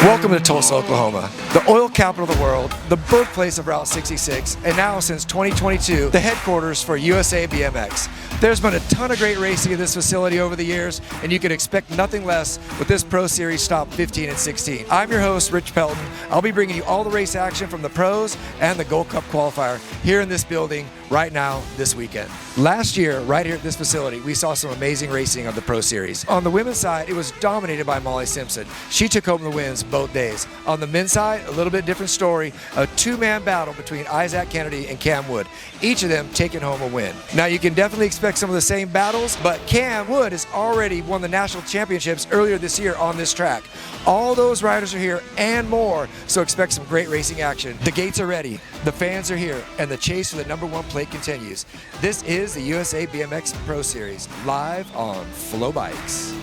Welcome to Tulsa, Oklahoma, the oil capital of the world, the birthplace of Route 66, and now since 2022, the headquarters for USA BMX. There's been a ton of great racing in this facility over the years, and you can expect nothing less with this Pro Series Stop 15 and 16. I'm your host, Rich Pelton. I'll be bringing you all the race action from the pros and the Gold Cup qualifier here in this building right now this weekend. Last year, right here at this facility, we saw some amazing racing of the Pro Series. On the women's side, it was dominated by Molly Simpson. She took home the wins both days. On the men's side, a little bit different story, a two-man battle between Isaac Kennedy and Cam Wood, each of them taking home a win. Now, you can definitely expect some of the same battles, but Cam Wood has already won the national championships earlier this year on this track. All those riders are here and more, so expect some great racing action. The gates are ready, the fans are here, and the chase for the #1 plate continues. This is the USA BMX Pro Series, live on Flow Bikes.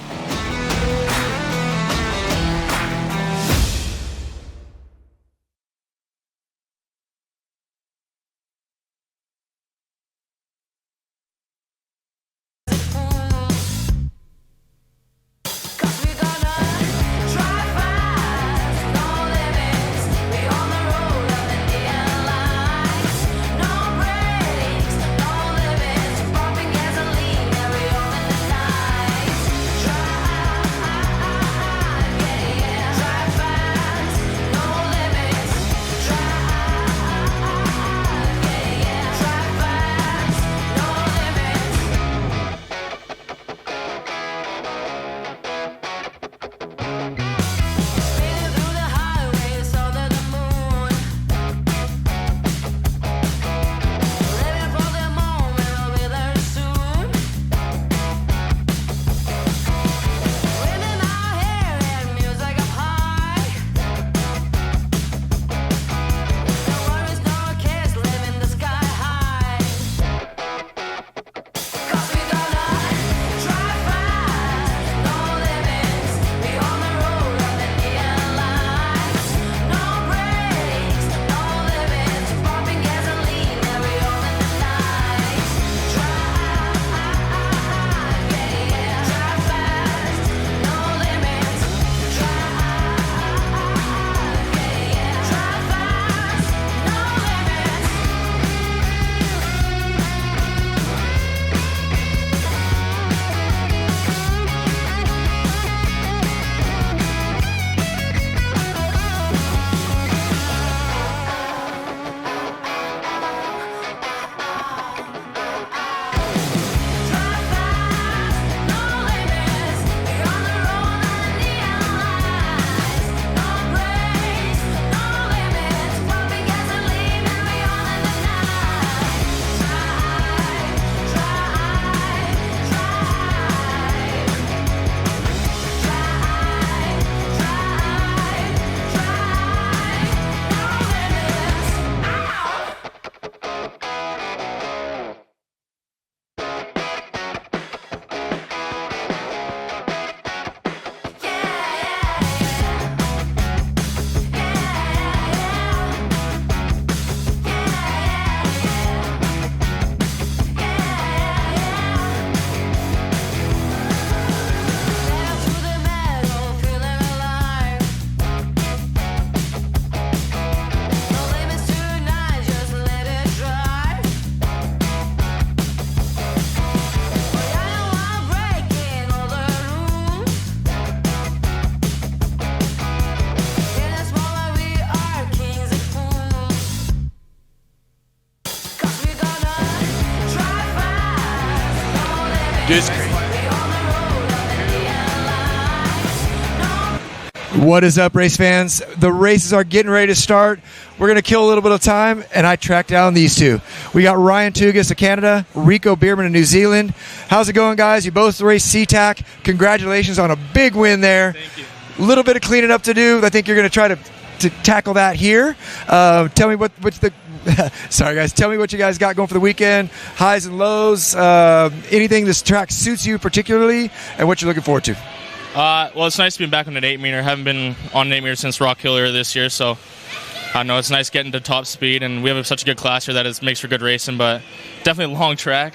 Just great. What is up, race fans? The races are getting ready to start. We're going to kill a little bit of time, and I tracked down these two. We got Ryan Tugas of Canada, Rico Bierman of New Zealand. How's it going, guys? You both raced SeaTac. Congratulations on a big win there. Thank you. A little bit of cleaning up to do. I think you're going to try to tackle that here. Tell me what's the sorry guys, tell me what you guys got going for the weekend, highs and lows, anything this track suits you particularly, and what you're looking forward to. Well, it's nice to be back on an 8-meter. Haven't been on an 8-meter since Rock Hill this year, so I know it's nice getting to top speed, and we have such a good class here that it makes for good racing, but definitely a long track.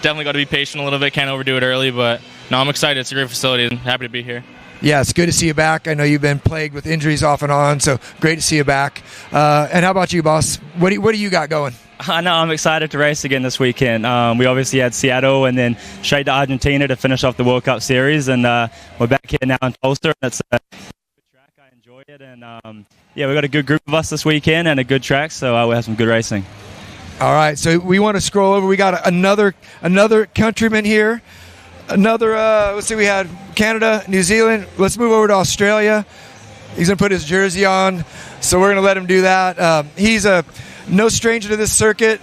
Definitely got to be patient a little bit, can't overdo it early, but no, I'm excited. It's a great facility and happy to be here. Yeah, it's good to see you back. I know you've been plagued with injuries off and on, so great to see you back. And how about you, boss? What do you got going? I know, I'm excited to race again this weekend. We obviously had Seattle and then straight to Argentina to finish off the World Cup Series, and we're back here now in Tulsa. And it's a good track. I enjoy it, and yeah, we've got a good group of us this weekend and a good track, so we'll have some good racing. All right, so we want to scroll over. We got another countryman here. Let's see, we had Canada, New Zealand. Let's move over to Australia. He's going to put his jersey on, so we're going to let him do that. He's no stranger to this circuit,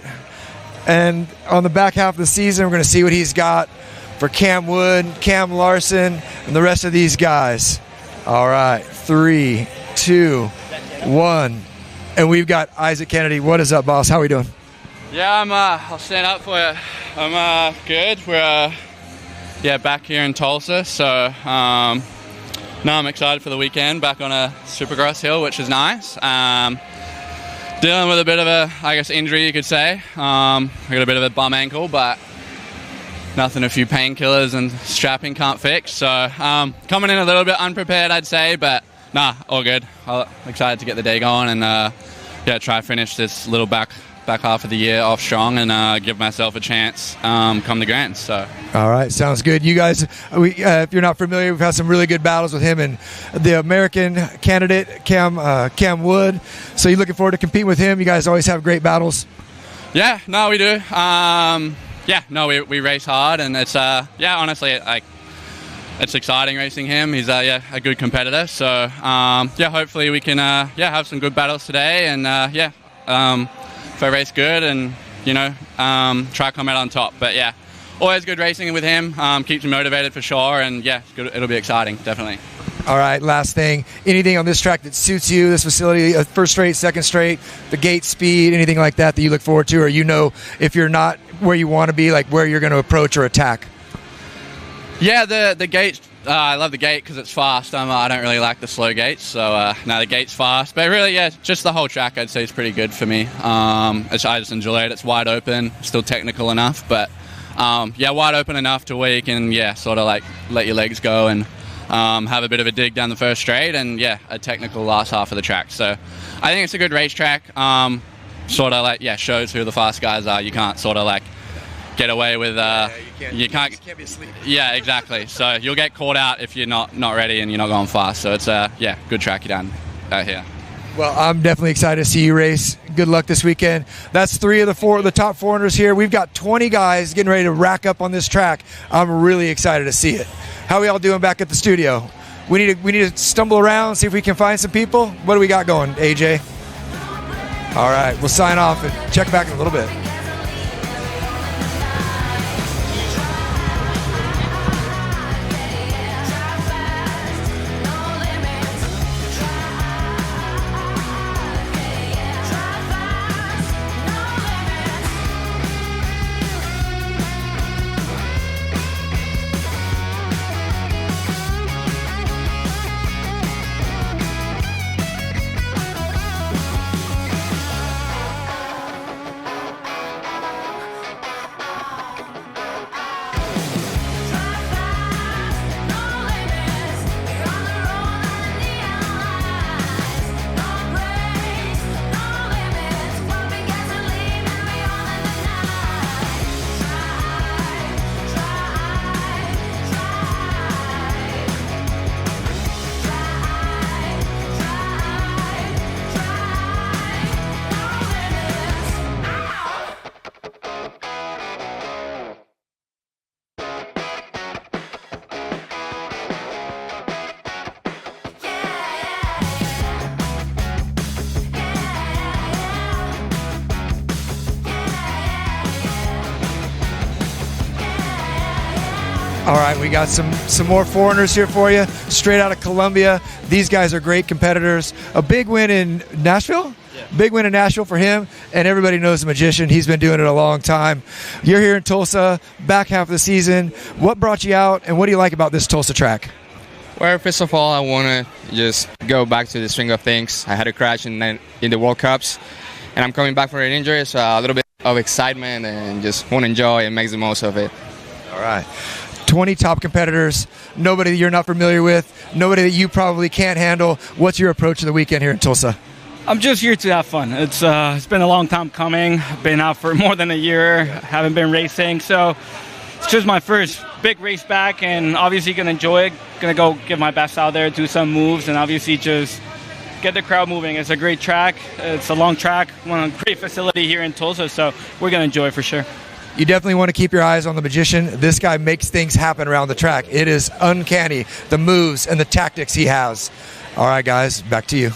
and on the back half of the season, we're going to see what he's got for Cam Wood, Cam Larson, and the rest of these guys. All right, 3, 2, 1, and we've got Isaac Kennedy. What is up, boss? How are we doing? Yeah, I'll stand up for you. I'm good. We're back here in Tulsa, so I'm excited for the weekend. Back on a Supercross hill, which is nice. Dealing with a bit of a, injury, you could say. I got a bit of a bum ankle, but nothing a few painkillers and strapping can't fix. So coming in a little bit unprepared, I'd say, but all good. I'm excited to get the day going and try to finish this little back half of the year off strong and give myself a chance come the Grand. So. All right, sounds good. You guys, if you're not familiar, we've had some really good battles with him and the American candidate, Cam Wood. So you're looking forward to competing with him? You guys always have great battles? Yeah, no, we do. We race hard, and it's, honestly, it's exciting racing him. He's a good competitor. So, hopefully we can, have some good battles today and, if I race good and, try to come out on top. But, always good racing with him. Keeps me motivated for sure. And, it'll be exciting, definitely. All right, last thing. Anything on this track that suits you, this facility, first straight, second straight, the gate speed, anything like that you look forward to? Or if you're not where you want to be, like where you're going to approach or attack? Yeah, the gate. I love the gate because it's fast. I don't really like the slow gates, so the gate's fast. But really, just the whole track I'd say is pretty good for me. I just enjoy it. It's wide open, still technical enough, but wide open enough to where you can sort of like let your legs go and have a bit of a dig down the first straight and a technical last half of the track. So I think it's a good racetrack. Sort of like shows who the fast guys are. You can't sort of like get away with you can't be asleep. Yeah, exactly. So you'll get caught out if you're not ready and you're not going fast. So it's good track down out here. Well, I'm definitely excited to see you race. Good luck this weekend. That's 3 of the top foreigners here. We've got 20 guys getting ready to rack up on this track. I'm really excited to see it. How are we all doing back at the studio? We need to stumble around, see if we can find some people. What do we got going, AJ? All right, we'll sign off and check back in a little bit. All right, we got some more foreigners here for you, straight out of Colombia. These guys are great competitors. A big win in Nashville? Yeah. Big win in Nashville for him, and everybody knows the Magician. He's been doing it a long time. You're here in Tulsa, back half of the season. What brought you out, and what do you like about this Tulsa track? Well, first of all, I want to just go back to the swing of things. I had a crash in the World Cups, and I'm coming back from an injury, so a little bit of excitement and just want to enjoy and make the most of it. All right. 20 top competitors, nobody that you're not familiar with, nobody that you probably can't handle. What's your approach to the weekend here in Tulsa? I'm just here to have fun. It's been a long time coming. Been out for more than a year. Haven't been racing, so it's just my first big race back, and obviously gonna enjoy it. Gonna go give my best out there, do some moves, and obviously just get the crowd moving. It's a great track. It's a long track, one great facility here in Tulsa, so we're gonna enjoy it for sure. You definitely want to keep your eyes on the magician. This guy makes things happen around the track. It is uncanny, the moves and the tactics he has. All right, guys, back to you.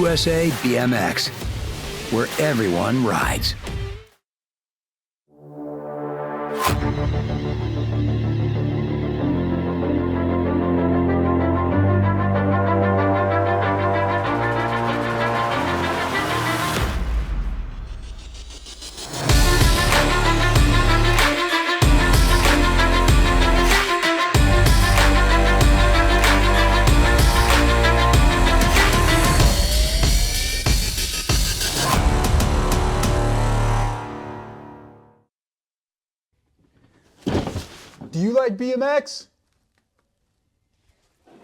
USA BMX, where everyone rides. Do you like BMX?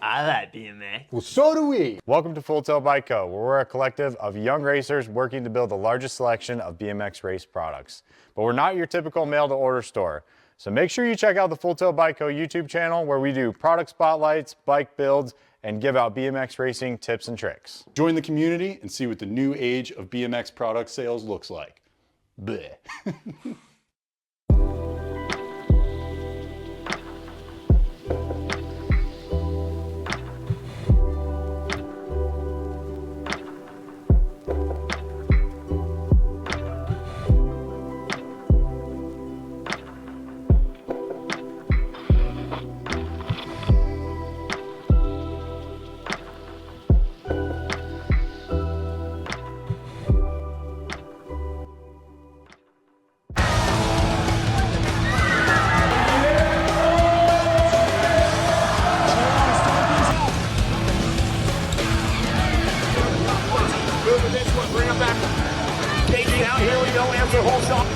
I like BMX. Well, so do we. Welcome to Full Tilt Bike Co., where we're a collective of young racers working to build the largest selection of BMX race products. But we're not your typical mail-to-order store. So make sure you check out the Full Tilt Bike Co. YouTube channel, where we do product spotlights, bike builds, and give out BMX racing tips and tricks. Join the community and see what the new age of BMX product sales looks like. Bleh. Bring him back. KG out here. We don't answer whole shot.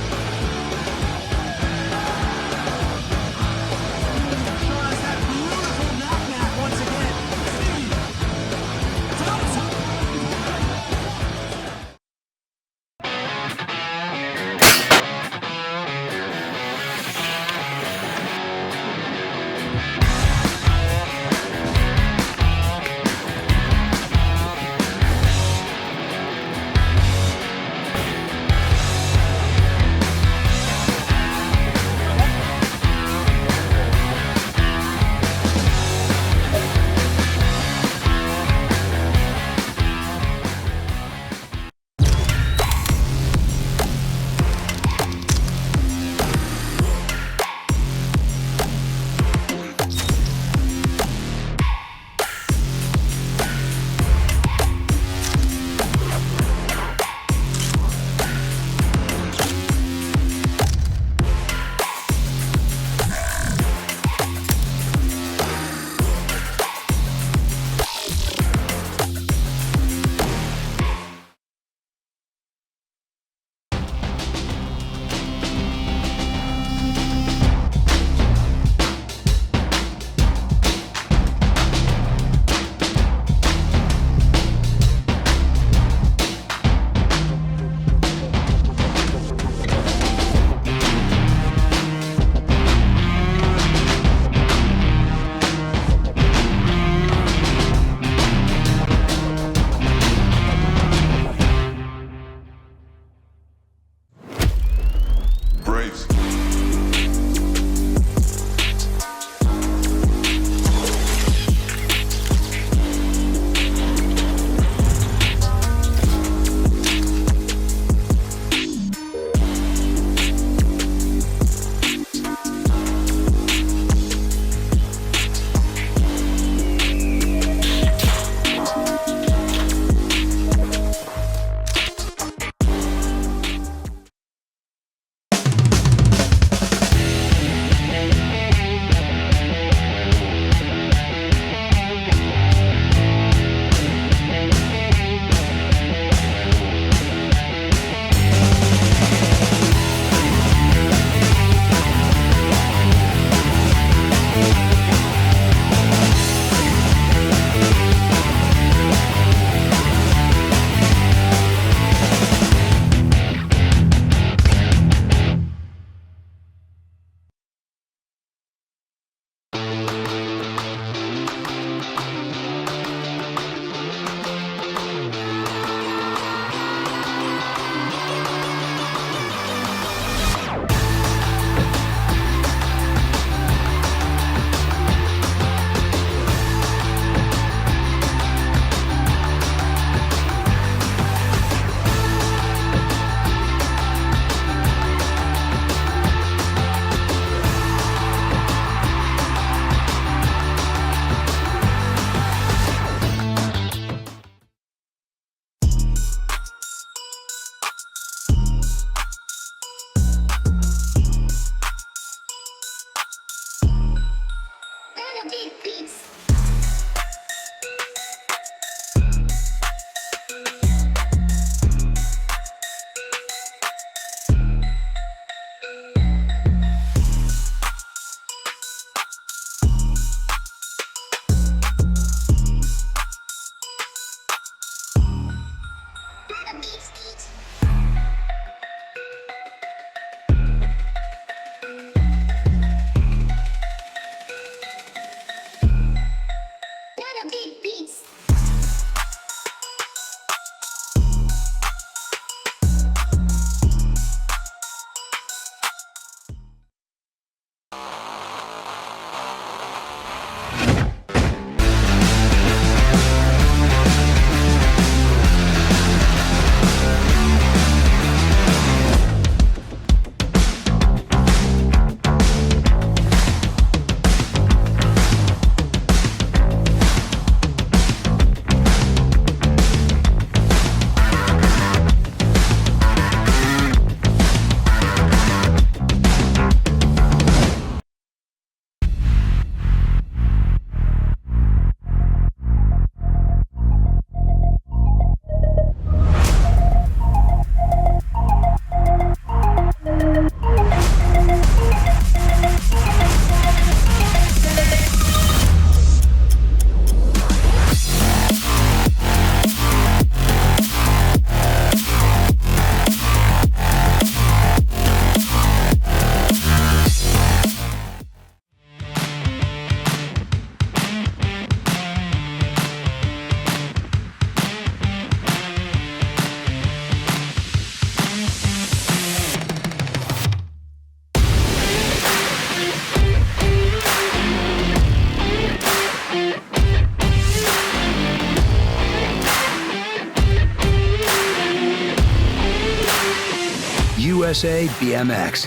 USA BMX,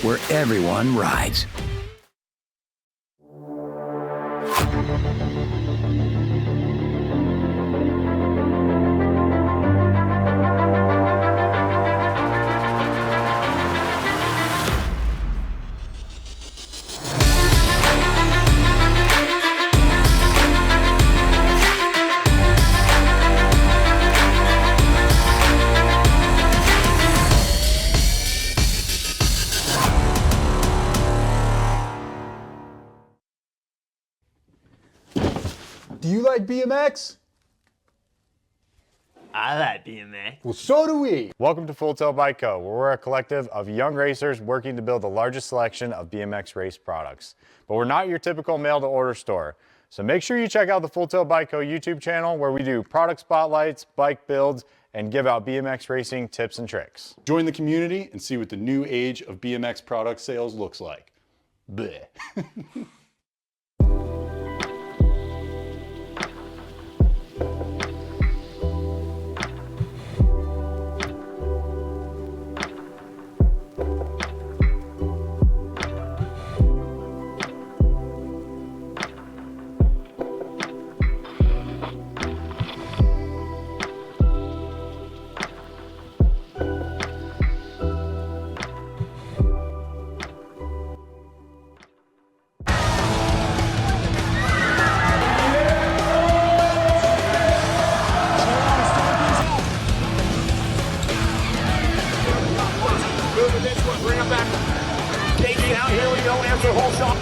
where everyone rides. Do you like BMX? I like BMX. Well, so do we. Welcome to Full Tilt Bike Co., where we're a collective of young racers working to build the largest selection of BMX race products. But we're not your typical mail-to-order store. So make sure you check out the Full Tilt Bike Co. YouTube channel, where we do product spotlights, bike builds, and give out BMX racing tips and tricks. Join the community and see what the new age of BMX product sales looks like. Bleh. Moving this one, bring him back. KG out, here we go, answer whole shot.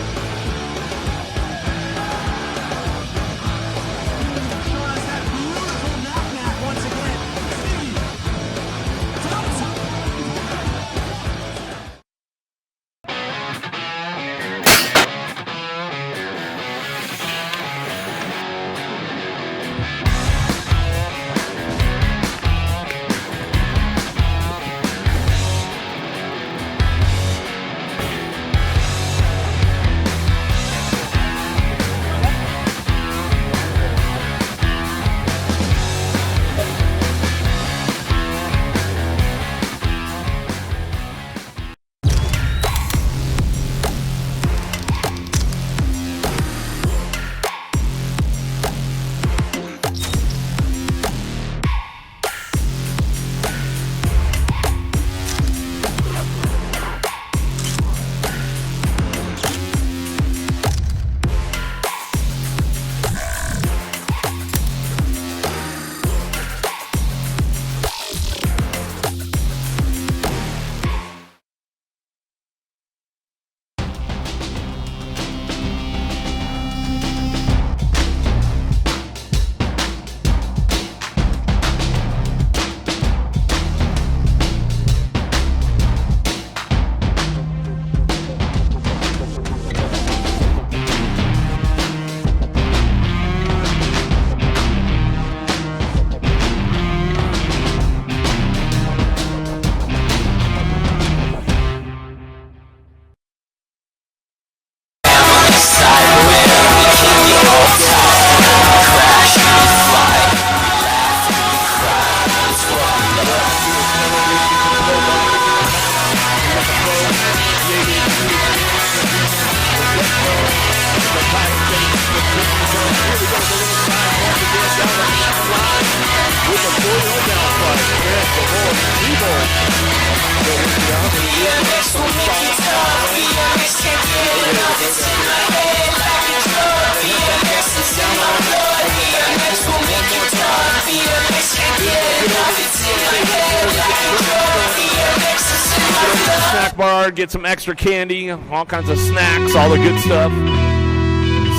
Snack bar, get some extra candy, all kinds of snacks, all the good stuff.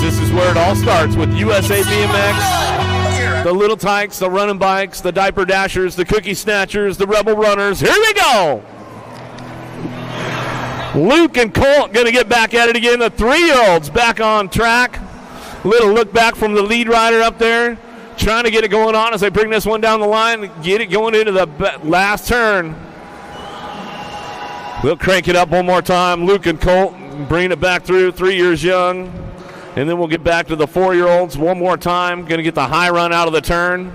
This is where it all starts with USA BMX, the Little Tykes, the running bikes, the diaper dashers, the cookie snatchers, the rebel runners. Here we go! Luke and Colt going to get back at it again. The 3-year-olds back on track. Little look back from the lead rider up there, trying to get it going on as they bring this one down the line, get it going into the last turn. We'll crank it up one more time. Luke and Colt bringing it back through, 3 years young. And then we'll get back to the 4-year-olds one more time. Going to get the high run out of the turn.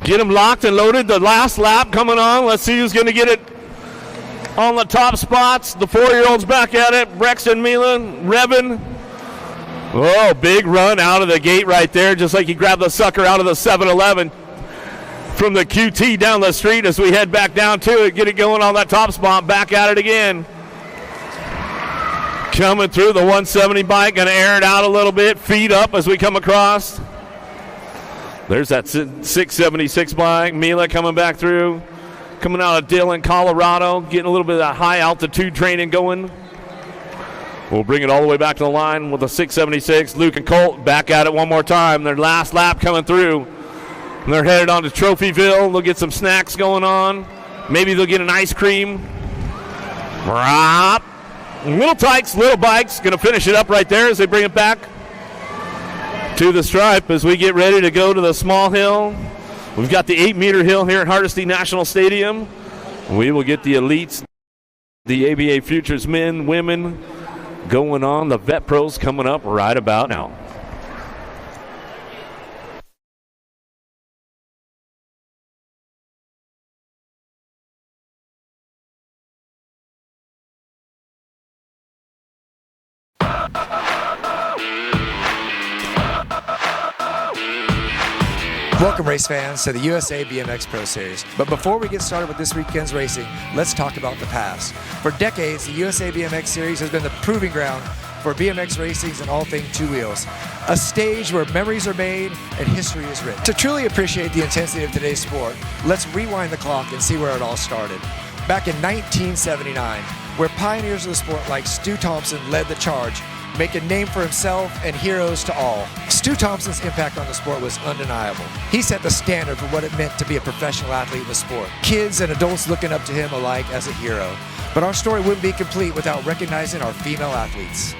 Get him locked and loaded. The last lap coming on. Let's see who's going to get it on the top spots. The 4-year-old's back at it. Brexton Milan, Revin. Oh, big run out of the gate right there, just like he grabbed the sucker out of the 7-Eleven from the QT down the street as we head back down to it. Get it going on that top spot. Back at it again. Coming through the 170 bike. Going to air it out a little bit. Feet up as we come across. There's that 676 bike. Mila coming back through. Coming out of Dillon, Colorado. Getting a little bit of that high altitude training going. We'll bring it all the way back to the line with the 676. Luke and Colt back at it one more time. Their last lap coming through. And they're headed on to Trophyville. They'll get some snacks going on. Maybe they'll get an ice cream. Little Tykes, Little Bikes, going to finish it up right there as they bring it back to the stripe as we get ready to go to the small hill. We've got the 8-meter hill here at Hardesty National Stadium. We will get the elites, the ABA Futures men, women going on. The Vet Pros coming up right about now. Welcome, race fans, to the USA BMX Pro Series. But before we get started with this weekend's racing, let's talk about the past. For decades, the USA BMX Series has been the proving ground for BMX racings and all things two wheels. A stage where memories are made and history is written. To truly appreciate the intensity of today's sport, let's rewind the clock and see where it all started. Back in 1979, where pioneers of the sport like Stu Thompson led the charge, make a name for himself and heroes to all. Stu Thompson's impact on the sport was undeniable. He set the standard for what it meant to be a professional athlete in the sport. Kids and adults looking up to him alike as a hero. But our story wouldn't be complete without recognizing our female athletes.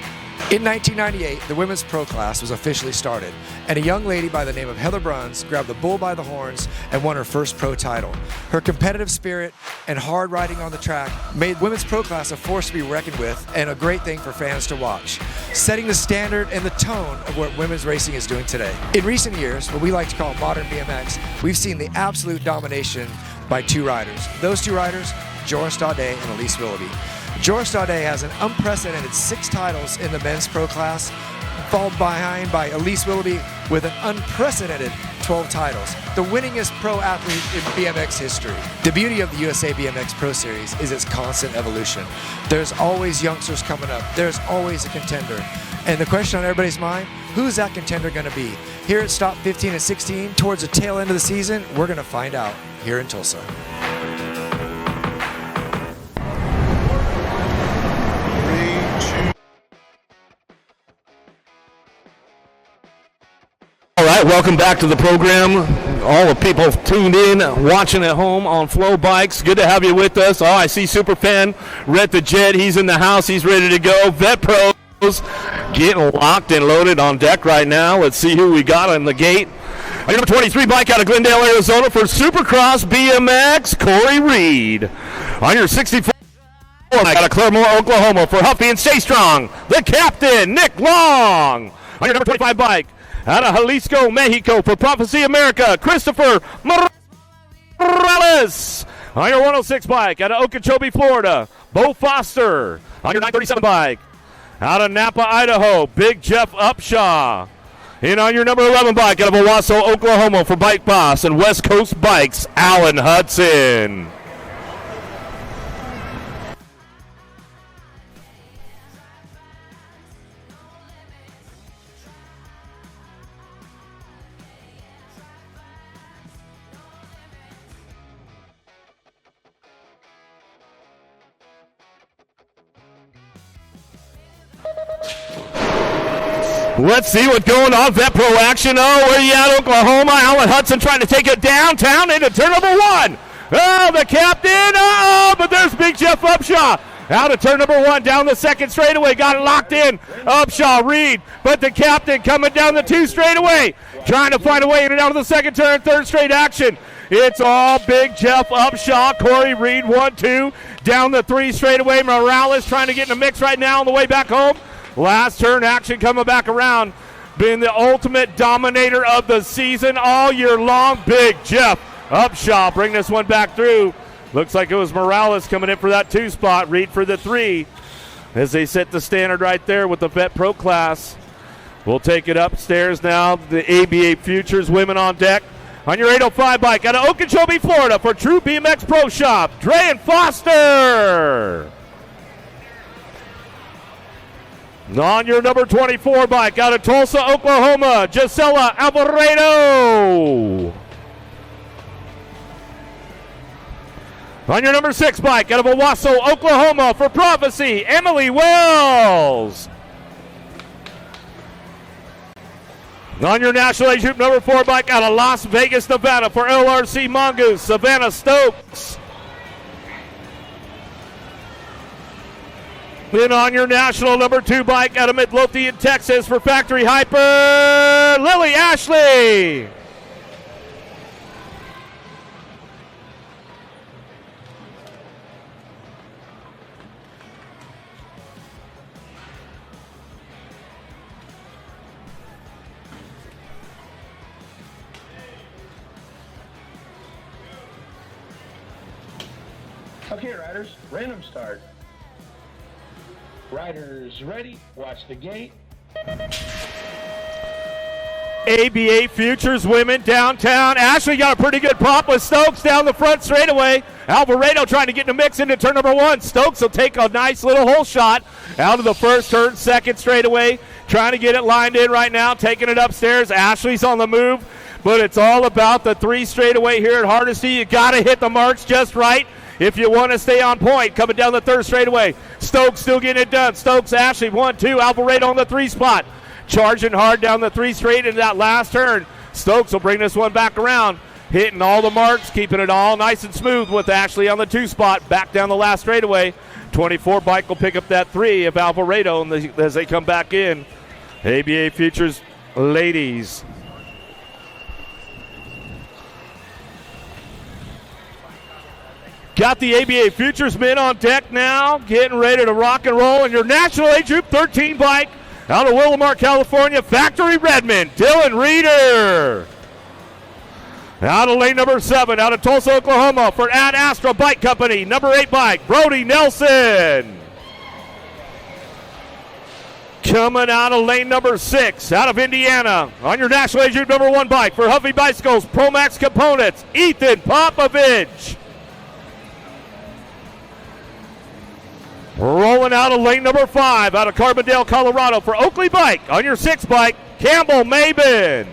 In 1998, the women's pro class was officially started, and a young lady by the name of Heather Bruns grabbed the bull by the horns and won her first pro title. Her competitive spirit and hard riding on the track made women's pro class a force to be reckoned with and a great thing for fans to watch, setting the standard and the tone of what women's racing is doing today. In recent years, what we like to call modern BMX, we've seen the absolute domination by two riders. Those two riders, Joris Daudet and Elise Willoughby. Joris Daudet has an unprecedented 6 titles in the men's pro class, followed behind by Elise Willoughby with an unprecedented 12 titles, the winningest pro athlete in BMX history. The beauty of the USA BMX Pro Series is its constant evolution. There's always youngsters coming up. There's always a contender. And the question on everybody's mind, who's that contender going to be? Here at Stop 15 and 16, towards the tail end of the season, we're going to find out here in Tulsa. All right, welcome back to the program. All the people tuned in, watching at home on Flow Bikes. Good to have you with us. Oh, I see Superfan Rhett the Jet. He's in the house. He's ready to go. Vet Pros getting locked and loaded on deck right now. Let's see who we got on the gate. Number 23 bike out of Glendale, Arizona for Supercross BMX, Corey Reed. On your 64 bike out of Claremore, Oklahoma for Huffy and Stay Strong, the captain, Nick Long. On your number 25 bike out of Jalisco, Mexico for Prophecy America, Christopher Morales. On your 106 bike out of Okeechobee, Florida, Bo Foster. On your 937 bike out of Napa, Idaho, Big Jeff Upshaw. And on your number 11 bike out of Owasso, Oklahoma for Bike Boss and West Coast Bikes, Alan Hudson. Let's see what's going on. Vet Pro action. Oh, where you at, Oklahoma? Alan Hudson trying to take it downtown into turn number 1. Oh, the captain. Oh, but there's Big Jeff Upshaw. Out of turn number 1, down the second straightaway. Got it locked in. Upshaw, Reed. But the captain coming down the 2 straightaway. Trying to find a way in and out of the second turn. Third straight action. It's all Big Jeff Upshaw. Corey Reed, 1-2. Down the 3 straightaway. Morales trying to get in the mix right now on the way back home. Last turn action coming back around. Being the ultimate dominator of the season all year long, Big Jeff Upshaw bring this one back through. Looks like it was Morales coming in for that 2 spot. Reed for the 3 as they set the standard right there with the Vet Pro class. We'll take it upstairs now. The ABA Futures women on deck. On your 805 bike out of Okeechobee, Florida for True BMX Pro Shop, Dre and Foster. On your number 24 bike out of Tulsa, Oklahoma, Gisela Alvarado. On your number 6 bike out of Owasso, Oklahoma for Prophecy, Emily Wells. On your National Age Group number 4 bike out of Las Vegas, Nevada for LRC Mongoose, Savannah Stokes. Then on your national number 2 bike out of Midlothian, Texas for Factory Hyper, Lily Ashley. Okay, riders, random start. Riders ready, watch the gate. ABA Futures women downtown. Ashley got a pretty good pop with Stokes down the front straightaway. Alvarado trying to get in the mix into turn number 1. Stokes will take a nice little hole shot out of the first turn, second straightaway. Trying to get it lined in right now, taking it upstairs. Ashley's on the move, but it's all about the 3 straightaway here at Hardesty. You got to hit the marks just right if you want to stay on point. Coming down the 3rd straightaway. Stokes still getting it done. Stokes, Ashley, 1, 2. Alvarado on the 3 spot. Charging hard down the 3 straight into that last turn. Stokes will bring this one back around. Hitting all the marks, keeping it all nice and smooth with Ashley on the 2 spot. Back down the last straightaway. 24 bike will pick up that 3 of Alvarado as they come back in. ABA Futures ladies. Got the ABA Futures men on deck now, getting ready to rock and roll. And your National Age Group 13 bike out of Willamar, California, Factory Redmond, Dylan Reeder. Out of lane number 7, out of Tulsa, Oklahoma, for Ad Astra Bike Company, number 8 bike, Brody Nelson. Coming out of lane number 6, out of Indiana, on your National Age Group number 1 bike, for Huffy Bicycles, Promax Components, Ethan Popovich. Rolling out of lane number 5, out of Carbondale, Colorado, for Oakley Bike, on your 6 bike, Campbell Mabin.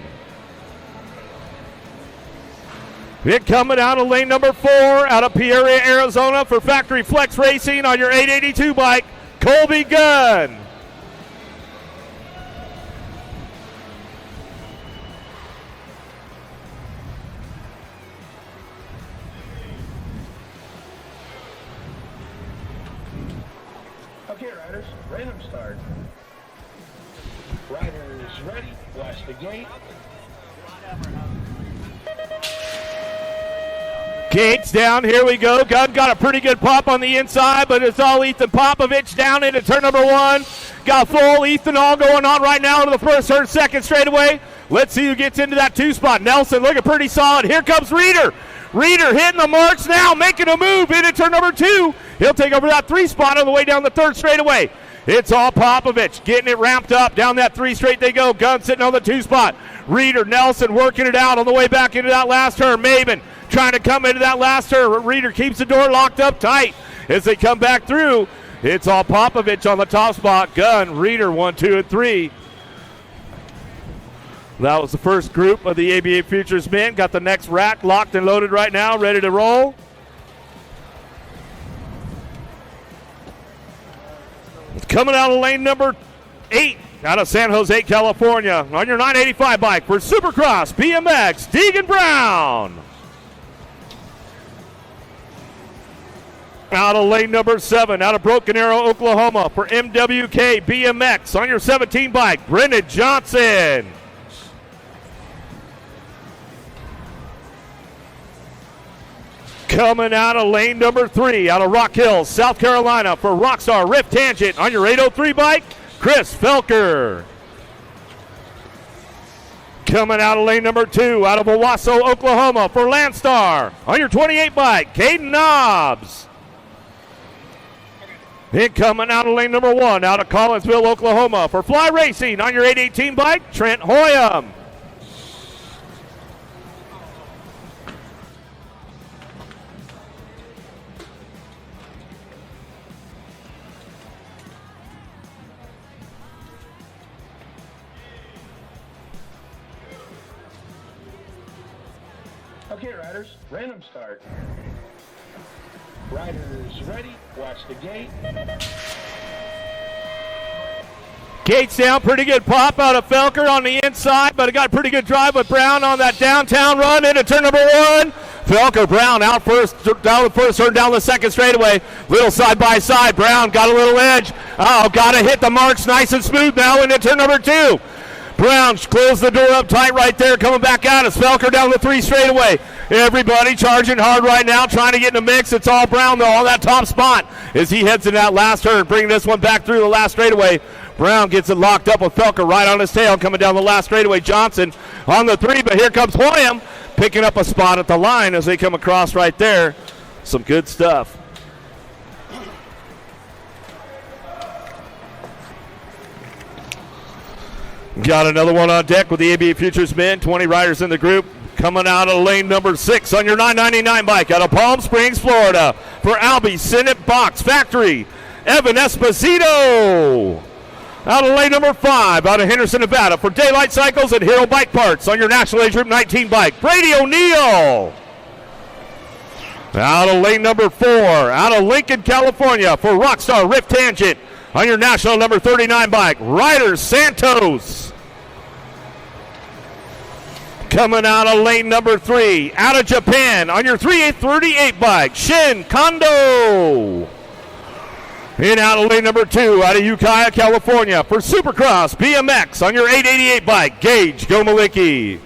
It coming out of lane number 4, out of Peoria, Arizona, for Factory Flex Racing, on your 882 bike, Colby Gunn. Okay, riders, random start. Riders ready, watch the gate. Gates down, here we go. Gunn got a pretty good pop on the inside, but it's all Ethan Popovich down into turn number 1. Got full Ethan all going on right now into the first turn, second straightaway. Let's see who gets into that 2 spot. Nelson looking pretty solid. Here comes Reeder. Reeder hitting the marks now, making a move into turn number 2. He'll take over that 3 spot on the way down the 3rd straightaway. It's all Popovich getting it ramped up. Down that 3 straight they go. Gunn sitting on the 2 spot. Reeder, Nelson working it out on the way back into that last turn. Mabin trying to come into that last turn. Reeder keeps the door locked up tight as they come back through. It's all Popovich on the top spot. Gunn, Reeder, 1, 2, and 3. That was the first group of the ABA Futures men. Got the next rack locked and loaded right now, ready to roll. It's coming out of lane number 8, out of San Jose, California, on your 985 bike for Supercross BMX, Deegan Brown. Out of lane number 7, out of Broken Arrow, Oklahoma, for MWK BMX, on your 17 bike, Brendan Johnson. Coming out of lane number 3, out of Rock Hill, South Carolina, for Rockstar Rift Tangent, on your 803 bike, Chris Felker. Coming out of lane number 2, out of Owasso, Oklahoma, for Landstar. On your 28 bike, Caden Nobbs. And coming out of lane number 1, out of Collinsville, Oklahoma, for Fly Racing. On your 818 bike, Trent Hoyam. Okay, riders, random start. Riders ready, watch the gate. Gates down, pretty good pop out of Felker on the inside, but it got a pretty good drive with Brown on that downtown run into turn number 1. Felker, Brown out first, down the first turn, down the second straightaway. Little side by side. Brown got a little edge. Oh, got to hit the marks nice and smooth now into turn number 2. Brown closed the door up tight right there, coming back out. It's Felker down the 3 straightaway. Everybody charging hard right now, trying to get in the mix. It's all Brown, though, on that top spot as he heads in that last turn, bringing this one back through the last straightaway. Brown gets it locked up with Felker right on his tail, coming down the last straightaway. Johnson on the 3, but here comes Hoyam, picking up a spot at the line as they come across right there. Some good stuff. Got another one on deck with the ABA Futures men. 20 riders in the group. Coming out of lane number 6 on your 999 bike out of Palm Springs, Florida. For Albie Sinnott Box Factory, Evan Esposito. Out of lane number 5 out of Henderson, Nevada. For Daylight Cycles and Hero Bike Parts on your National Age Group 19 bike, Brady O'Neill. Out of lane number 4 out of Lincoln, California. For Rockstar Rift Tangent on your National number 39 bike, Ryder Santos. Coming out of lane number 3, out of Japan, on your 3838 bike, Shin Kondo. And out of lane number 2, out of Ukiah, California, for Supercross BMX, on your 888 bike, Gage Gomalicki.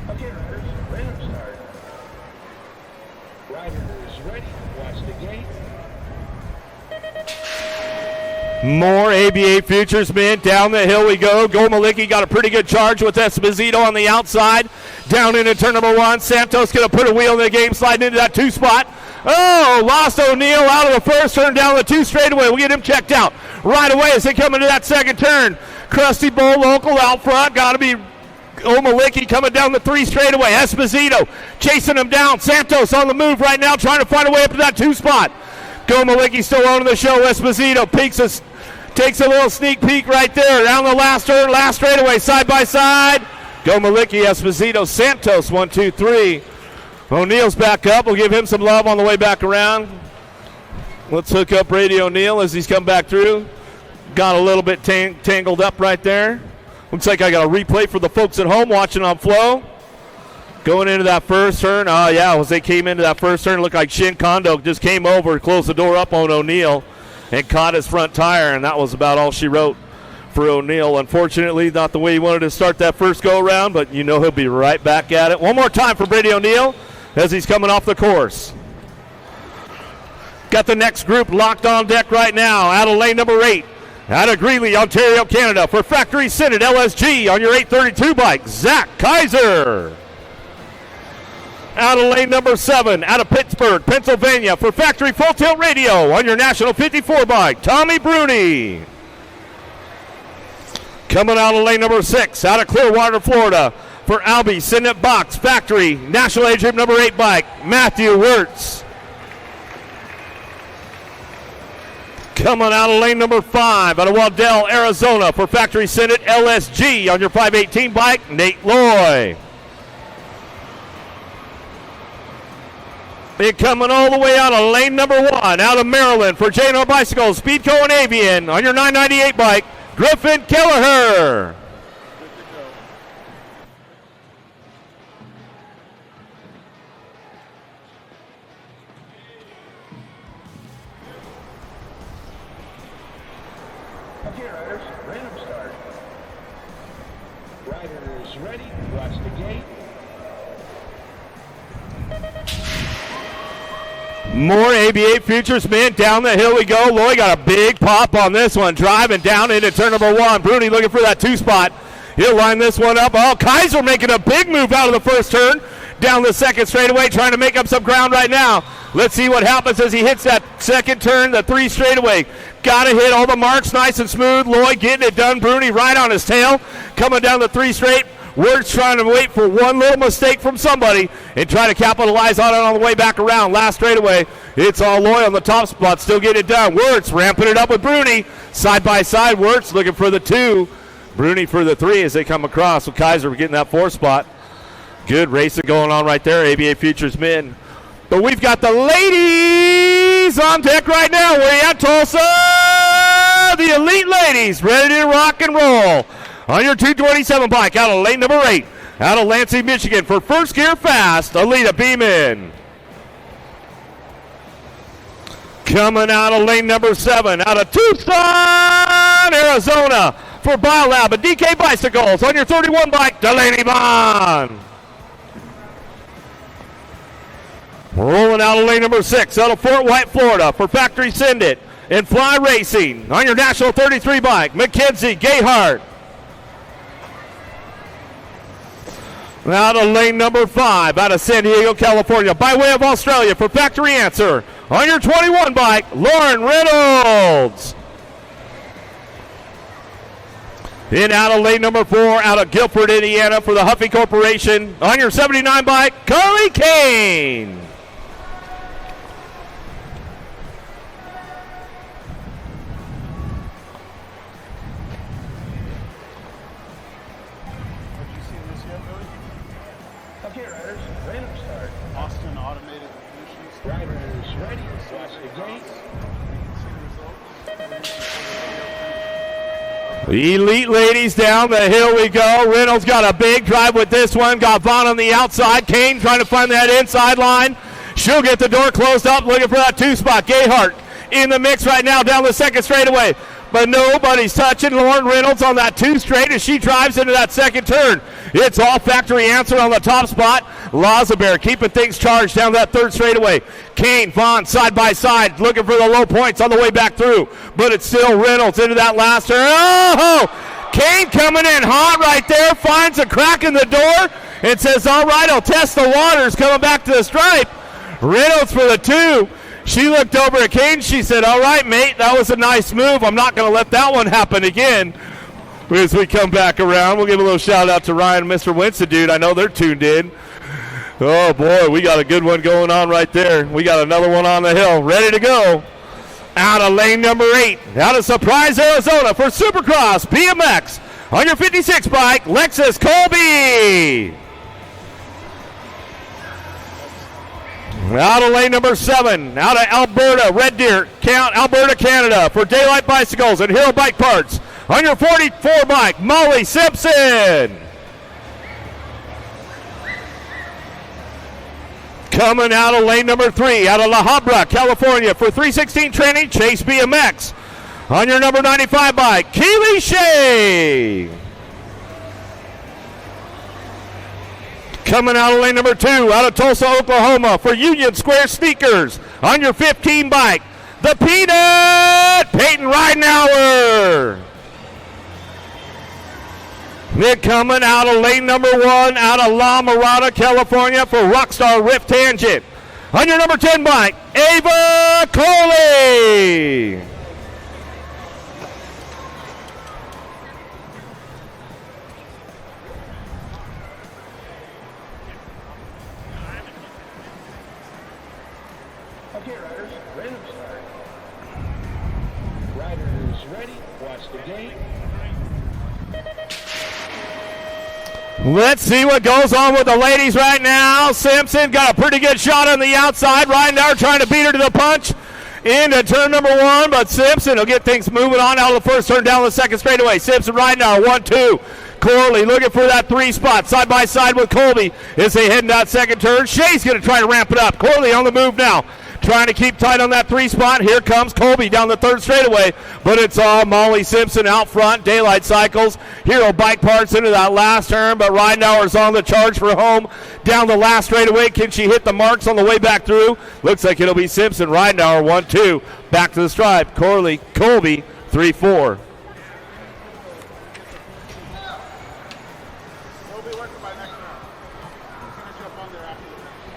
Okay, riders, random start. Riders ready, watch the gate. More ABA Futures men. Down the hill we go. Gomalicki got a pretty good charge with Esposito on the outside. Down into turn number 1. Santos going to put a wheel in the game, sliding into that 2 spot. Oh, lost O'Neill out of the first turn, down the 2 straightaway. We'll get him checked out right away as they come into that second turn. Krusty Bull local out front. Got to be Gomalicki coming down the 3 straightaway. Esposito chasing him down. Santos on the move right now, trying to find a way up to that 2 spot. Gomalicki still owning the show. Esposito takes a little sneak peek right there. Down the last turn, last straightaway, side by side. Gomalicki, Esposito, Santos, 1, 2, 3. O'Neill's back up. We'll give him some love on the way back around. Let's hook up Brady O'Neill as he's come back through. Got a little bit tangled up right there. Looks like I got a replay for the folks at home watching on Flow. Going into that first turn. Oh, yeah, as they came into that first turn, it looked like Shin Kondo just came over, closed the door up on O'Neill, and caught his front tire, and that was about all she wrote for O'Neill. Unfortunately, not the way he wanted to start that first go-around, but you know he'll be right back at it. One more time for Brady O'Neill as he's coming off the course. Got the next group locked on deck right now. Out of lane number 8, out of Greeley, Ontario, Canada, for Factory Synod LSG on your 832 bike, Zach Kaiser. Out of lane number 7, out of Pittsburgh, Pennsylvania, for Factory Full Tilt Radio on your National 54 bike, Tommy Bruni. Coming out of lane number 6, out of Clearwater, Florida, for Albie Sinnott Box Factory National Age Group number 8 bike, Matthew Wirtz. Coming out of lane number 5, out of Waddell, Arizona, for Factory Synod LSG on your 518 bike, Nate Loy. And coming all the way out of lane number 1, out of Maryland, for J&R Bicycles, Speedco and Avian on your 998 bike, Griffin Kelleher. Okay, riders, random start. Riders ready, watch the gate. More ABA Futures men. Down the hill we go. Loy got a big pop on this one. Driving down into turn number 1. Bruni looking for that 2 spot. He'll line this one up. Oh, Kaiser making a big move out of the first turn. Down the second straightaway, trying to make up some ground right now. Let's see what happens as he hits that second turn, the 3 straightaway. Got to hit all the marks nice and smooth. Loy getting it done. Bruni right on his tail. Coming down the 3 straight. We're trying to wait for one little mistake from somebody and try to capitalize on it on the way back around. Last straightaway, it's all Loy on the top spot. Still getting it done. Wirtz ramping it up with Bruni. Side by side, Wirtz looking for the 2. Bruni for the 3 as they come across. With Kaiser getting that 4 spot. Good racing going on right there, ABA Futures men. But we've got the ladies on deck right now. Where you at, Tulsa? The Elite Ladies ready to rock and roll. On your 227 bike, out of lane number 8, out of Lansing, Michigan, for First Gear Fast, Alita Beeman. Coming out of lane number 7, out of Tucson, Arizona, for BioLab and DK Bicycles. On your 31 bike, Delaney Bond. Rolling out of lane number 6, out of Fort White, Florida, for Factory Send It and Fly Racing. On your National 33 bike, Mackenzie Gayhart. Out of lane number 5, out of San Diego, California, by way of Australia, for Factory Answer. On your 21 bike, Lauren Reynolds. In out of lane number 4, out of Guilford, Indiana, for the Huffy Corporation. On your 79 bike, Carly Kane. Elite Ladies down the hill we go. Reynolds got a big drive with this one. Got Vaughn on the outside. Kane trying to find that inside line. She'll get the door closed up, looking for that 2 spot. Gayhart in the mix right now down the second straightaway. But nobody's touching Lauren Reynolds on that 2 straight as she drives into that second turn. It's all Factory Answer on the top spot. Lazabear keeping things charged down that 3rd straightaway. Kane, Vaughn side by side looking for the low points on the way back through. But it's still Reynolds into that last turn. Oh! Kane coming in hot right there. Finds a crack in the door and says, all right, I'll test the waters. Coming back to the stripe. Reynolds for the 2. She looked over at Kane. She said, all right, mate, that was a nice move. I'm not going to let that one happen again. As we come back around, we'll give a little shout out to Ryan and Mr. Winston, dude. I know they're tuned in. Oh, boy, we got a good one going on right there. We got another one on the hill, ready to go. Out of lane number 8, out of Surprise, Arizona, for Supercross BMX. On your 56 bike, Lexus Colby. Out of lane number 7, out of Alberta, Red Deer, Alberta, Canada, for Daylight Bicycles and Hero Bike Parts. On your 44 bike, Molly Simpson. Coming out of lane number 3, out of La Habra, California, for 316 training, Chase BMX. On your number 95 bike, Keely Shea. Coming out of lane number 2, out of Tulsa, Oklahoma, for Union Square Sneakers. On your 15 bike, the Peanut, Peyton Ridenauer. Then coming out of lane number 1, out of La Mirada, California, for Rockstar Rift Tangent. On your number 10 bike, Ava Coley. Okay, riders, ready to start. Riders ready, watch the gate. Let's see what goes on with the ladies right now. Simpson got a pretty good shot on the outside. Ridenauer trying to beat her to the punch into turn number 1, but Simpson will get things moving on out of the first turn down the second straightaway. Simpson, Ridenauer, 1-2. Corley looking for that 3 spot, side by side with Colby as they head into that second turn. Shea's going to try to ramp it up. Corley on the move now. trying to keep tight on that 3 spot. Here comes Colby down the 3rd straightaway, but it's all Molly Simpson out front. Daylight Cycles, Hero Bike Parts into that last turn, but Ridenauer's on the charge for home down the last straightaway. Can she hit the marks on the way back through? Looks like it'll be Simpson. Ridenauer 1-2. Back to the stripe. Colby 3-4.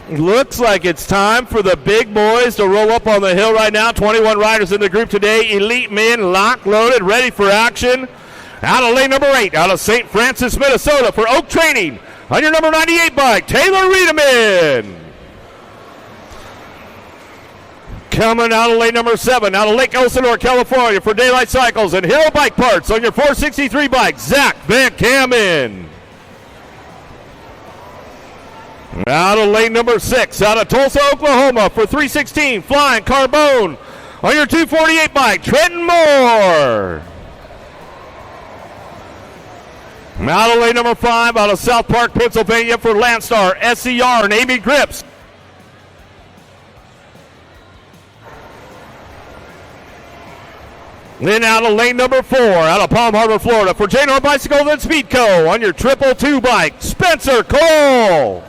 Looks like it's time for the big boys to roll up on the hill right now. 21 riders in the group today. Elite men, locked, loaded, ready for action. Out of lane number 8, out of St. Francis, Minnesota, for Oak Training. On your number 98 bike, Taylor Riedemann. Coming out of lane number 7, out of Lake Elsinore, California, for Daylight Cycles and Hero Bike Parts. On your 463 bike, Zach Van Kamen. Out of lane number 6, out of Tulsa, Oklahoma, for 316, Flying Carbone. On your 248 bike, Trenton Moore. Out of lane number 5, out of South Park, Pennsylvania, for Landstar, SCR, and Amy Grips. Then out of lane number 4, out of Palm Harbor, Florida, for J&R Bicycles and Speed Co. On your 222 bike, Spencer Cole.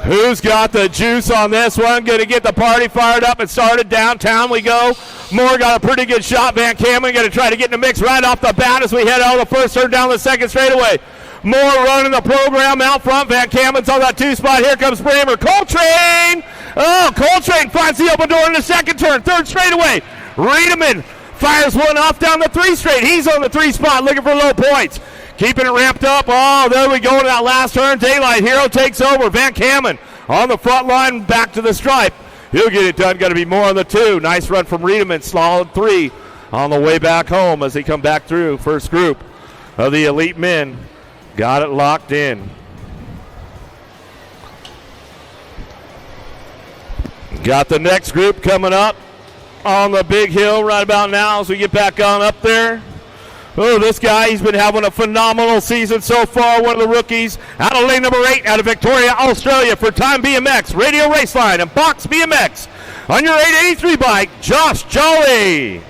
Who's got the juice on this one? Going to get the party fired up and started. Downtown we go. Moore got a pretty good shot. Van Kamen going to try to get in the mix right off the bat as we head out of the first turn down the second straightaway. Moore running the program out front. Van Kamen's on that 2 spot. Here comes Bramer. Coltrane! Oh, Coltrane finds the open door in the second turn. 3rd straightaway. Riedemann fires one off down the 3 straight. He's on the 3 spot looking for low points. Keeping it ramped up. Oh, there we go to that last turn. Daylight Hero takes over. Van Kamen on the front line, back to the stripe. He'll get it done. Got to be more on the 2. Nice run from Riedemann. Solid 3 on the way back home as they come back through. First group of the elite men. Got it locked in. Got the next group coming up on the big hill right about now as we get back on up there. Oh, this guy, he's been having a phenomenal season so far. One of the rookies out of lane number 8 out of Victoria, Australia for Time BMX, Radio Raceline, and Box BMX. On your 883 bike, Josh Jolly.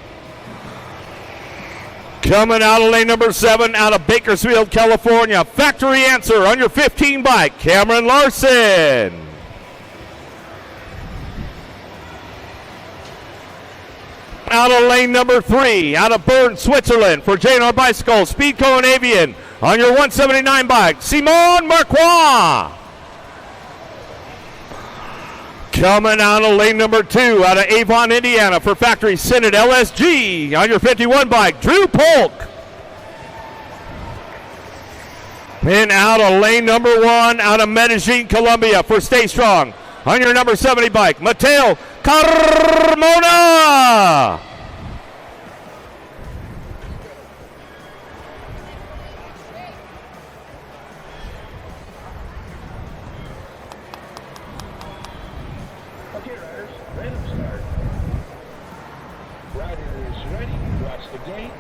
Coming out of lane number 7 out of Bakersfield, California, Factory Answer on your 15 bike, Cameron Larson. Out of lane number 3, out of Bern, Switzerland, for J&R Bicycles, Speedco and Avian. On your 179 bike, Simon Marquois. Coming out of lane number 2, out of Avon, Indiana, for Factory Senate LSG. On your 51 bike, Drew Polk. And out of lane number 1, out of Medellin, Colombia, for Stay Strong. On your number 70 bike, Mateo Carmona. Okay, riders, random start. Riders ready, watch the gate.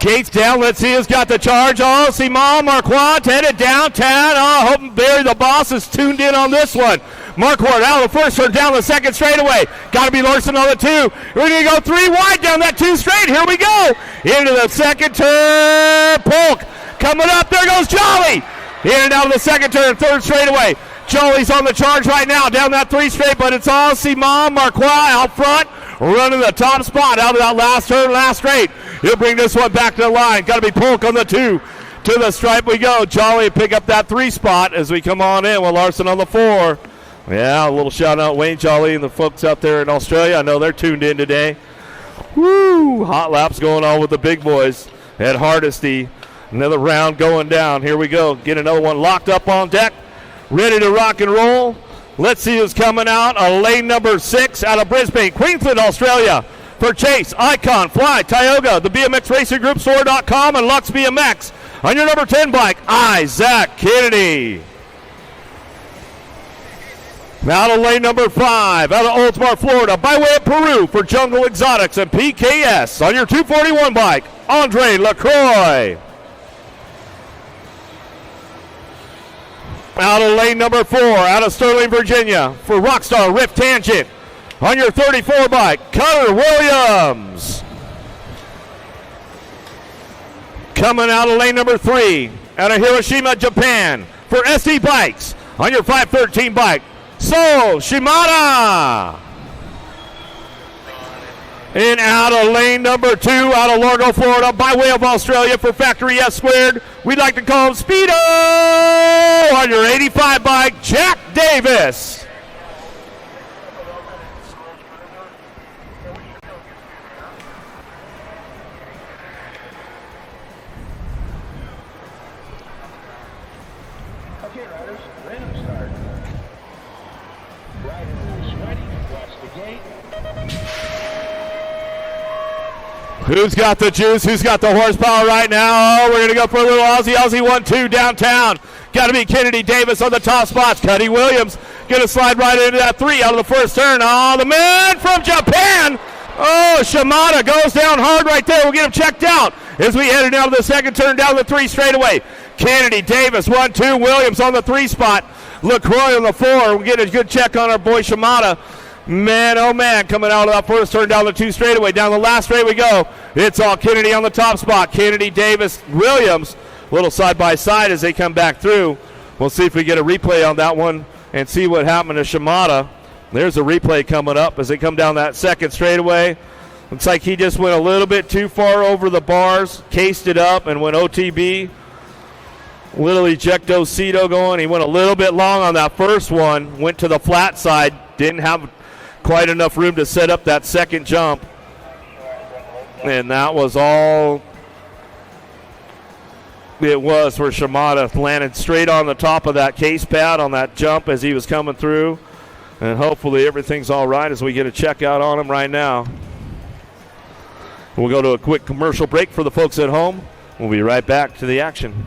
Gates down. Let's see who's got the charge. Oh, Simon Marquardt headed downtown. Oh, hoping Barry the boss is tuned in on this one. Marquardt out of the first turn, down the second straightaway. Got to be Larson on the 2. We're going to go 3 wide down that 2 straight. Here we go. Into the second turn. Polk coming up. There goes Jolly. In and out of the second turn, 3rd straightaway. Jolly's on the charge right now, down that 3 straight, but it's all Simon Marquardt out front, running the top spot out of that last turn, last straight. He'll bring this one back to the line. Got to be Polk on the 2. To the stripe we go. Jolly pick up that 3 spot as we come on in with Larson on the 4. Yeah, a little shout out Wayne Jolly and the folks out there in Australia. I know they're tuned in today. Woo! Hot laps going on with the big boys at Hardesty. Another round going down. Here we go. Get another one locked up on deck. Ready to rock and roll. Let's see who's coming out. A lane number 6 out of Brisbane, Queensland, Australia. for Chase, Icon, Fly, Tioga, the BMX Racing Group Store.com, and Lux BMX. On your number 10 bike, Isaac Kennedy. Out of lane number 5, out of Oldsmar, Florida, by way of Peru for Jungle Exotics and PKS. On your 241 bike, Andre LaCroix. Out of lane number 4, out of Sterling, Virginia, for Rockstar Rift Tangent. On your 34 bike, Cutter Williams. Coming out of lane number 3, out of Hiroshima, Japan, for SD Bikes. On your 513 bike, So Shimada. And out of lane number 2, out of Largo, Florida, by way of Australia for Factory S Squared, we'd like to call him Speedo. On your 85 bike, Jack Davis. Okay, riders, random start. Riders are sweaty, watch the gate. Who's got the juice? Who's got the horsepower right now? Oh, we're going to go for a little Aussie 1-2 downtown. Got to be Kennedy Davis on the top spots. Cuddy Williams going to slide right into that 3 out of the first turn. Oh, the man from Japan. Oh, Shimada goes down hard right there. We'll get him checked out as we head down to the second turn, down the 3 straightaway. Kennedy Davis, 1-2. Williams on the 3 spot. LaCroix on the 4. We'll get a good check on our boy Shimada. Man, oh man, coming out of that first turn down the 2 straightaway. Down the last straight we go. It's all Kennedy on the top spot. Kennedy, Davis, Williams, a little side by side as they come back through. We'll see if we get a replay on that one and see what happened to Shimada. There's a replay coming up as they come down that second straightaway. Looks like he just went a little bit too far over the bars, cased it up, and went OTB. Little ejectocito going. He went a little bit long on that first one, went to the flat side, didn't have quite enough room to set up that second jump. And that was all it was for Shimada. Landed straight on the top of that case pad on that jump as he was coming through. And hopefully everything's all right as we get a check out on him right now. We'll go to a quick commercial break for the folks at home. We'll be right back to the action.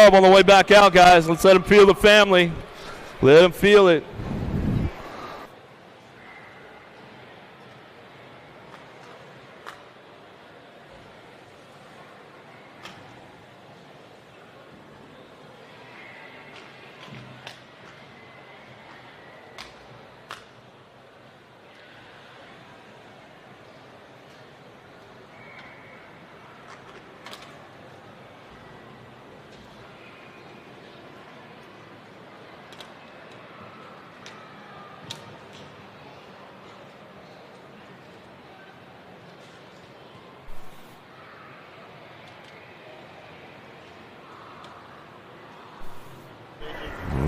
love on the way back out, guys. Let's let them feel the family. Let them feel it.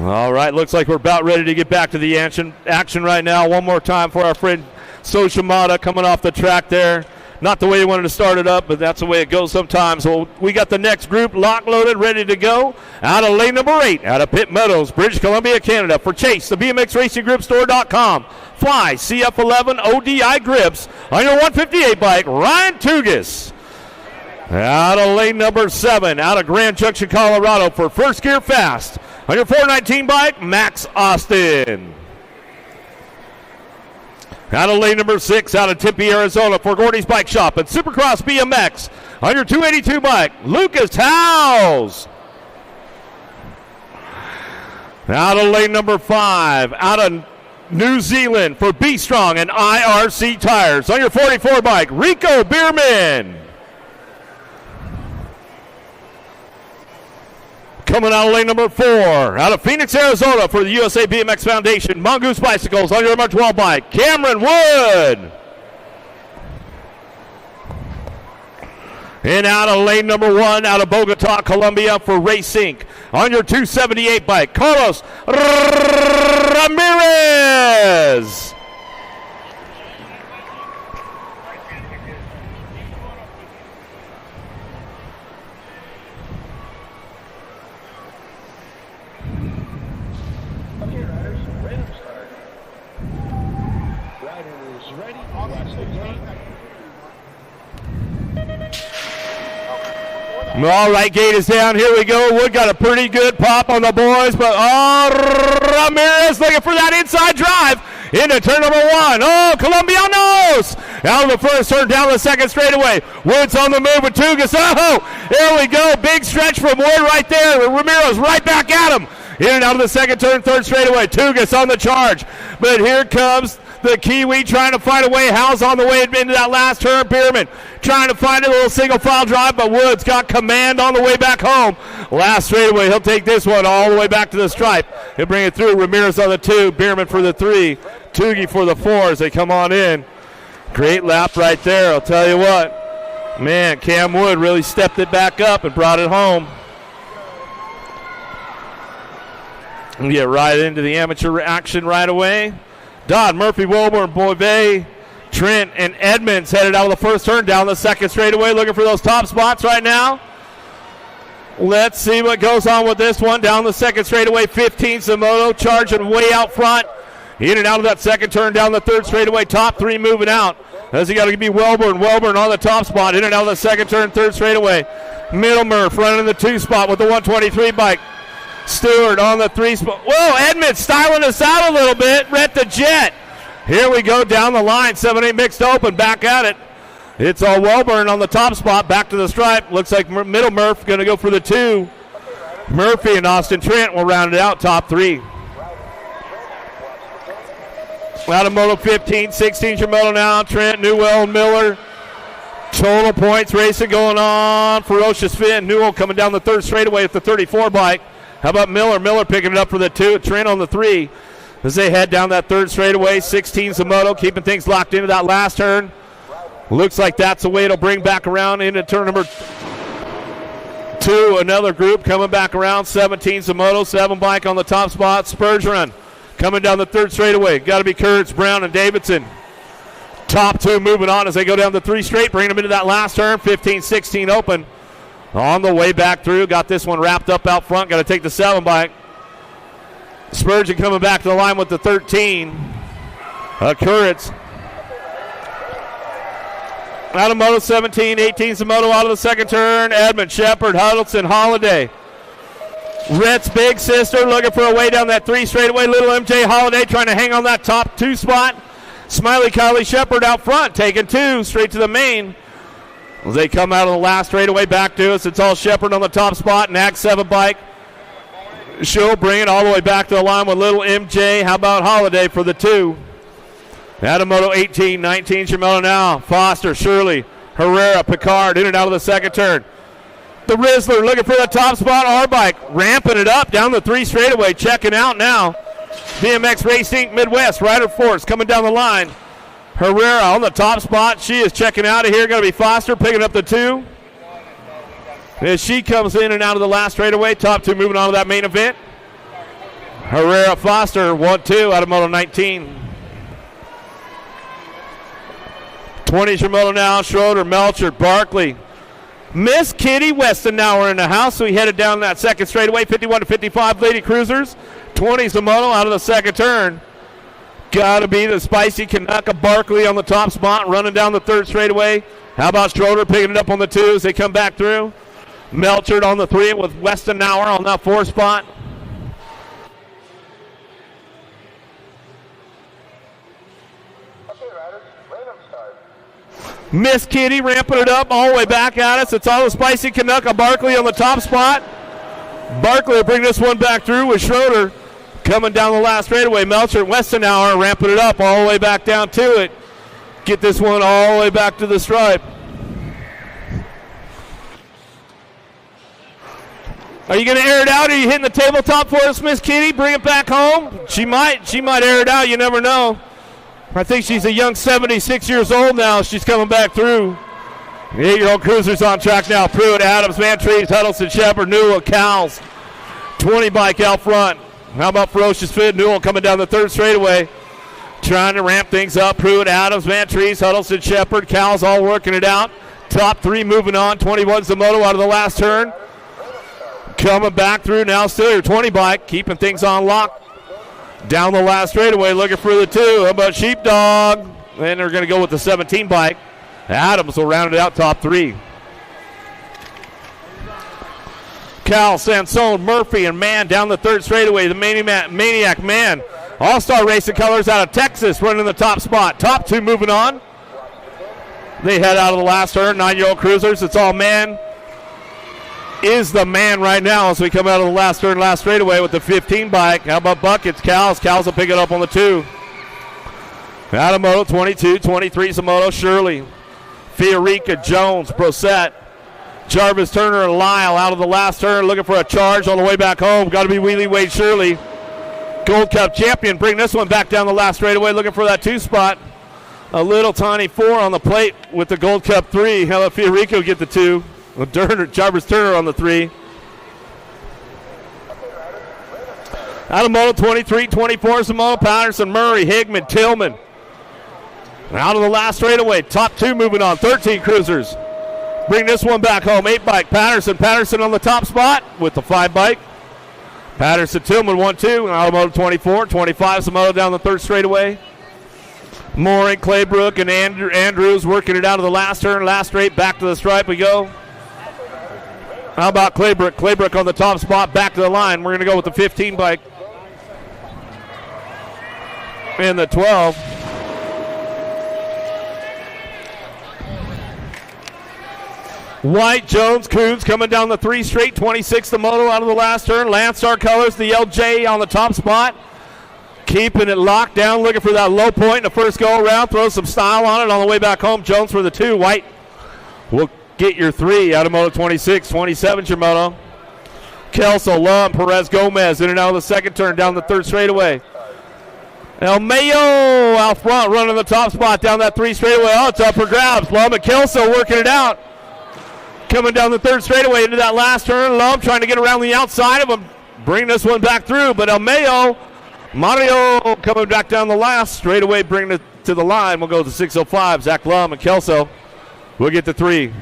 All right, looks like we're about ready to get back to the action right now. One more time for our friend Soshimata coming off the track there. Not the way he wanted to start it up, but that's the way it goes sometimes. Well, we got the next group lock loaded, ready to go. Out of lane number 8, out of Pitt Meadows, British Columbia, Canada. For Chase, the BMX Racing Grip Store.com. Fly CF11 ODI grips on your 158 bike, Ryan Tugas. Out of lane number 7, out of Grand Junction, Colorado, for First Gear Fast. On your 419 bike, Max Austin. Out of lane number 6, out of Tempe, Arizona, for Gordy's Bike Shop and Supercross BMX. On your 282 bike, Lucas Howes. Out of lane number 5, out of New Zealand, for Be Strong and IRC Tires. On your 44 bike, Rico Bierman. Coming out of lane number 4, out of Phoenix, Arizona, for the USA BMX Foundation, Mongoose Bicycles. On your number 12 bike, Cameron Wood. And out of lane number 1, out of Bogota, Colombia, for Race Inc. On your 278 bike, Carlos Ramirez. All right, gate is down. Here we go. Wood got a pretty good pop on the boys, but Ramirez looking for that inside drive into turn number 1. Oh, Colombianos out of the first turn, down the second straightaway. Wood's on the move with Tugas. Oh, there we go. Big stretch from Wood right there. Ramirez right back at him. In and out of the second turn, third straightaway. Tugas on the charge, but here comes the Kiwi trying to find a way. Howes on the way into that last turn. Bierman trying to find a little single file drive, but Woods got command on the way back home. Last straightaway, he'll take this one all the way back to the stripe. He'll bring it through. Ramirez on the 2, Bierman for the 3, Tugi for the 4 as they come on in. Great lap right there, I'll tell you what. Man, Cam Wood really stepped it back up and brought it home. We get right into the amateur action right away. Dodd, Murphy, Wilburn, Boivay, Trent, and Edmonds headed out of the first turn, down the second straightaway, looking for those top spots right now. Let's see what goes on with this one. Down the second straightaway, 15, Samoto charging way out front. In and out of that second turn, down the third straightaway, top 3 moving out. As he got to be Wilburn on the top spot. In and out of the second turn, third straightaway. Middlemer running the 2 spot with the 123 bike. Stewart on the 3 spot. Whoa, Edmonds styling us out a little bit. Rhett the Jet. Here we go down the line. 7-8 mixed open. Back at it. It's all Welburn on the top spot. Back to the stripe. Looks like Middle Murph going to go for the 2. Murphy and Austin Trent will round it out. Top 3. Out of Moto 15, 16 your Moto now. Trent, Newell, and Miller. Total points racing going on. Ferocious Finn. Newell coming down the third straightaway with the 34 bike. How about Miller? Miller picking it up for the 2. Trent on the 3. As they head down that third straightaway. 16 Zamoto keeping things locked into that last turn. Looks like that's the way it'll bring back around into turn number 2. Another group coming back around. 17 Zamoto, 7 bike on the top spot. Spurgeon coming down the third straightaway. Got to be Kurtz, Brown, and Davidson. Top 2 moving on as they go down the 3 straight, bringing them into that last turn. 15-16 open. On the way back through, got this one wrapped up out front. Got to take the 7 bike. Spurgeon coming back to the line with the 13. Kurtz. Out of Moto 17, 18 Samoto out of the second turn. Edmund, Shepard, Huddleston, Holiday. Rhett's big sister looking for a way down that 3 straightaway. Little MJ Holiday trying to hang on that top 2 spot. Smiley Kylie Shepard out front, taking 2 straight to the main. As they come out of the last straightaway back to us, it's all Shepard on the top spot. Nag 7 bike. She'll bring it all the way back to the line with little MJ. How about Holiday for the 2? Adamoto 18, 19 Shimano now. Foster, Shirley, Herrera, Picard in and out of the second turn. The Rizzler looking for the top spot. Our bike ramping it up down the 3 straightaway. Checking out now. BMX Racing Midwest Rider Force coming down the line. Herrera on the top spot. She is checking out of here. Going to be Foster picking up the 2. As she comes in and out of the last straightaway. Top 2 moving on to that main event. Herrera, Foster, 1-2 out of Moto 19. 20 Shimono now. Schroeder, Melcher, Barkley. Miss Kitty Weston now are in the house. So we headed down that second straightaway. 51-55 Lady Cruisers. 20 Shimono out of the second turn. Got to be the spicy Kanaka Barkley on the top spot, running down the 3rd straightaway. How about Schroeder picking it up on the 2 as they come back through? Melchert on the 3 with Weston Nauer on that 4 spot. Miss Kitty ramping it up all the way back at us. It's all the spicy Kanaka Barkley on the top spot. Barkley will bring this one back through with Schroeder coming down the last straightaway. Melcher and Westenauer ramping it up all the way back down to it. Get this one all the way back to the stripe. Are you going to air it out? Are you hitting the tabletop for us, Miss Kitty? Bring it back home? She might air it out. You never know. I think she's a young 76 years old now. She's coming back through. The 8-year-old cruiser's on track now. Pruitt, Adams, Van Trees, Huddleston, Shepard, Newell, Cowles. 20 bike out front. How about Ferocious Fit? Newell coming down the 3rd straightaway. Trying to ramp things up. Pruitt, Adams, Van Trees, Huddleston, Shepard, Cowles all working it out. Top 3 moving on. 21's the moto out of the last turn. Coming back through now. Still your 20 bike. Keeping things on lock. Down the last straightaway looking for the 2. How about Sheepdog? And they're going to go with the 17 bike. Adams will round it out top 3. Cal, Sansone, Murphy, and Mann down the 3rd straightaway. The Maniac Man. All-Star Racing Colors out of Texas running the top spot. Top 2 moving on. They head out of the last turn. 9-year-old cruisers. It's all Man. Is the man right now as we come out of the last turn, last straightaway with the 15 bike. How about Buckets? Cowles will pick it up on the 2. Adamoto, 22, 23 Samoto, Shirley, Fiorica, Jones, Brosette, Jarvis, Turner, and Lyle out of the last turn looking for a charge on the way back home. Got to be Wheelie Wade Shirley. Gold Cup champion. Bring this one back down the last straightaway looking for that 2 spot. A little tiny 4 on the plate with the Gold Cup 3. How about Fiorica get the 2? Jarvis Turner on the 3. Adamoto 23, 24 Samoa, Patterson, Murray, Higman, Tillman. Out of the last straightaway. Top 2 moving on. 13 cruisers. Bring this one back home. 8 bike. Patterson on the top spot with the 5 bike. Patterson, Tillman 1-2. Adamoto 24, 25 Samoa down the 3rd straightaway. Mooring, Claybrook, and Andrews working it out of the last turn. Last straight. Back to the stripe we go. How about Claybrook? Claybrook on the top spot, back to the line. We're going to go with the 15 bike. And the 12. White, Jones, Coons coming down the 3 straight. 26 the moto out of the last turn. Landstar Colors, the LJ on the top spot. Keeping it locked down, looking for that low point in the first go around. Throw some style on it on the way back home. Jones for the 2. White will get your 3 out of Moto 26, 27 Shimono. Kelso, Lum, Perez, Gomez in and out of the second turn down the 3rd straightaway. El Mayo out front running the top spot down that 3 straightaway. Oh, it's up for grabs. Lum and Kelso working it out. Coming down the 3rd straightaway into that last turn. Lum trying to get around the outside of him. Bring this one back through, but El Mayo, Mario coming back down the last straightaway, bringing it to the line. We'll go to 605. Zach Lum and Kelso will get the 3.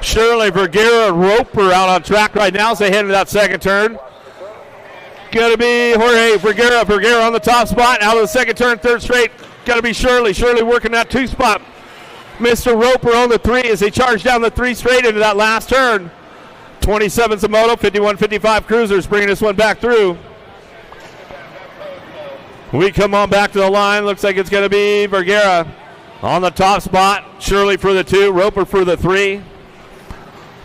Shirley, Vergara, Roper out on track right now as they head into that second turn. Going to be Jorge Vergara on the top spot. Out of the second turn, 3rd straight. Got to be Shirley. Shirley working that 2 spot. Mr. Roper on the 3 as they charge down the 3 straight into that last turn. 27's a moto, 51-55 cruisers bringing this one back through. We come on back to the line. Looks like it's going to be Vergara on the top spot. Shirley for the 2, Roper for the 3.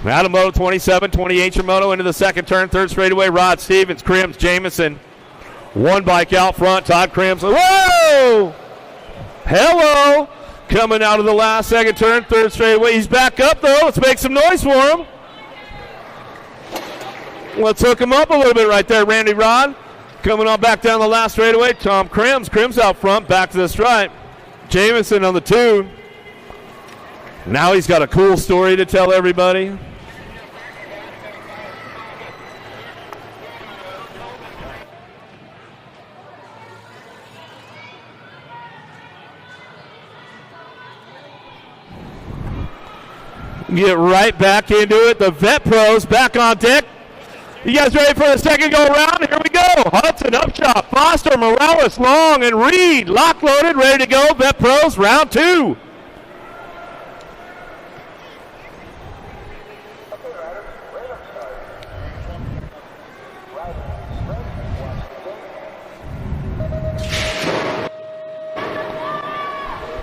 Out of moto 27, 28 Yamamoto into the second turn, third straightaway. Rod Stevens, Crims, Jamison. One bike out front, Todd Crims. Whoa! Hello! Coming out of the last second turn, third straightaway. He's back up though. Let's make some noise for him. Let's hook him up a little bit right there, Randy Rod. Coming on back down the last straightaway, Tom Crims. Crims out front, back to the stripe. Jamison on the 2. Now he's got a cool story to tell everybody. Get right back into it. The Vet Pros back on deck. You guys ready for the second go around? Here we go. Hudson, Upshot, Foster, Morales, Long, and Reed. Lock loaded, ready to go. Vet Pros, round 2.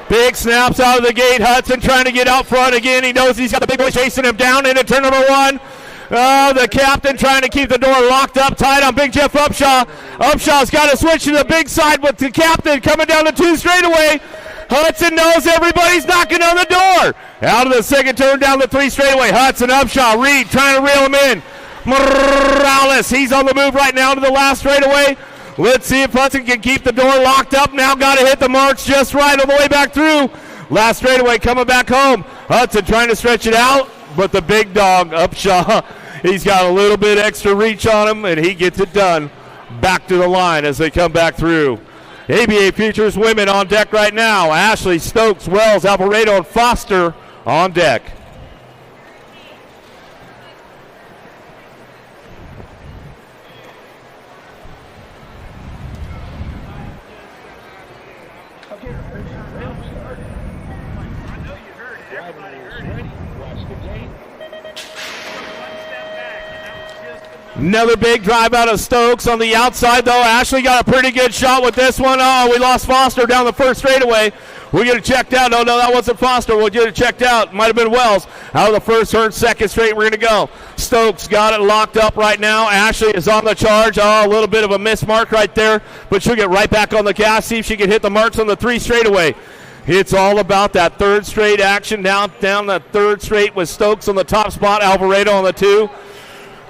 Big snaps out of the gate. Hudson trying to get out front again. He knows he's got the big boy chasing him down into turn number 1. Oh, the captain trying to keep the door locked up tight on Big Jeff Upshaw. Upshaw's got to switch to the big side with the captain coming down the 2 straightaway. Hudson knows everybody's knocking on the door. Out of the second turn down the 3 straightaway. Hudson, Upshaw, Reed trying to reel him in. Morales, he's on the move right now to the last straightaway. Let's see if Hudson can keep the door locked up. Now got to hit the marks just right all the way back through. Last straightaway coming back home. Hudson trying to stretch it out, but the big dog, Upshaw, he's got a little bit extra reach on him, and he gets it done. Back to the line as they come back through. ABA Futures women on deck right now. Ashley, Stokes, Wells, Alvarado, and Foster on deck. Another big drive out of Stokes on the outside, though. Ashley got a pretty good shot with this one. Oh, we lost Foster down the first straightaway. We'll get it checked out. No, that wasn't Foster. We'll get it checked out. Might have been Wells. Out of the first turn, second straight, we're going to go. Stokes got it locked up right now. Ashley is on the charge. Oh, a little bit of a miss mark right there, but she'll get right back on the gas, see if she can hit the marks on the 3 straightaway. It's all about that third straight action down the third straight with Stokes on the top spot, Alvarado on the 2.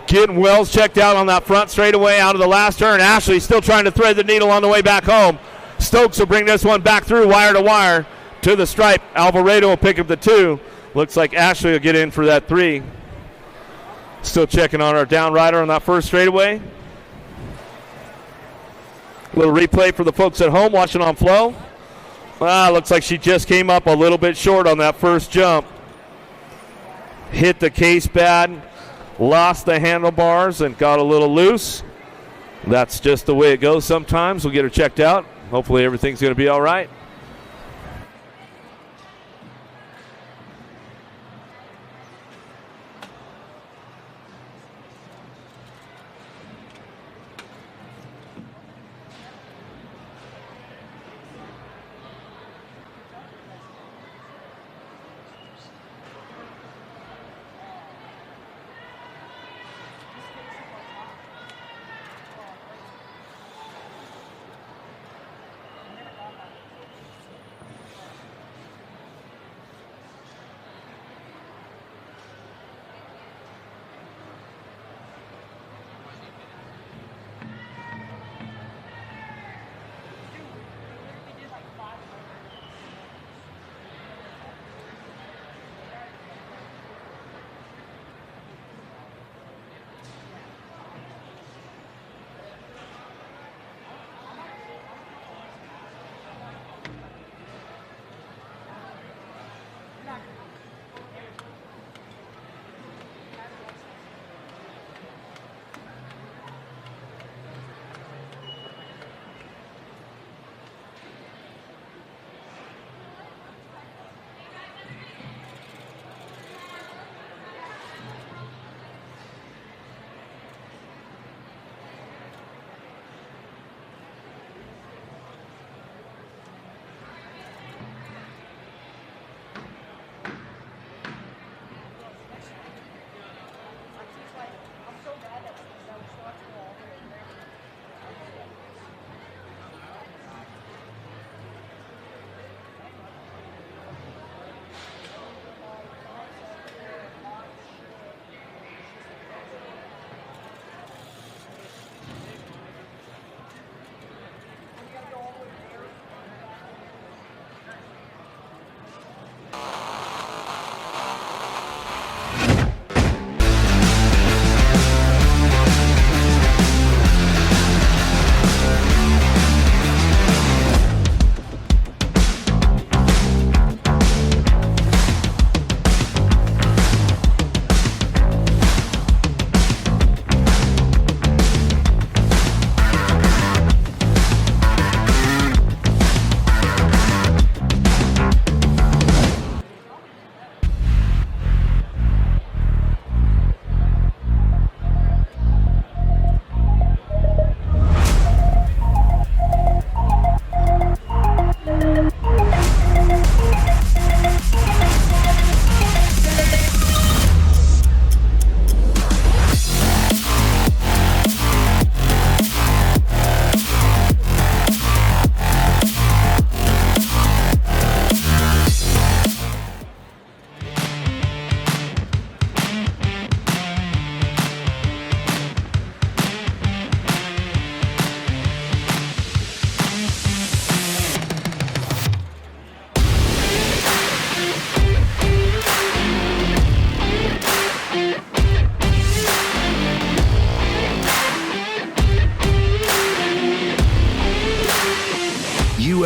Getting Wells checked out on that front straightaway out of the last turn. Ashley still trying to thread the needle on the way back home. Stokes will bring this one back through wire to wire to the stripe. Alvarado will pick up the 2. Looks like Ashley will get in for that 3. Still checking on our down rider on that first straightaway. A little replay for the folks at home watching on Flow. Looks like she just came up a little bit short on that first jump. Hit the case bad. Lost the handlebars and got a little loose. That's just the way it goes sometimes. We'll get her checked out. Hopefully everything's going to be all right.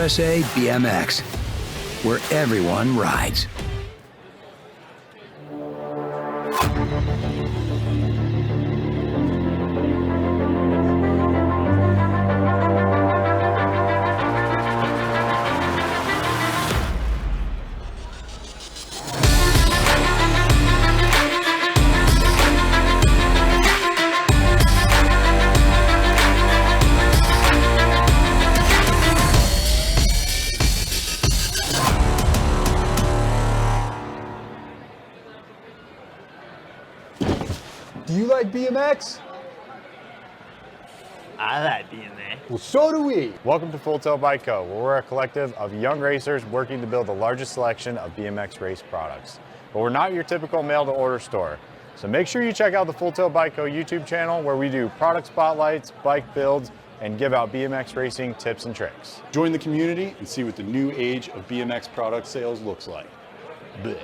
USA BMX, where everyone rides. Do you like BMX? I like BMX. Well, so do we. Welcome to Full Tilt Bike Co., where we're a collective of young racers working to build the largest selection of BMX race products. But we're not your typical mail-to-order store. So make sure you check out the Full Tilt Bike Co. YouTube channel, where we do product spotlights, bike builds, and give out BMX racing tips and tricks. Join the community and see what the new age of BMX product sales looks like. Blech.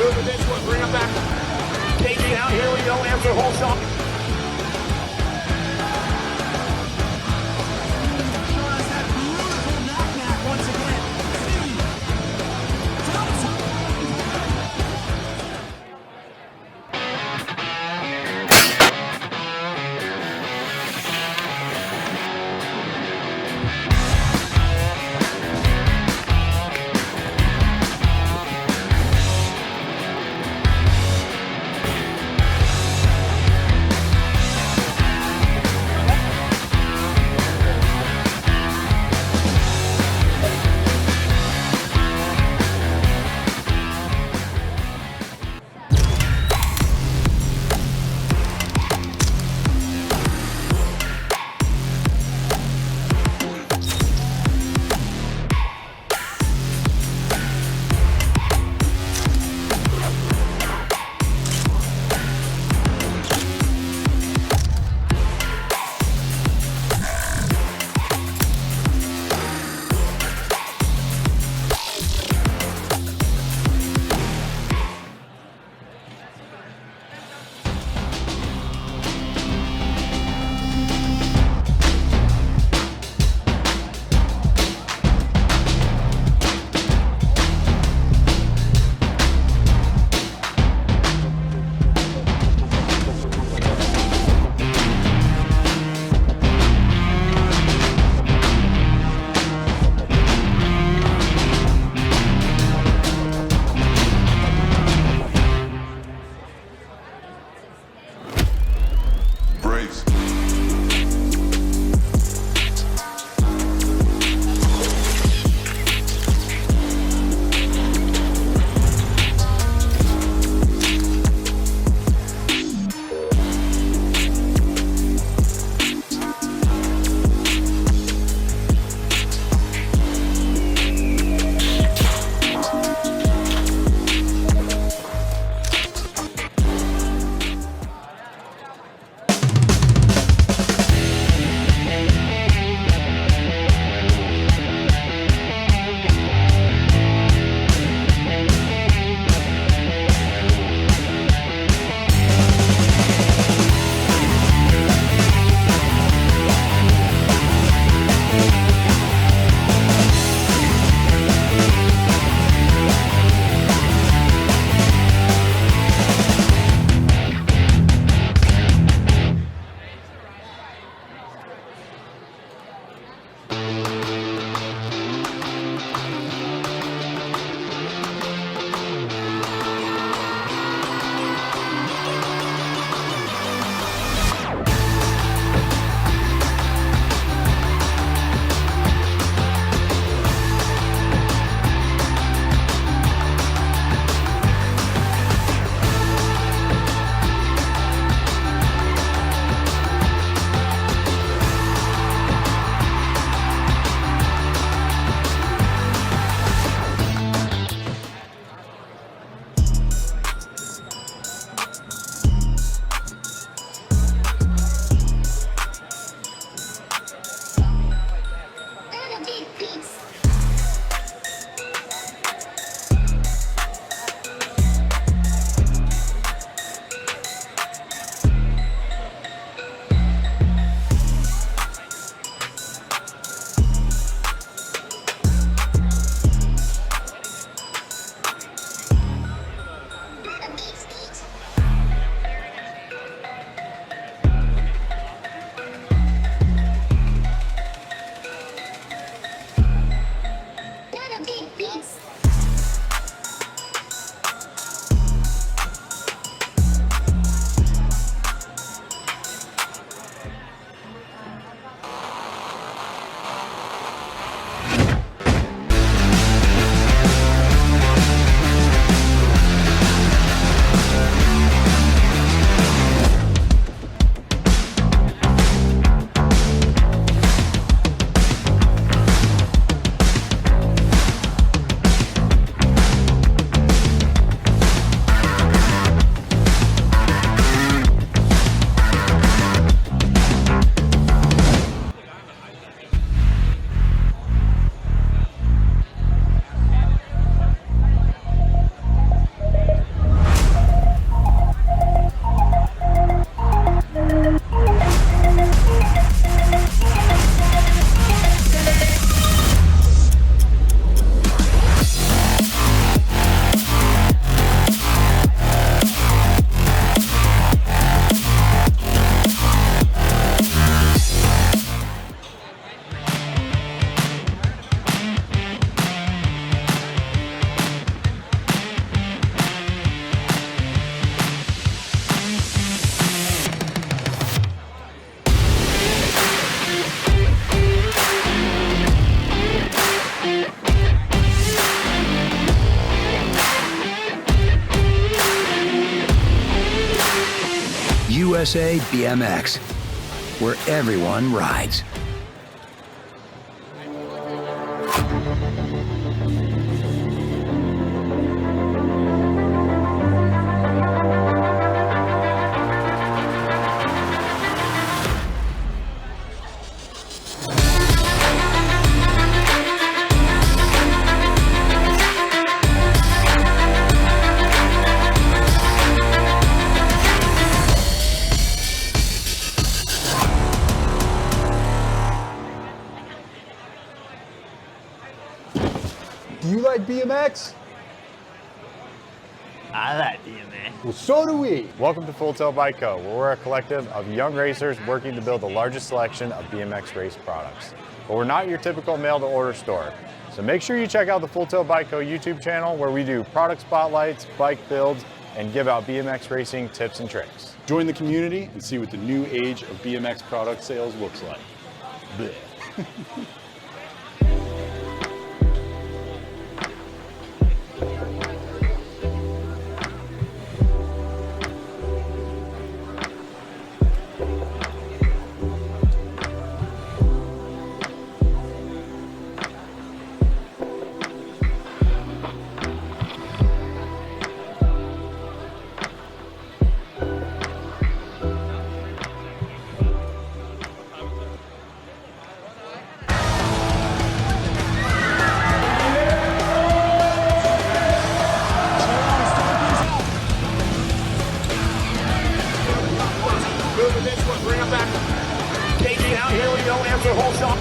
Moving this one, bring him back. KG out, here we go, after whole shot. USA BMX, where everyone rides. Do you like BMX? I like BMX. Well, so do we. Welcome to Full Tilt Bike Co., where we're a collective of young racers working to build the largest selection of BMX race products. But we're not your typical mail-to-order store. So make sure you check out the Full Tilt Bike Co. YouTube channel, where we do product spotlights, bike builds, and give out BMX racing tips and tricks. Join the community and see what the new age of BMX product sales looks like. Blech. Moving this one, bring it back. KG out, here we go, answer whole shot.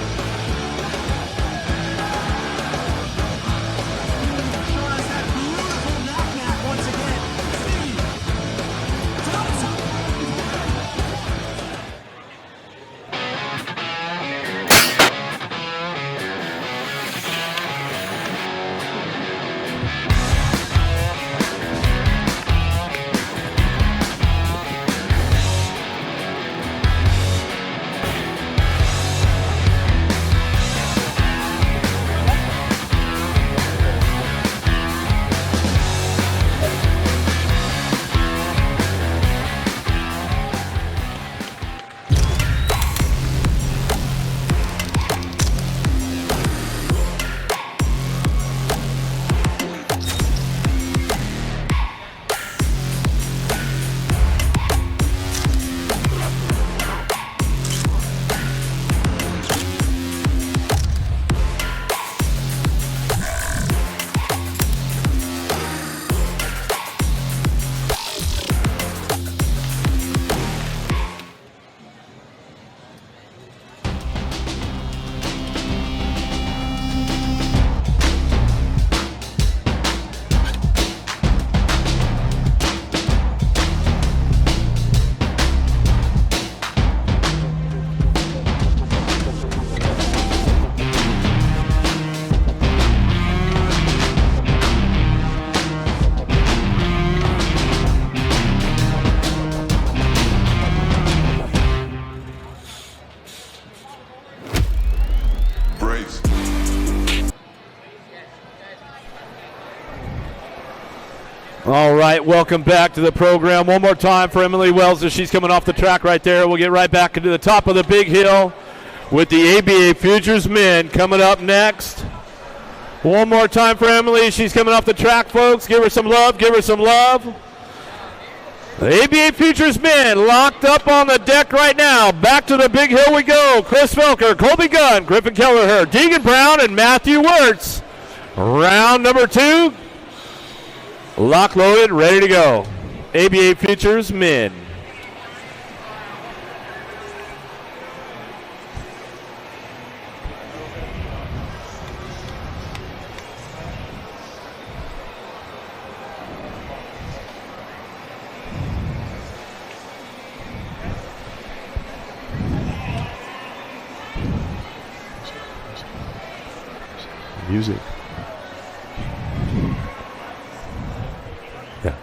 All right, welcome back to the program. One more time for Emily Wells as she's coming off the track right there. We'll get right back into the top of the big hill with the ABA Futures men coming up next. One more time for Emily. She's coming off the track, folks. Give her some love. Give her some love. The ABA Futures men locked up on the deck right now. Back to the big hill we go. Chris Felker, Colby Gunn, Griffin Kelleher, Deegan Brown, and Matthew Wirtz. Round number 2. Lock loaded, ready to go. ABA Futures men. Music. Yeah.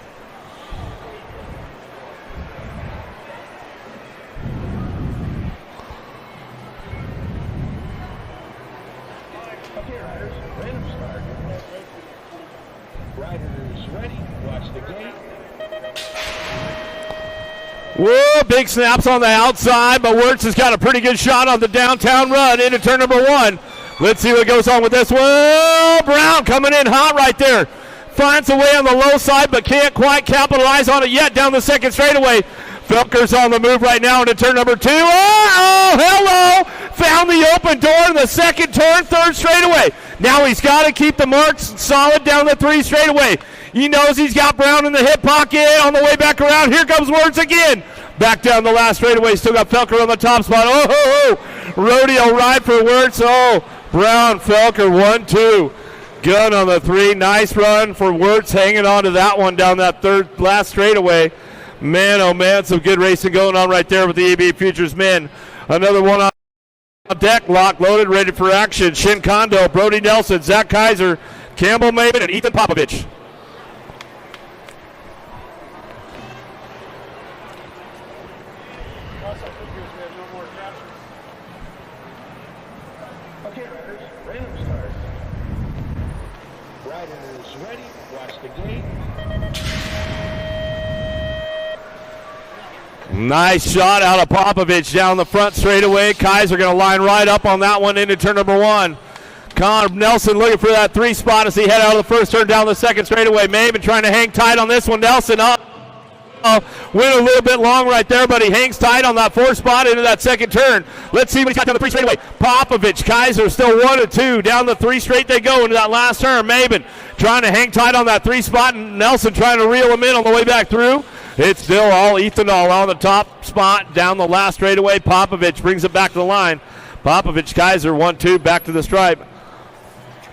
Okay, riders, random start. Riders ready, watch the gate. Whoa, big snaps on the outside, but Wirtz has got a pretty good shot on the downtown run into turn number 1. Let's see what goes on with this. Whoa, Brown coming in hot right there. Finds a way on the low side, but can't quite capitalize on it yet down the second straightaway. Felker's on the move right now into turn number 2. Oh, hello! Found the open door in the second turn, third straightaway. Now he's got to keep the marks solid down the 3 straightaway. He knows he's got Brown in the hip pocket on the way back around. Here comes Wirtz again. Back down the last straightaway. Still got Felker on the top spot. Oh, rodeo ride for Wirtz. Oh, Brown, Felker, 1-2. Gun on the 3. Nice run for Wirtz, hanging on to that one down that third last straightaway. Man, oh man, some good racing going on right there with the ABA Futures men. Another one on deck, lock loaded, ready for action. Shin Kondo, Brody Nelson, Zach Kaiser, Campbell Maven, and Ethan Popovich. Okay, riders, random start. Riders ready, watch the gate. Nice shot out of Popovich down the front straightaway. Kaiser going to line right up on that one into turn number 1. Connor Nelson looking for that 3 spot as he head out of the first turn down the second straightaway. Maven trying to hang tight on this one. Nelson up. Went a little bit long right there, but he hangs tight on that 4 spot into that second turn. Let's see what he's got down the 3 straightaway. Popovich, Kaiser still 1-2. Down the 3 straight they go into that last turn. Maven trying to hang tight on that 3 spot, and Nelson trying to reel him in on the way back through. It's still all ethanol on the top spot down the last straightaway. Popovich brings it back to the line. Popovich, Kaiser, 1-2, back to the stripe.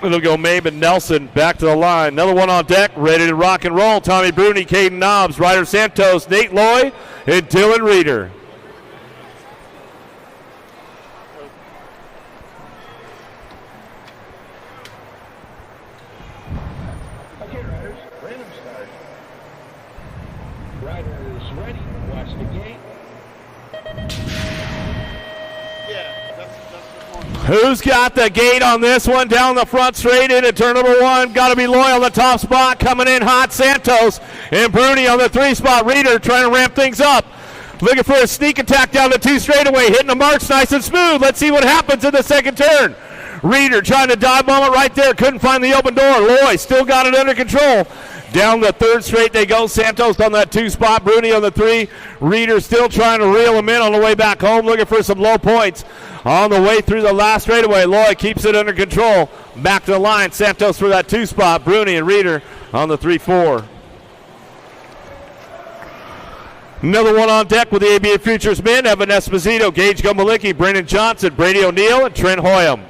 It'll go Maven, Nelson, back to the line. Another one on deck, ready to rock and roll. Tommy Bruni, Caden Knobs, Ryder Santos, Nate Loy, and Dylan Reeder. Okay, riders, random start. Riders ready, watch the gate. Who's got the gate on this one? Down the front straight into turn number 1. Got to be Loy on the top spot. Coming in hot, Santos. And Bruni on the 3 spot. Reeder trying to ramp things up. Looking for a sneak attack down the 2 straightaway. Hitting the marks nice and smooth. Let's see what happens in the second turn. Reeder trying to dive bomb it right there. Couldn't find the open door. Loy still got it under control. Down the 3rd straight they go. Santos on that 2 spot. Bruni on the 3. Reeder still trying to reel him in on the way back home. Looking for some low points. On the way through the last straightaway, Loy keeps it under control. Back to the line, Santos for that 2 spot. Bruni and Reeder on the 3-4. Another one on deck with the ABA Futures men. Evan Esposito, Gage Gomalicki, Brendan Johnson, Brady O'Neill, and Trent Hoyam.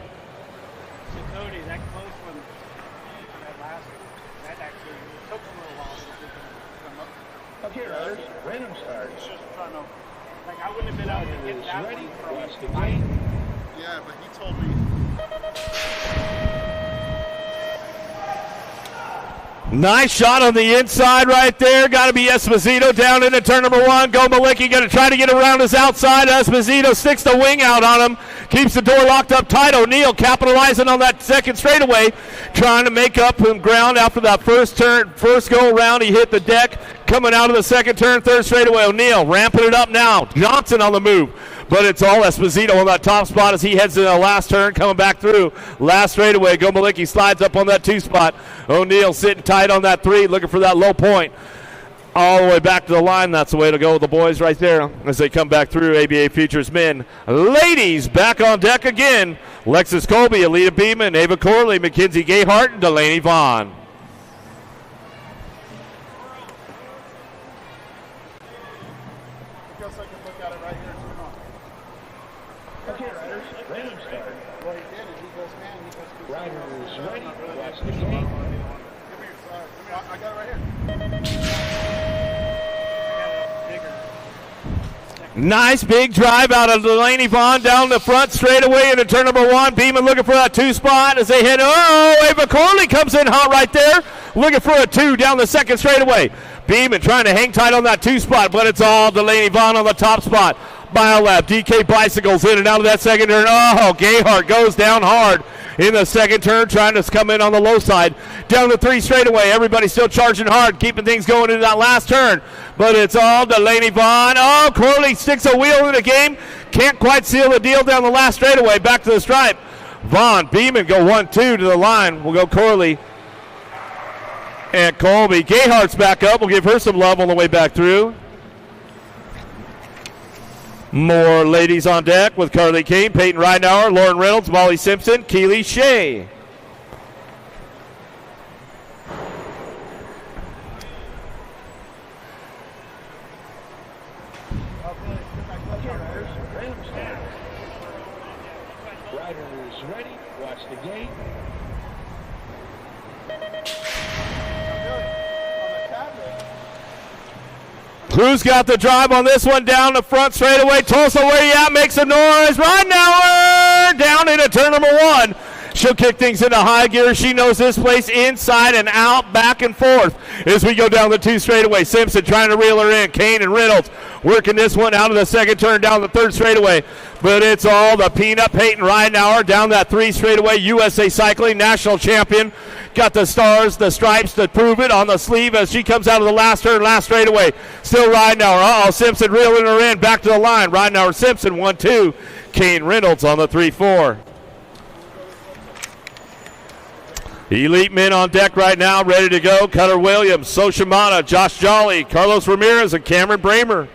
Okay, riders, random start. I wouldn't have been out to get that ready, watch the gate. Yeah, but he told me. Nice shot on the inside right there. Got to be Esposito down into turn number 1. Gomalicki going to try to get around his outside. Esposito sticks the wing out on him. Keeps the door locked up tight. O'Neill capitalizing on that second straightaway. Trying to make up some ground after that first go around. He hit the deck. Coming out of the second turn, 3rd straightaway. O'Neill ramping it up now. Johnson on the move. But it's all Esposito on that top spot as he heads to the last turn, coming back through. Last straightaway, Gomalicki slides up on that 2 spot. O'Neill sitting tight on that 3, looking for that low point. All the way back to the line. That's the way to go with the boys right there as they come back through. ABA Futures men. Ladies, back on deck again. Lexus Colby, Alita Beeman, Ava Corley, Mackenzie Gayhart, and Delaney Vaughn. Okay, riders, random start. Well, he did it. He goes, man, he goes, riders ready, watch the gate. I got it right here. Nice big drive out of Delaney Vaughn down the front straightaway into turn number 1. Beeman looking for that 2 spot as they hit. Oh, Ava Corley comes in hot right there. Looking for a 2 down the second straightaway. Beeman trying to hang tight on that 2 spot, but it's all Delaney Vaughn on the top spot. mile lap. DK bicycles in and out of that second turn. Oh, Gayhart goes down hard in the second turn, trying to come in on the low side. Down the 3 straightaway. Everybody still charging hard, keeping things going into that last turn. But it's all Delaney Vaughn. Oh, Corley sticks a wheel in the game. Can't quite seal the deal down the last straightaway. Back to the stripe. Vaughn, Beeman go 1-2 to the line. We'll go Corley and Colby. Gayhart's back up. We'll give her some love on the way back through. More ladies on deck with Carly Kane, Peyton Ridenauer, Lauren Reynolds, Molly Simpson, Keely Shea. Riders ready. Watch the gate. Cruz got the drive on this one down the front straightaway. Tulsa, where you at? Makes a noise. Ridenauer down into turn number 1. She'll kick things into high gear. She knows this place inside and out, back and forth as we go down the 2 straightaway. Simpson trying to reel her in. Kane and Reynolds working this one out of the second turn down the 3rd straightaway. But it's all the peanut Peyton Ridenauer down that 3 straightaway. USA Cycling national champion. Got the stars, the stripes to prove it on the sleeve as she comes out of the last turn, last straightaway. Still Ridenauer. Uh-oh, Simpson reeling her in. Back to the line. Ridenauer, Simpson, 1-2. Kane Reynolds on the 3-4. Elite men on deck right now, ready to go. Cutter Williams, Soshimana, Josh Jolly, Carlos Ramirez, and Cameron Bramer.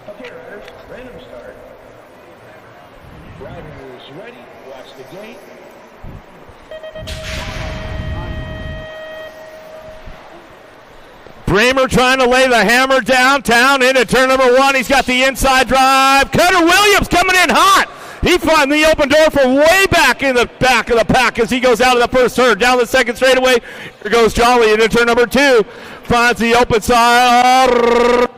Okay, riders, random start. Riders ready. Watch the gate. Bramer trying to lay the hammer downtown into turn number 1. He's got the inside drive. Cutter Williams coming in hot. He finds the open door from way back in the back of the pack as he goes out of the first turn. Down the second straightaway. Here goes Jolly into turn number 2. Finds the open side.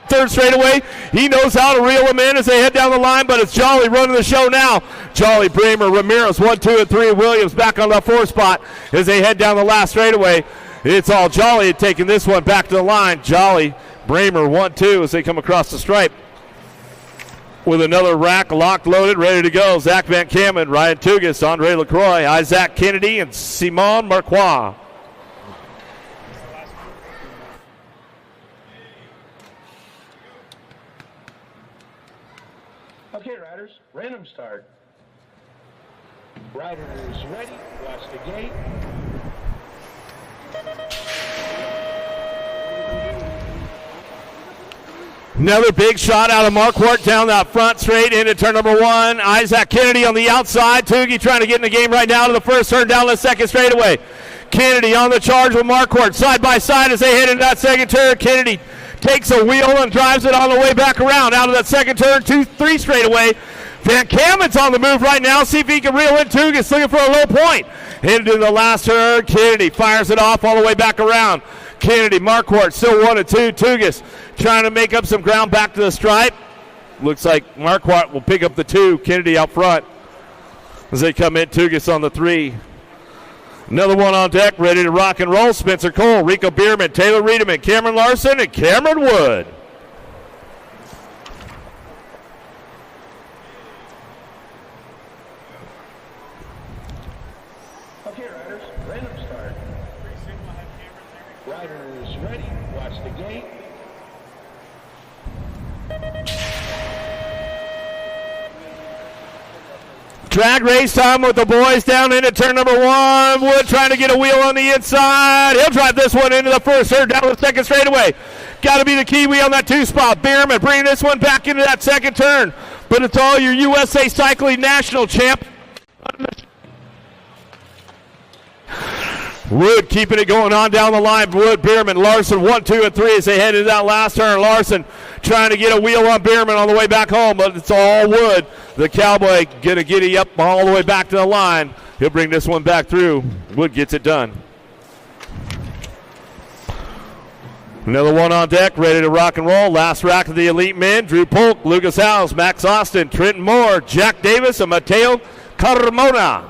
Third straightaway. He knows how to reel them in as they head down the line, but it's Jolly running the show now. Jolly, Bramer, Ramirez, 1, 2, and 3. Williams back on the 4 spot as they head down the last straightaway. It's all Jolly taking this one back to the line. Jolly, Bramer, 1-2 as they come across the stripe. With another rack locked, loaded, ready to go. Zach Van Kamen, Ryan Tugas, Andre LaCroix, Isaac Kennedy, and Simon Marquois. Okay, riders, random start. Riders ready. Watch the gate. Another big shot out of Marquardt down that front straight into turn number 1. Isaac Kennedy on the outside. Toogie trying to get in the game right now to the first turn down the second straightaway. Kennedy on the charge with Marquardt side by side as they head into that second turn. Kennedy takes a wheel and drives it on the way back around out of that second turn, 2-3 straightaway. Van Kamen's on the move right now. See if he can reel in Tugas looking for a low point. Into the last turn. Kennedy fires it off all the way back around. Kennedy, Marquardt still 1-2. Tugas trying to make up some ground back to the stripe. Looks like Marquardt will pick up the 2. Kennedy out front as they come in. Tugas on the 3. Another one on deck, ready to rock and roll. Spencer Cole, Rico Bierman, Taylor Riedemann, Cameron Larson, and Cameron Wood. Okay, riders, random start. Riders ready. Watch the gate. Drag race time with the boys down into turn number 1. Wood trying to get a wheel on the inside. He'll drive this one into the first turn down the second straightaway. Got to be the Kiwi on that 2 spot. Bierman bringing this one back into that second turn. But it's all your USA Cycling National champ. Wood keeping it going on down the line. Wood, Bierman, Larson, 1, 2, and 3 as they head into that last turn. Larson trying to get a wheel on Bierman on the way back home, but it's all Wood. The Cowboy gonna giddy up all the way back to the line. He'll bring this one back through. Wood gets it done. Another one on deck, ready to rock and roll. Last rack of the elite men. Drew Polk, Lucas Howes, Max Austin, Trenton Moore, Jack Davis, and Mateo Carmona.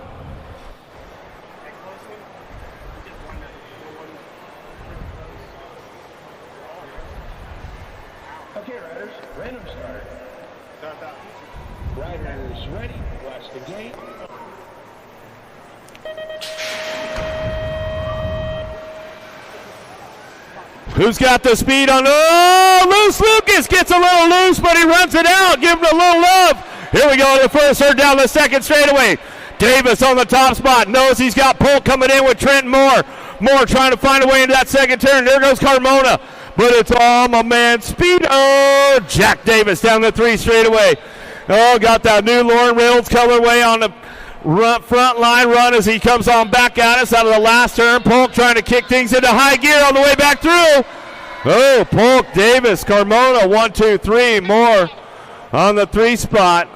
Who's got the speed on? Oh, Loose Lucas gets a little loose, but he runs it out. Give him a little love. Here we go to the first, third down the second straightaway. Davis on the top spot. Knows he's got Polk coming in with Trent Moore. Moore trying to find a way into that second turn. There goes Carmona. But it's all my man Speedo. Jack Davis down the 3 straightaway. Oh, got that new Lauren Reynolds colorway on the front line run as he comes on back at us out of the last turn. Polk trying to kick things into high gear on the way back through. Oh, Polk, Davis, Carmona, 1, 2, 3. Moore on the 3 spot.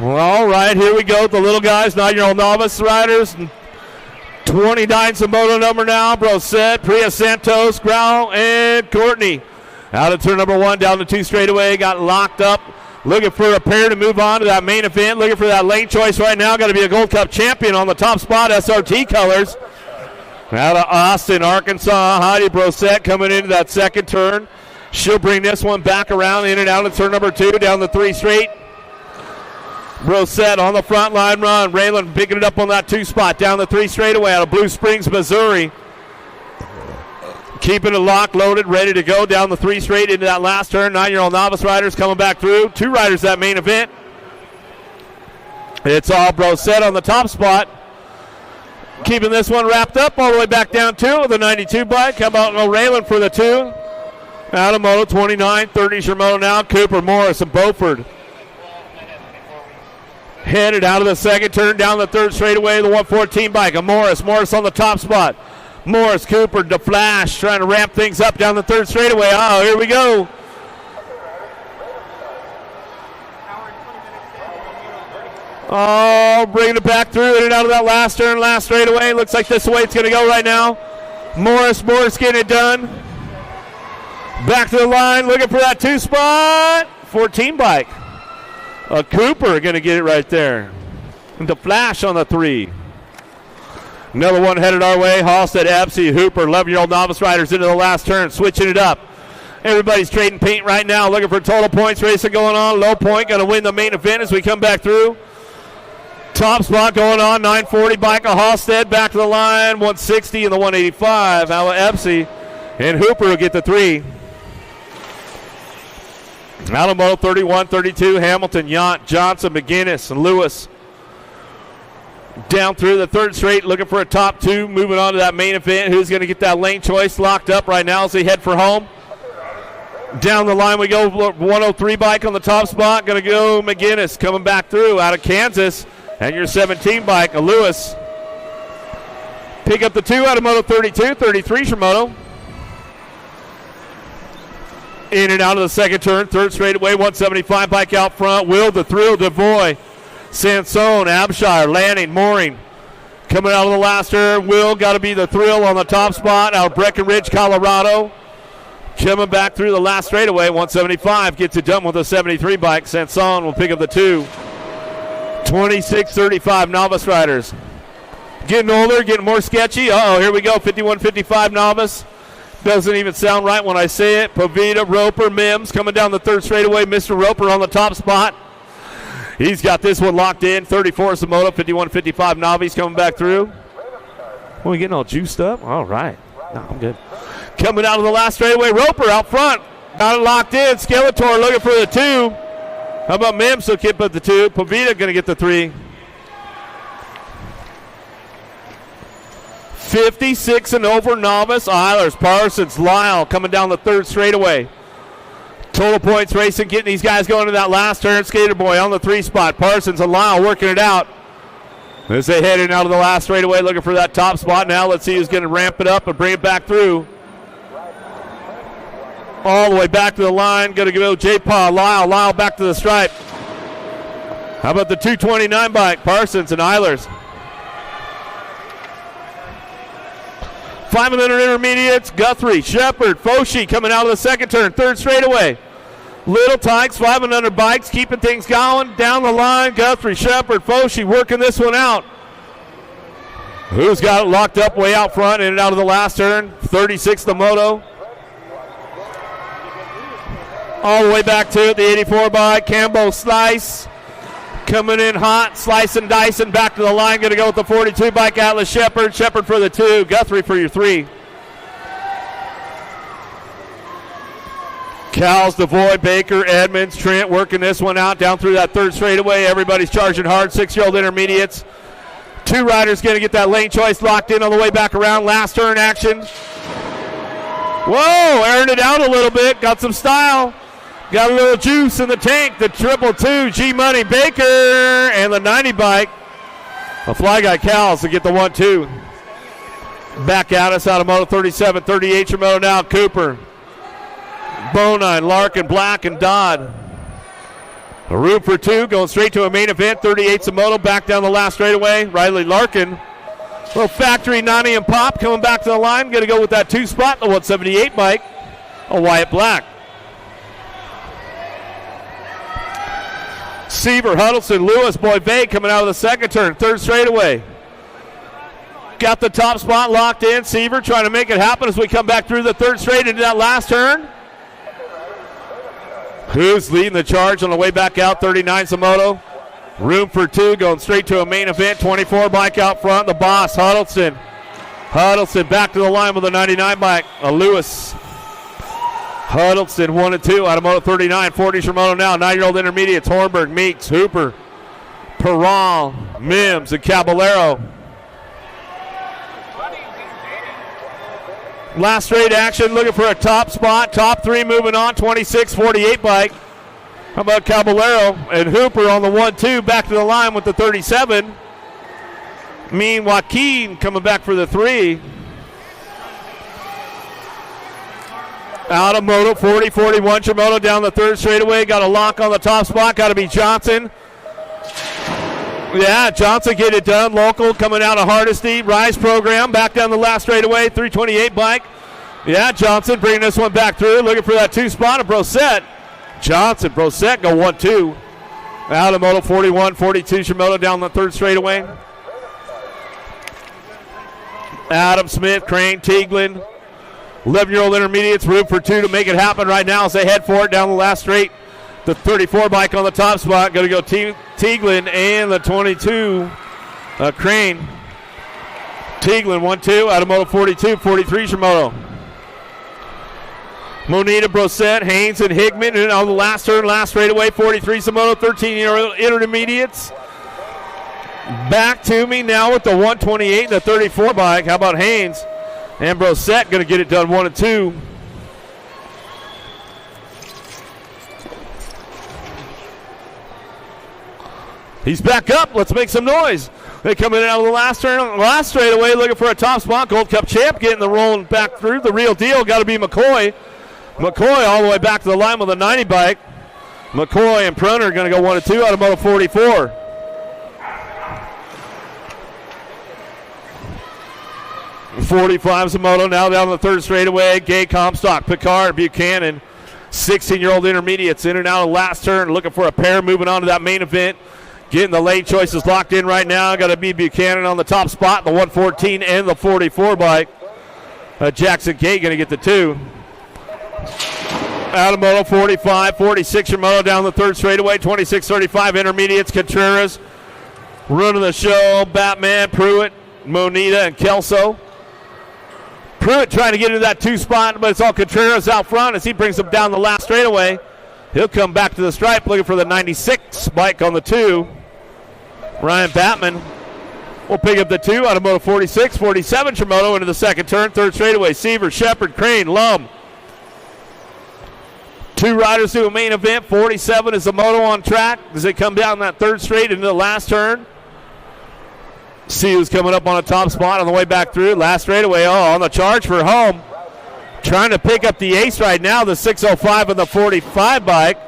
Well, all right, here we go. The little guys, 9-year-old novice riders. 29 Samoto number now. Brosette, Priya Santos, Grau, and Courtney. Out of turn number 1, down the 2 straightaway. Got locked up. Looking for a pair to move on to that main event. Looking for that lane choice right now. Got to be a Gold Cup champion on the top spot. SRT colors. Out of Austin, Arkansas. Heidi Brosette coming into that second turn. She'll bring this one back around in and out of turn number 2, down the 3 straight. Brosette on the front line run. Raylan picking it up on that 2 spot down the 3 straightaway out of Blue Springs, Missouri. Keeping it locked, loaded, ready to go down the 3 straight into that last turn. 9-year-old novice riders coming back through. 2 riders that main event. It's all Brosette on the top spot. Keeping this one wrapped up all the way back down 2 with a 92 bike. How about Raylan for the 2? Out of moto 29, 30's your moto now. Cooper, Morris, and Beaufort. Headed out of the second turn, down the 3rd straightaway, the 114 bike. Morris on the top spot. Morris, Cooper, DeFlash trying to ramp things up down the 3rd straightaway. Oh, here we go. Oh, bringing it back through in and out of that last turn, last straightaway. Looks like this is the way it's going to go right now. Morris getting it done. Back to the line, looking for that 2 spot. 14 bike. Cooper going to get it right there. And the flash on the 3. Another one headed our way. Halstead, Epsy, Hooper, 11-year-old novice riders into the last turn, switching it up. Everybody's trading paint right now, looking for total points racing going on. Low point going to win the main event as we come back through. Top spot going on, 940 bike of Halstead, back to the line, 160 and the 185. Out of Epsy, and Hooper will get the 3. Alamo 31, 32, Hamilton, Yount, Johnson, McGinnis, and Lewis. Down through the 3rd straight, looking for a top 2, moving on to that main event. Who's going to get that lane choice locked up right now as they head for home? Down the line we go, 103 bike on the top spot. Going to go McGinnis coming back through out of Kansas. And your 17 bike, Lewis. Pick up the 2 out of Moto 32, 33's your moto. In and out of the second turn, 3rd straightaway, 175 bike out front. Will, the Thrill, Devoy, Sansone, Abshire, Lanning, Mooring. Coming out of the last turn, Will got to be the Thrill on the top spot out of Breckenridge, Colorado. Coming back through the last straightaway, 175, gets it done with a 73 bike. Sansone will pick up the 2. 26-35 novice riders. Getting older, getting more sketchy. Uh-oh, here we go, 51-55 novice. Doesn't even sound right when I say it. Pavita, Roper, Mims coming down the 3rd straightaway. Mr. Roper on the top spot. He's got this one locked in. 34 Samoto, 51-55 novice coming back through. Oh, we getting all juiced up? All right. No, I'm good. Coming out of the last straightaway, Roper out front. Got it locked in. Skeletor looking for the 2. How about Mims? He'll keep up the 2. Pavita going to get the 3. 56 and over novice. Eilers, Parsons, Lyle coming down the 3rd straightaway. Total points racing, getting these guys going to that last turn. Skater Boy on the 3 spot. Parsons and Lyle working it out. As they head in out of the last straightaway, looking for that top spot. Now let's see who's going to ramp it up and bring it back through. All the way back to the line. Going to go J-Paw, Lyle back to the stripe. How about the 229 bike? Parsons and Eilers. 500 intermediates, Guthrie, Shepard, Foshi coming out of the second turn, 3rd straightaway. Little Tykes, 5 and under bikes, keeping things going. Down the line, Guthrie, Shepard, Foshee working this one out. Who's got it locked up way out front, in and out of the last turn? 36, the moto. All the way back to it, the 84 bike, Cambo Slice. Coming in hot, slicing, dicing, back to the line. Going to go with the 42 bike, Atlas Shepard. Shepard for the 2, Guthrie for your 3. Cowles, Devoy, Baker, Edmonds, Trent working this one out down through that third straightaway. Everybody's charging hard. 6-year-old intermediates. 2 riders going to get that lane choice locked in on the way back around. Last turn action. Whoa, airing it out a little bit. Got some style. Got a little juice in the tank. The 222, G-Money, Baker, and the 90 bike. A Fly Guy Cowles to get the 1-2. Back at us out of Moto 37, 38 your moto now. Cooper, Bonine, Larkin, Black, and Dodd. A room for 2, going straight to a main event. 38's a moto, back down the last straightaway. Riley Larkin. Little factory 90 and pop coming back to the line. Going to go with that 2 spot, the 178 bike. A Wyatt Black. Seaver, Huddleston, Lewis, Boyve coming out of the second turn. Third straightaway. Got the top spot locked in. Seaver trying to make it happen as we come back through the third straight into that last turn. Who's leading the charge on the way back out? 39 Samoto. Room for 2, going straight to a main event. 24 bike out front. The boss, Huddleston. Huddleston back to the line with a 99 bike. A Lewis. Huddleston 1 and 2 out of Moto 39. 40's your moto now. 9-year-old intermediates. Hornberg, Meeks, Hooper, Perron, Mims, and Caballero. Last straight action, looking for a top spot. Top 3 moving on. 26-48 bike. How about Caballero and Hooper on the 1-2, back to the line with the 37. Mean Joaquin coming back for the 3. Out of Moto 40-41, Shimono down the third straightaway. Got a lock on the top spot. Got to be Johnson. Yeah, Johnson get it done. Local coming out of Hardesty. Rise program back down the last straightaway. 328 bike. Yeah, Johnson bringing this one back through. Looking for that 2 spot of Brosette. Johnson, Brosette go 1-2. Out of Moto 41-42, Shimono down the third straightaway. Adam Smith, Crane, Tieglin. 11-year-old intermediates, room for 2 to make it happen right now as they head for it down the last straight. The 34 bike on the top spot. Going to go Tieglin and the 22, Crane. Tieglin 1-2 out of Moto 42, 43 Shimono. Monita, Brosette, Haynes, and Higman. And on the last turn, last straightaway, 43 Shimono, 13-year-old intermediates. Back to me now with the 128 and the 34 bike. How about Haynes? And Brosette going to get it done 1 and 2. He's back up. Let's make some noise. They come in out of the last turn, last straightaway, looking for a top spot. Gold Cup champ getting the rolling back through. The real deal got to be McCoy. McCoy all the way back to the line with a 90 bike. McCoy and Pruner are going to go 1 and 2 out of Moto 44. .45's a moto now down the third straightaway. Gay, Comstock, Picard, Buchanan. 16-year-old intermediates in and out of last turn. Looking for a pair moving on to that main event. Getting the lane choices locked in right now. Got to be Buchanan on the top spot. The 114 and the 44 bike. Jackson Gay going to get the 2. Out of Moto 45, 46 moto down the third straightaway. 26-35 intermediates. Contreras running the show. Batman, Pruitt, Monita, and Kelso. Pruitt trying to get into that 2 spot, but it's all Contreras out front as he brings him down the last straightaway. He'll come back to the stripe looking for the 96 bike on the 2. Ryan Batman will pick up the 2 out of Moto 46, 47 Shimono into the second turn, third straightaway. Seaver, Shepard, Crane, Lum. 2 riders to a main event. 47 is the moto on track as they come down that third straight into the last turn. See who's coming up on a top spot on the way back through. Last straightaway, on the charge for home. Trying to pick up the ace right now, the 605 and the 45 bike.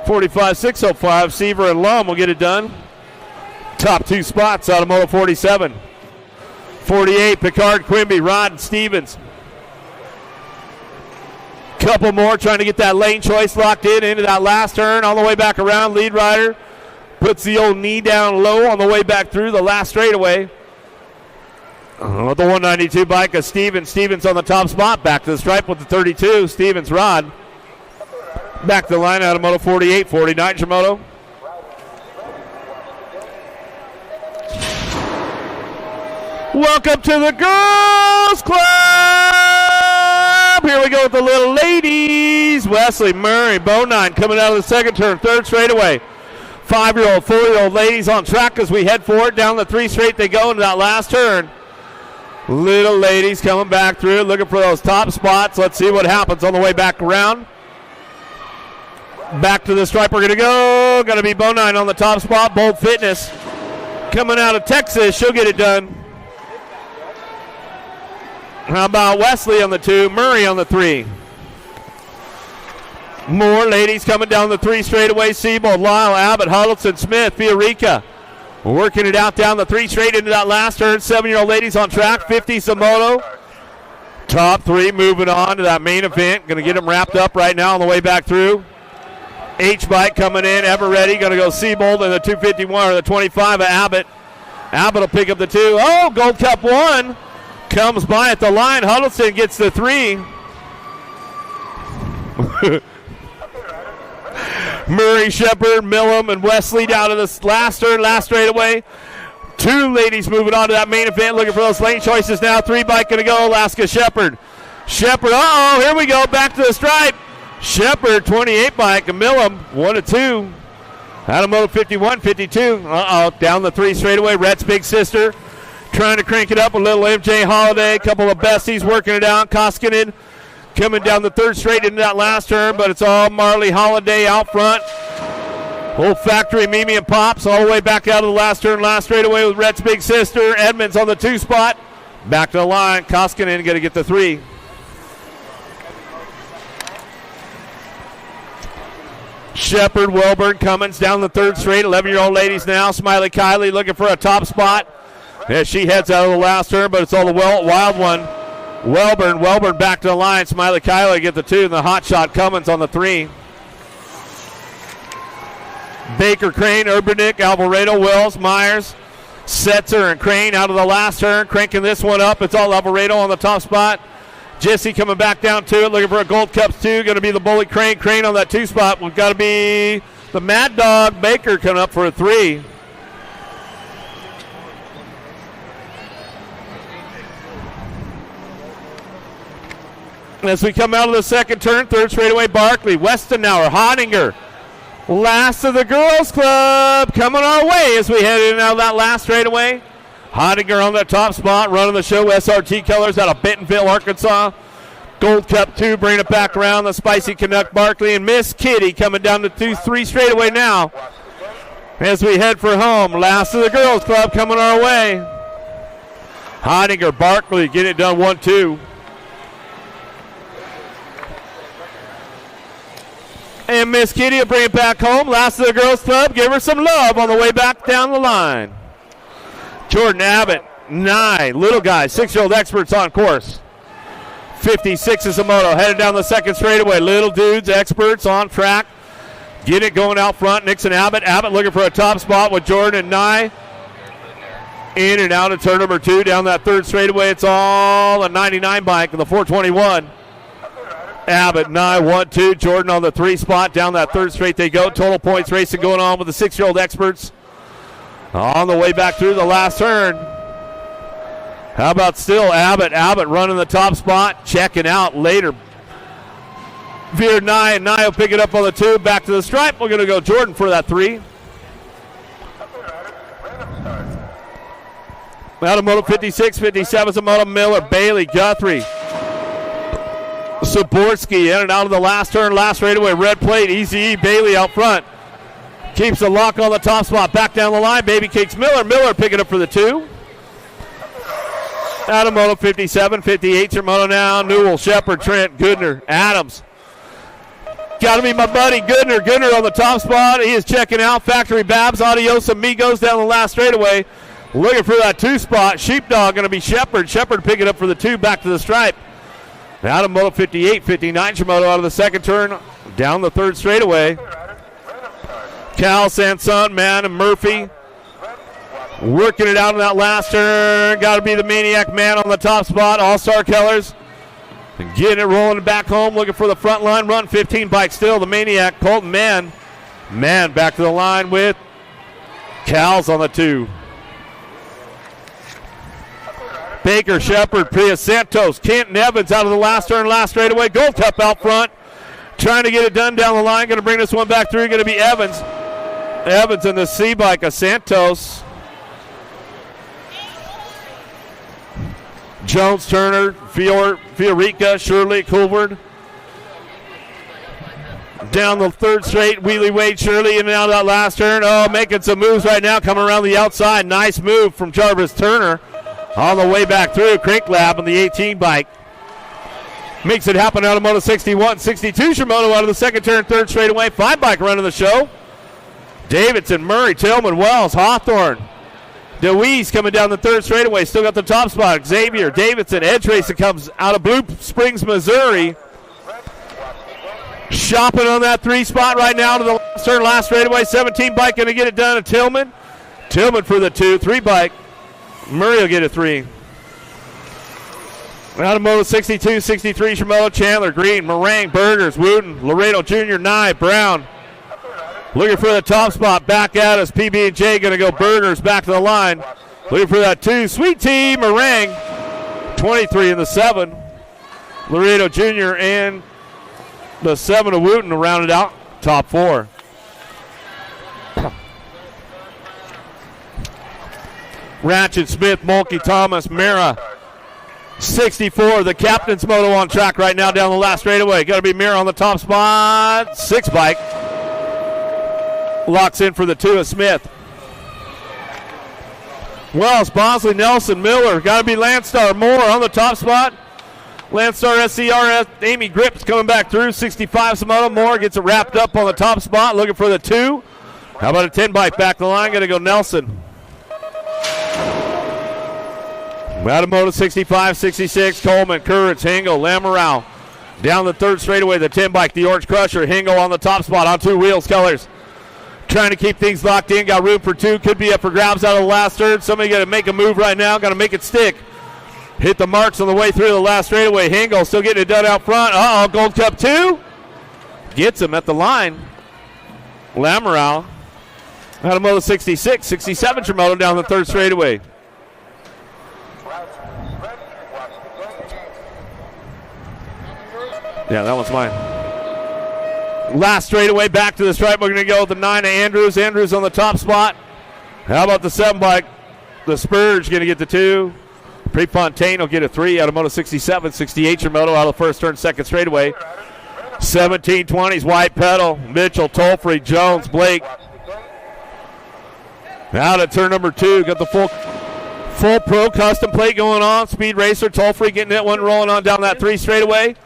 45, 605, Seaver and Lum will get it done. Top 2 spots out of Moto 47. 48, Picard, Quimby, Rod, and Stevens. Couple more trying to get that lane choice locked in into that last turn. All the way back around. Lead rider puts the old knee down low on the way back through the last straightaway. The 192 bike of Stevens. Stevens on the top spot. Back to the stripe with the 32. Stevens rod. Back to the line out of Moto 48. 49 Shimoto. Welcome to the Girls Club. Here we go with the little ladies. Wesley, Murray, Bonine coming out of the second turn, third straightaway. 5-year-old, 4-year-old ladies on track as we head for it. Down the 3 straight they go into that last turn. Little ladies coming back through, looking for those top spots. Let's see what happens on the way back around. Back to the stripe we're going to go. Going to be Bonine on the top spot. Bold Fitness coming out of Texas. She'll get it done. How about Wesley on the 2, Murray on the 3. More ladies coming down the 3 straightaway. Siebold, Lyle, Abbott, Huddleston, Smith, Fiorica. Working it out down the 3 straight into that last turn. 7-year-old ladies on track. 50 Samoto. Top 3 moving on to that main event. Going to get them wrapped up right now on the way back through. H-Bike coming in, ever ready. Going to go Siebold in the 251 or the 25 of Abbott. Abbott will pick up the 2. Oh, Gold Cup 1. Comes by at the line. Huddleston gets the 3. Murray, Shepard, Millham, and Wesley down to this last turn, last straightaway. 2 ladies moving on to that main event, looking for those lane choices now. 3 bike going to go. Alaska Shepard. Shepard, here we go. Back to the stripe. Shepard, 28 bike, and Millham, 1 of 2. Adamoto 51, 52. Down the 3 straightaway. Rhett's big sister. Trying to crank it up a little. MJ Holiday, a couple of besties working it out. Koskinen coming down the 3rd straight into that last turn, but it's all Marley Holiday out front. Old Factory, Mimi and Pops all the way back out of the last turn, last straightaway with Rhett's big sister. Edmonds on the 2 spot. Back to the line. Koskinen going to get the 3. Shepard, Welburn, Cummins down the 3rd straight. 11-year-old ladies now. Smiley Kylie looking for a top spot as she heads out of the last turn, but it's all the wild one. Welburn back to the line. Smiley Kylie get the 2, and the hot shot Cummins on the 3. Baker, Crane, Urbanik, Alvarado, Wells, Myers, Setzer, and Crane out of the last turn, cranking this one up. It's all Alvarado on the top spot. Jesse coming back down to it, looking for a Gold Cups 2. Going to be the bully Crane. Crane on that 2 spot. We've got to be the Mad Dog Baker coming up for a 3. As we come out of the second turn, 3rd straightaway, Barkley, Westenauer, Hottinger. Last of the Girls Club coming our way as we head in and out of that last straightaway. Hottinger on the top spot, running the show. SRT colors out of Bentonville, Arkansas. Gold Cup 2, bringing it back around. The Spicy Canuck, Barkley, and Miss Kitty coming down to 3 straightaway now as we head for home. Last of the Girls Club coming our way. Hottinger, Barkley, getting it done 1-2. And Miss Kitty will bring it back home. Last of the Girls Club. Give her some love on the way back down the line. Jordan Abbott, 9. Little guy, 6-year-old experts on course. 56 is a moto. Headed down the second straightaway. Little dudes, experts on track. Get it going out front. Nixon Abbott. Abbott looking for a top spot with Jordan and Nye. In and out of turn number 2. Down that 3rd straightaway. It's all a 99 bike in the 421. Abbott, 9, 1-2. Jordan on the 3 spot. Down that 3rd straight they go. Total points racing going on with the 6-year-old experts. On the way back through the last turn. How about still Abbott? Abbott running the top spot. Checking out later. Veer Nye, and Nye will pick it up on the 2. Back to the stripe. We're going to go Jordan for that 3. Out of Moto 56, 57 is a Moto Miller, Bailey, Guthrie. Saborski in and out of the last turn, last straightaway. Red plate, Easy Bailey out front. Keeps the lock on the top spot. Back down the line, Baby Cakes Miller. Miller picking up for the 2. Out of Moto 57, 58 your Moto now. Newell, Shepard, Trent, Goodner, Adams. Got to be my buddy Goodner. Goodner on the top spot. He is checking out. Factory Babs, Adios Amigos down the last straightaway. Looking for that 2 spot. Sheepdog going to be Shepard. Shepard picking up for the 2. Back to the stripe. Out of moto 58, 59, Shimoto out of the second turn, down the third straightaway. Cal, Sanson, Man, and Murphy working it out in that last turn. Got to be the Maniac Man on the top spot. All-Star Colors getting it rolling back home, looking for the front line run. 15 bike still, the Maniac, Colton Man. Man back to the line with Cal's on the 2. Baker, Shepard, Prius, Santos, Kenton, Evans out of the last turn, last straightaway. Gold Cup out front, trying to get it done down the line. Going to bring this one back through. Going to be Evans. Evans in the C bike of Santos. Jones, Turner, Fiorica, Shirley, Coolward. Down the third straight, Wheelie Wade, Shirley in and out of that last turn. Oh, making some moves right now, coming around the outside. Nice move from Jarvis Turner. On the way back through, Crank Lab on the 18 bike. Makes it happen out of moto 61. 62, Shimoto out of the second turn, third straightaway. 5 bike run of the show. Davidson, Murray, Tillman, Wells, Hawthorne. DeWeese coming down the third straightaway. Still got the top spot. Xavier, Davidson, Edge Racing comes out of Blue Springs, Missouri. Shopping on that 3 spot right now to the last turn, last straightaway. 17 bike going to get it done at Tillman. Tillman for the 2, 3 bike. Murray will get a 3. Out of moto 62, 63, Shimoto, Chandler, Green, Meringue, Burgers, Wooten, Laredo Jr., Nye, Brown. Looking for the top spot. Back at us. PB&J going to go Burgers back to the line. Looking for that 2. Sweet Tea, Meringue. 23 in the 7. Laredo Jr. and the 7 of Wooten to round it out. Top 4. Ratchet, Smith, Mulkey, Thomas, Mira. 64, the captain's moto on track right now down the last straightaway. Got to be Mira on the top spot. 6 bike. Locks in for the 2 of Smith. Wells, Bosley, Nelson, Miller. Got to be Landstar Moore on the top spot. Landstar SCR, Amy Grips coming back through. 65 Samoto. Moore gets it wrapped up on the top spot. Looking for the 2. How about a 10 bike back the line? Going to go Nelson. Out of moto 65, 66, Coleman, Courage, Hingle, Lamoureux. Down the third straightaway, the 10 bike, the Orange Crusher. Hingle on the top spot on 2 wheels, Colors. Trying to keep things locked in, got room for 2. Could be up for grabs out of the last third. Somebody got to make a move right now, got to make it stick. Hit the marks on the way through the last straightaway. Hingle still getting it done out front. Uh-oh, Gold Cup 2. Gets him at the line. Lamoureux. Out of moto 66, 67, Shimoto down the third straightaway. Yeah, that one's mine. Last straightaway back to the stripe. We're going to go with the 9 of Andrews. Andrews on the top spot. How about the 7 bike? The Spurge going to get the 2. Prefontaine will get a 3 out of moto 67. 68 Shimoto out of the first turn, second straightaway. 1720s, White Pedal, Mitchell, Tolfrey, Jones, Blake. Out at turn number 2, got the full pro custom plate going on. Speed Racer, Tolfrey getting that one rolling on down that 3 straightaway.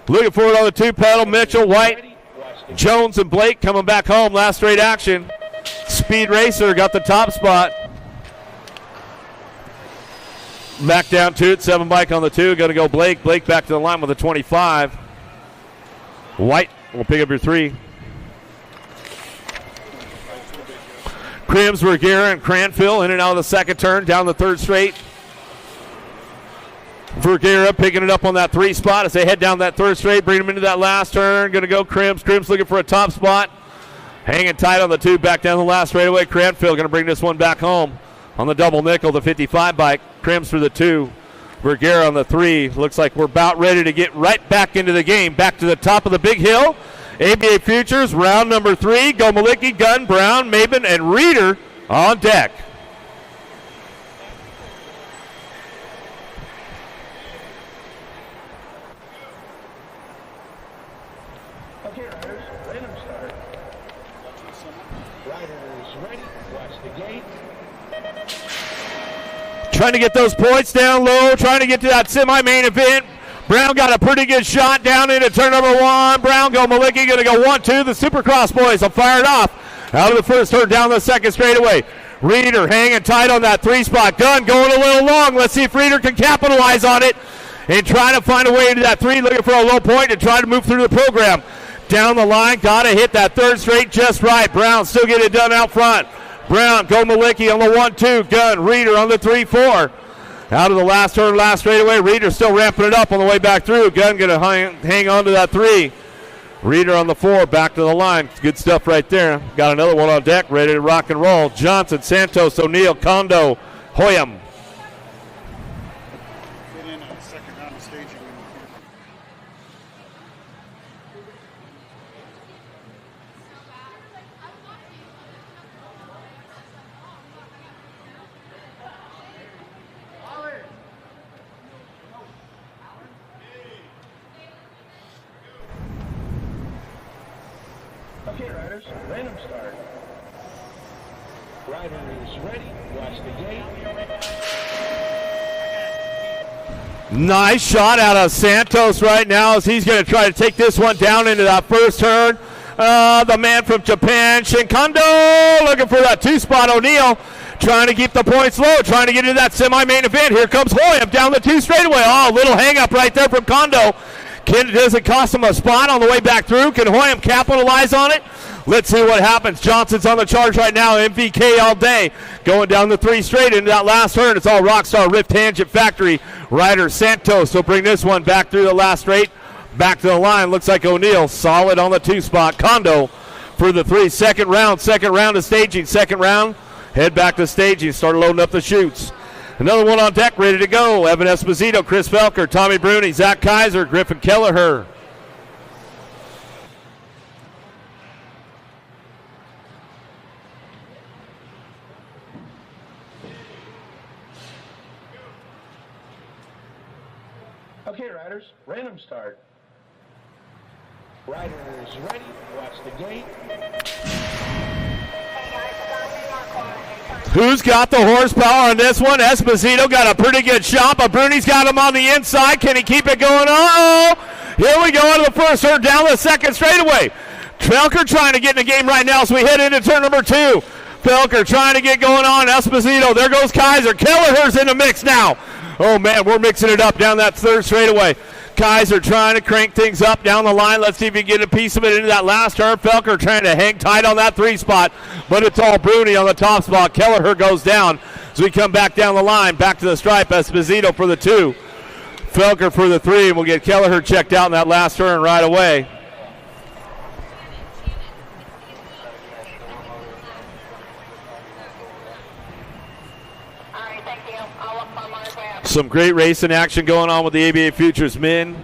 Looking for it on the 2 pedal. Mitchell, White, Jones, and Blake coming back home. Last straight action. Speed Racer got the top spot. Back down 2 at 7 bike on the 2. Going to go Blake. Blake back to the line with a 25. White will pick up your 3. Crims, Vergara, and Cranfield in and out of the second turn. Down the third straight. Vergara picking it up on that 3 spot as they head down that third straight, bring them into that last turn. Going to go Crims. Crims looking for a top spot. Hanging tight on the 2, back down the last straightaway. Cranfield going to bring this one back home on the double nickel, the 55 bike. Crims for the 2. Vergara on the 3. Looks like we're about ready to get right back into the game. Back to the top of the big hill. ABA Futures, round number 3. Go Malicki, Gunn, Brown, Maben, and Reeder on deck. Trying to get those points down low, trying to get to that semi-main event. Brown got a pretty good shot down into turn number 1. Brown, Go Malicki, going to go 1-2. The Supercross boys will fire it off. Out of the first turn, down the second straightaway. Reeder hanging tight on that 3 spot. Gunn going a little long. Let's see if Reeder can capitalize on it. and trying to find a way into that three, looking for a low point and trying to move through the program. Down the line, got to hit that third straight just right. Brown still getting it done out front. Brown, go Malicki on the 1-2. Gunn, Reeder on the 3-4. Out of the last turn, last straightaway. Reeder still ramping it up on the way back through. Gunn going to hang on to that 3. Reeder on the 4, back to the line. Good stuff right there. Got another one on deck, ready to rock and roll. Johnson, Santos, O'Neill, Kondo, Hoyam. Fit in a second round of staging. Okay, riders, random start. Rider is ready. Watch the gate. Nice shot out of Santos right now as he's going to try to take this one down into that first turn. The man from Japan, Shinkondo, looking for that 2-spot. O'Neill trying to keep the points low, trying to get into that semi-main event. Here comes Hoyam down the 2 straightaway. Oh, little hang-up right there from Kondo. Doesn't cost him a spot on the way back through. Can Hoyam capitalize on it? Let's see what happens. Johnson's on the charge right now. MVK all day. Going down the 3 straight into that last turn. It's all Rockstar Rift Tangent Factory. Rider Santos will bring this one back through the last straight. Back to the line. Looks like O'Neill solid on the 2 spot. Kondo for the 3. Second round of staging. Second round. Head back to staging. Start loading up the chutes. Another one on deck, ready to go. Evan Esposito, Chris Felker, Tommy Bruni, Zach Kaiser, Griffin Kelleher. Okay, riders, random start. Rider is ready. Watch the gate. Who's got the horsepower on this one? Esposito got a pretty good shot, but Bruni's got him on the inside. Can he keep it going? Oh, here we go into the first turn, down the second straightaway. Felker trying to get in the game right now as we head into turn number 2. Felker trying to get going on. Esposito, there goes Kaiser. Kelleher's in the mix now. Oh, man, we're mixing it up down that third straightaway. Kaiser trying to crank things up down the line. Let's see if he can get a piece of it into that last turn. Felker trying to hang tight on that 3 spot, but it's all Bruni on the top spot. Kelleher goes down as we come back down the line. Back to the stripe. Esposito for the 2. Felker for the 3, and we'll get Kelleher checked out in that last turn right away. Some great racing action going on with the ABA Futures men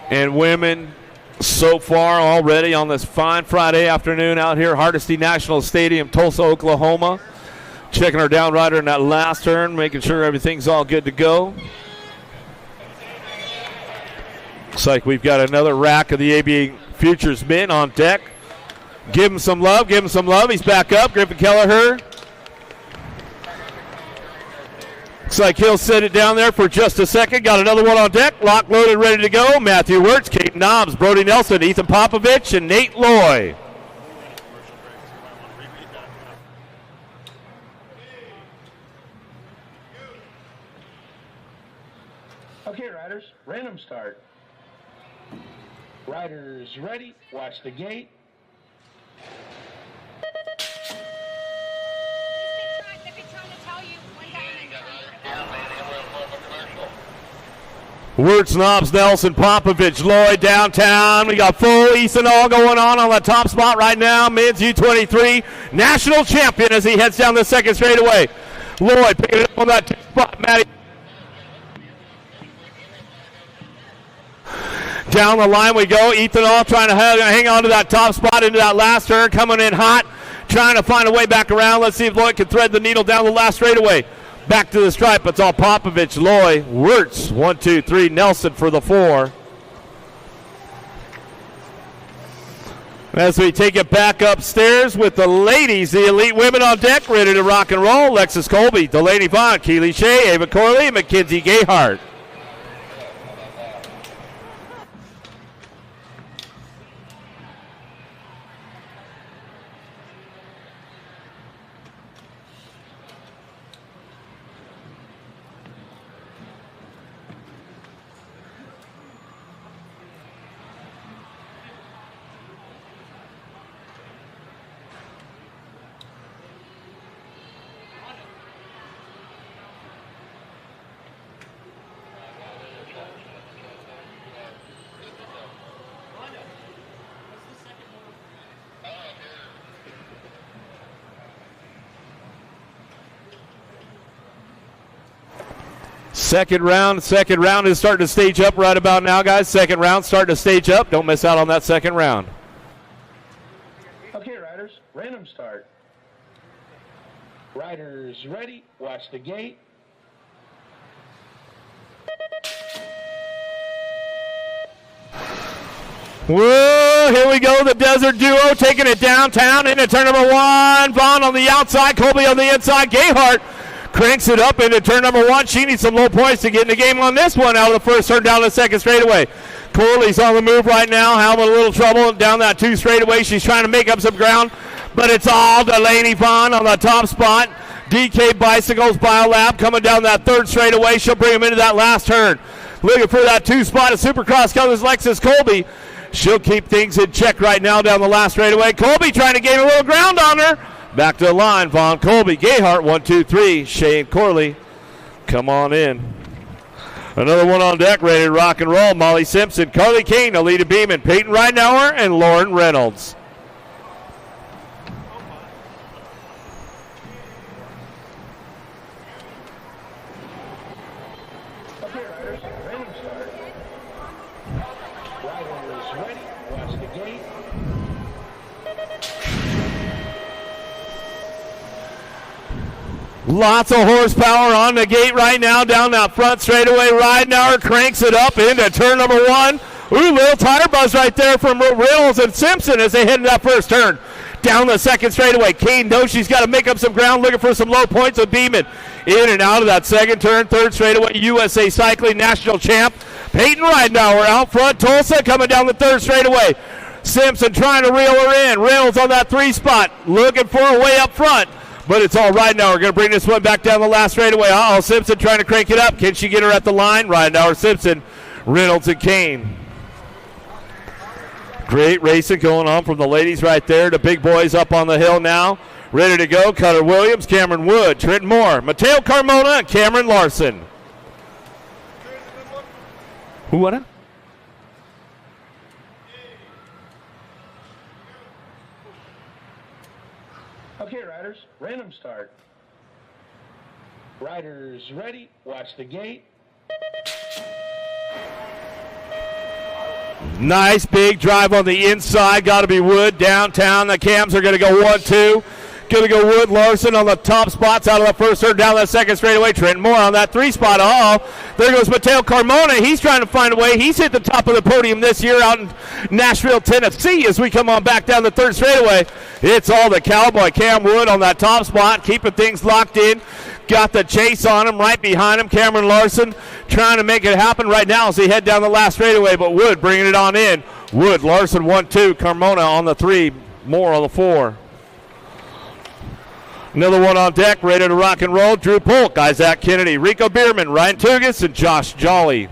and women so far already on this fine Friday afternoon out here, Hardesty National Stadium, Tulsa, Oklahoma. Checking our down rider in that last turn, making sure everything's all good to go. Looks like we've got another rack of the ABA Futures men on deck. Give him some love, give him some love. He's back up, Griffin Kelleher. Looks like he'll set it down there for just a second. Got another one on deck. Lock, loaded, ready to go. Matthew Wirtz, Kate Knobs, Brody Nelson, Ethan Popovich, and Nate Loy. Okay, riders, random start. Riders ready. Watch the gate. Wirtz, Knobs, Nelson, Popovich, Lloyd downtown. We got full ethanol going on the top spot right now. Mids U23 national champion as he heads down the second straightaway. Lloyd picking it up on that 2 spot. Matty down the line we go. Ethanol trying to hang on to that top spot into that last turn. Coming in hot. Trying to find a way back around. Let's see if Lloyd can thread the needle down the last straightaway. Back to the stripe. It's all Popovich, Loy, Wirtz, 1, 2, 3. Nelson for the 4. As we take it back upstairs with the ladies, the elite women on deck, ready to rock and roll. Lexus Colby, Delaney Vaughn, Keely Shea, Ava Corley, and Mackenzie Gayhart. Second round is starting to stage up right about now, guys. Second round starting to stage up. Don't miss out on that second round. Okay, riders, random start. Riders ready, watch the gate. Whoa, here we go, the Desert Duo taking it downtown into turn number 1. Vaughn on the outside, Colby on the inside. Gayhart cranks it up into turn number 1. She needs some low points to get in the game on this one out of the first turn down the second straightaway. Corley's on the move right now, having a little trouble down that 2 straightaway. She's trying to make up some ground, but it's all Delaney Vaughn on the top spot. DK Bicycles Biolab coming down that 3rd straightaway. She'll bring him into that last turn. Looking for that 2 spot of Supercross Colors Lexus Colby. She'll keep things in check right now down the last straightaway. Colby trying to gain a little ground on her. Back to the line, Vaughn, Colby, Gayhart, 1, 2, 3. Shane Corley, come on in. Another one on deck, ready to rock and roll. Molly Simpson, Carly Kane, Alita Beeman, Peyton Ridenauer, and Lauren Reynolds. Okay, riders, random start. Riders ready, watch the gate. Lots of horsepower on the gate right now down that front straightaway. Ridenauer cranks it up into turn number 1. Ooh, little tire buzz right there from Reynolds and Simpson as they head into that first turn. Down the second straightaway. Kane knows she's got to make up some ground, looking for some low points with Beeman. In and out of that second turn, third straightaway. USA Cycling National Champ Peyton Ridenauer out front. Tulsa coming down the third straightaway. Simpson trying to reel her in. Reynolds on that 3 spot, looking for a way up front. But it's all Ridenauer. Going to bring this one back down the last straightaway. Uh-oh, Simpson trying to crank it up. Can she get her at the line? Ridenauer, Simpson, Reynolds, and Kane. Great racing going on from the ladies right there. The big boys up on the hill now. Ready to go. Cutter Williams, Cameron Wood, Trent Moore, Mateo Carmona, and Cameron Larson. Who won it? Okay, riders, random start. Riders ready, watch the gate. Nice big drive on the inside. Got to be Wood downtown. The cams are going to go 1, 2. Going to go Wood, Larson on the top spots out of the first turn down that second straightaway. Trent Moore on that 3 spot. There goes Mateo Carmona. He's trying to find a way. He's hit the top of the podium this year out in Nashville, Tennessee as we come on back down the third straightaway. It's all the Cowboy Cam Wood on that top spot, keeping things locked in. Got the chase on him right behind him. Cameron Larson trying to make it happen right now as he head down the last straightaway, but Wood bringing it on in. Wood, Larson 1, 2. Carmona on the 3. Moore on the 4. Another one on deck, ready to rock and roll. Drew Polk, Isaac Kennedy, Rico Bierman, Ryan Tugas, and Josh Jolly.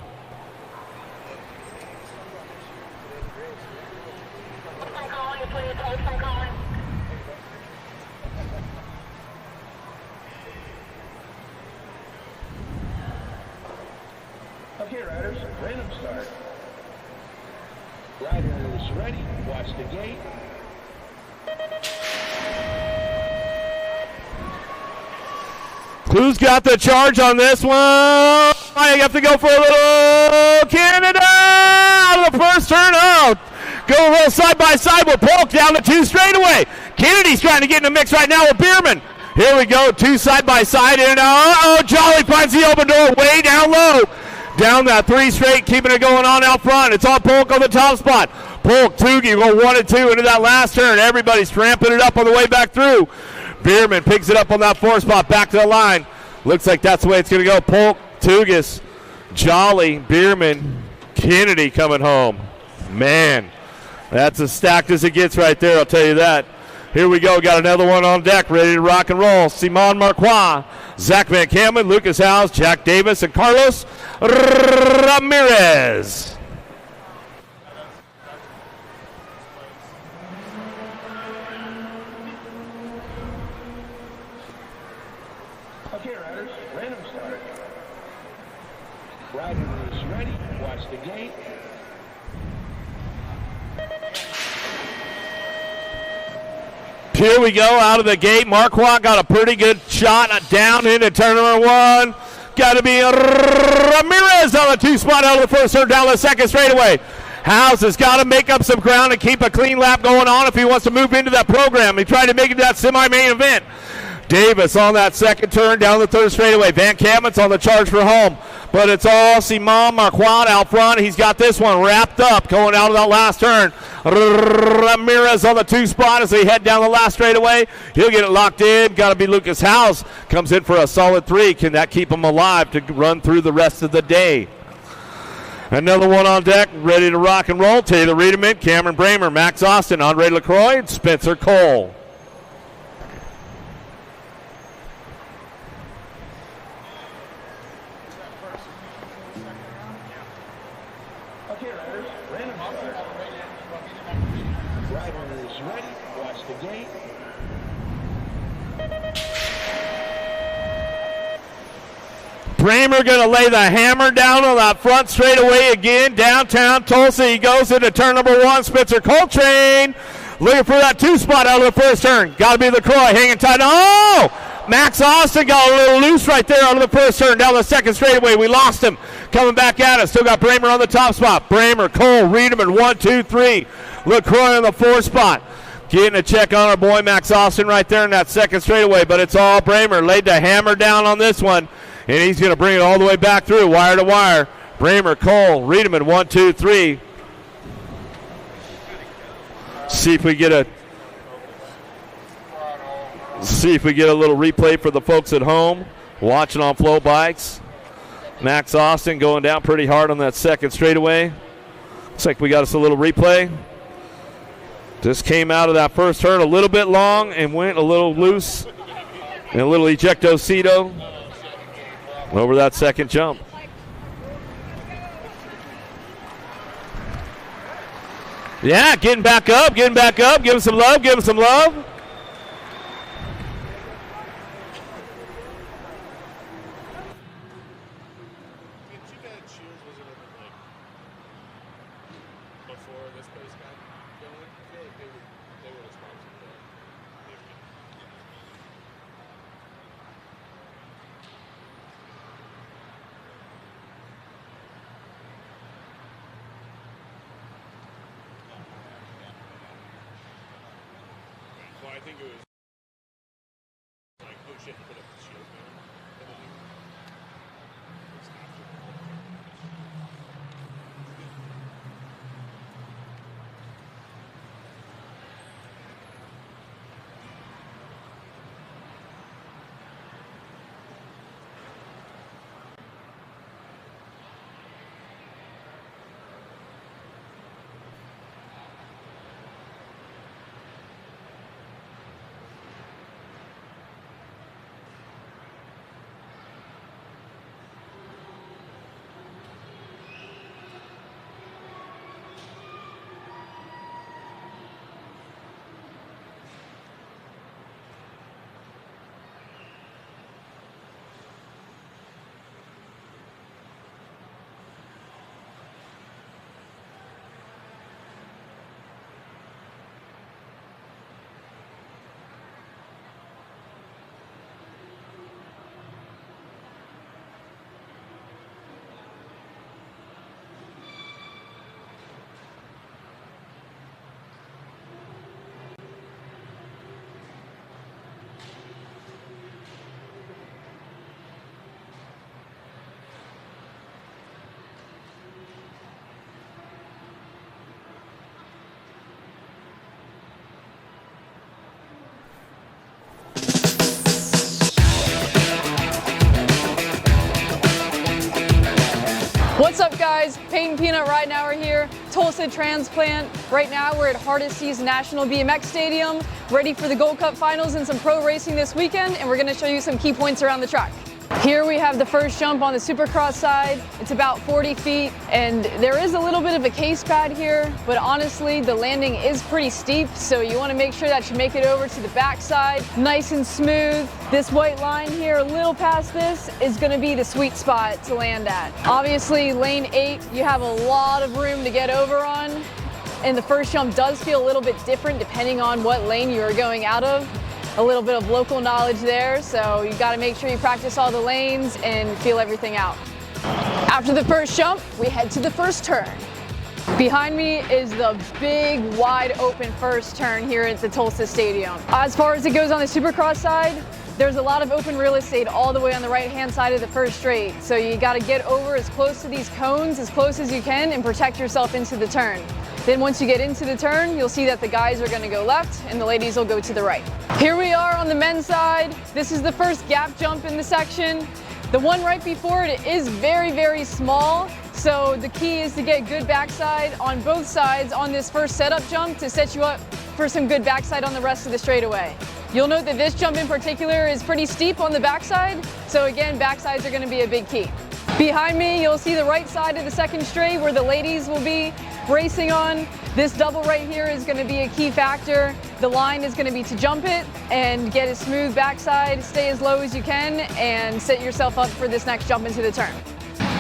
Okay, riders, random start. Riders ready, watch the gate. Who's got the charge on this one? I have to go for a little Canada out of the first turn out. Go a little side by side with Polk down the 2 straightaway. Kennedy's trying to get in the mix right now with Bierman. Here we go, 2 side by side. And Jolly finds the open door way down low. Down that 3 straight, keeping it going on out front. It's all Polk on the top spot. Polk, Toogie go 1 and 2 into that last turn. Everybody's tramping it up on the way back through. Bierman picks it up on that 4 spot, back to the line. Looks like that's the way it's going to go. Polk, Tugas, Jolly, Bierman, Kennedy coming home. Man, that's as stacked as it gets right there, I'll tell you that. Here we go, got another one on deck, ready to rock and roll. Simon Marquis, Zach Van Camden, Lucas Howes, Jack Davis, and Carlos Ramirez. Okay, riders, random start. Riders ready, watch the gate. Here we go, out of the gate. Marquardt got a pretty good shot down into turn number 1. Got to be Ramirez on the 2 spot out of the first turn down the second straightaway. Howes has got to make up some ground and keep a clean lap going on if he wants to move into that program. He tried to make it that semi-main event. Davis on that second turn down the third straightaway. Van Kampman's on the charge for home. But it's all Simon Marquardt out front. He's got this one wrapped up going out of that last turn. Ramirez on the 2 spot as they head down the last straightaway. He'll get it locked in. Got to be Lucas Howes. Comes in for a solid 3. Can that keep him alive to run through the rest of the day? Another one on deck, ready to rock and roll. Taylor Riedemann, Cameron Bramer, Max Austin, Andre LaCroix, and Spencer Cole. Bramer going to lay the hammer down on that front straightaway again. Downtown Tulsa, he goes into turn number 1. Spencer Coltrane looking for that 2 spot out of the first turn. Got to be LaCroix hanging tight. Oh! Max Austin got a little loose right there out of the first turn. Down the second straightaway, we lost him. Coming back at us. Still got Bramer on the top spot. Bramer, Cole, Riedemann, 1, 2, 3. LaCroix on the 4 spot. Getting a check on our boy Max Austin right there in that second straightaway, but it's all Bramer. Laid the hammer down on this one. And he's going to bring it all the way back through, wire to wire. Bramer, Cole, Riedemann, 1, 2, 3. See if we get a little replay for the folks at home watching on Flow Bikes. Max Austin going down pretty hard on that second straightaway. Looks like we got us a little replay. Just came out of that first turn a little bit long and went a little loose. And a little ejectocito over that second jump. Yeah, getting back up. Give him some love. I think it was like, oh shit, put up the shield, man. What's up, guys? Peyton Peanut right now we're here, Tulsa Transplant. Right now we're at Hardesty's National BMX Stadium, ready for the Gold Cup Finals and some pro racing this weekend, and we're gonna show you some key points around the track. Here we have the first jump on the Supercross side. It's about 40 feet, and there is a little bit of a case pad here, but honestly, the landing is pretty steep, so you wanna make sure that you make it over to the backside, nice and smooth. This white line here, a little past this, is gonna be the sweet spot to land at. Obviously, lane 8, you have a lot of room to get over on, and the first jump does feel a little bit different depending on what lane you are going out of. a little bit of local knowledge there, so you got to make sure you practice all the lanes and feel everything out. After the first jump, we head to the first turn. Behind me is the big, wide open first turn here at the Tulsa Stadium. As far as it goes on the Supercross side, there's a lot of open real estate all the way on the right-hand side of the first straight. So you got to get over as close to these cones as close as you can and protect yourself into the turn. Then once you get into the turn, you'll see that the guys are going to go left and the ladies will go to the right. Here we are on the men's side. This is the first gap jump in the section. The one right before it is very, very small. So the key is to get good backside on both sides on this first setup jump to set you up for some good backside on the rest of the straightaway. You'll note that this jump in particular is pretty steep on the backside. So again, backsides are going to be a big key. Behind me, you'll see the right side of the second straight where the ladies will be racing on. This double right here is going to be a key factor. The line is going to be to jump it and get a smooth backside, stay as low as you can, and set yourself up for this next jump into the turn.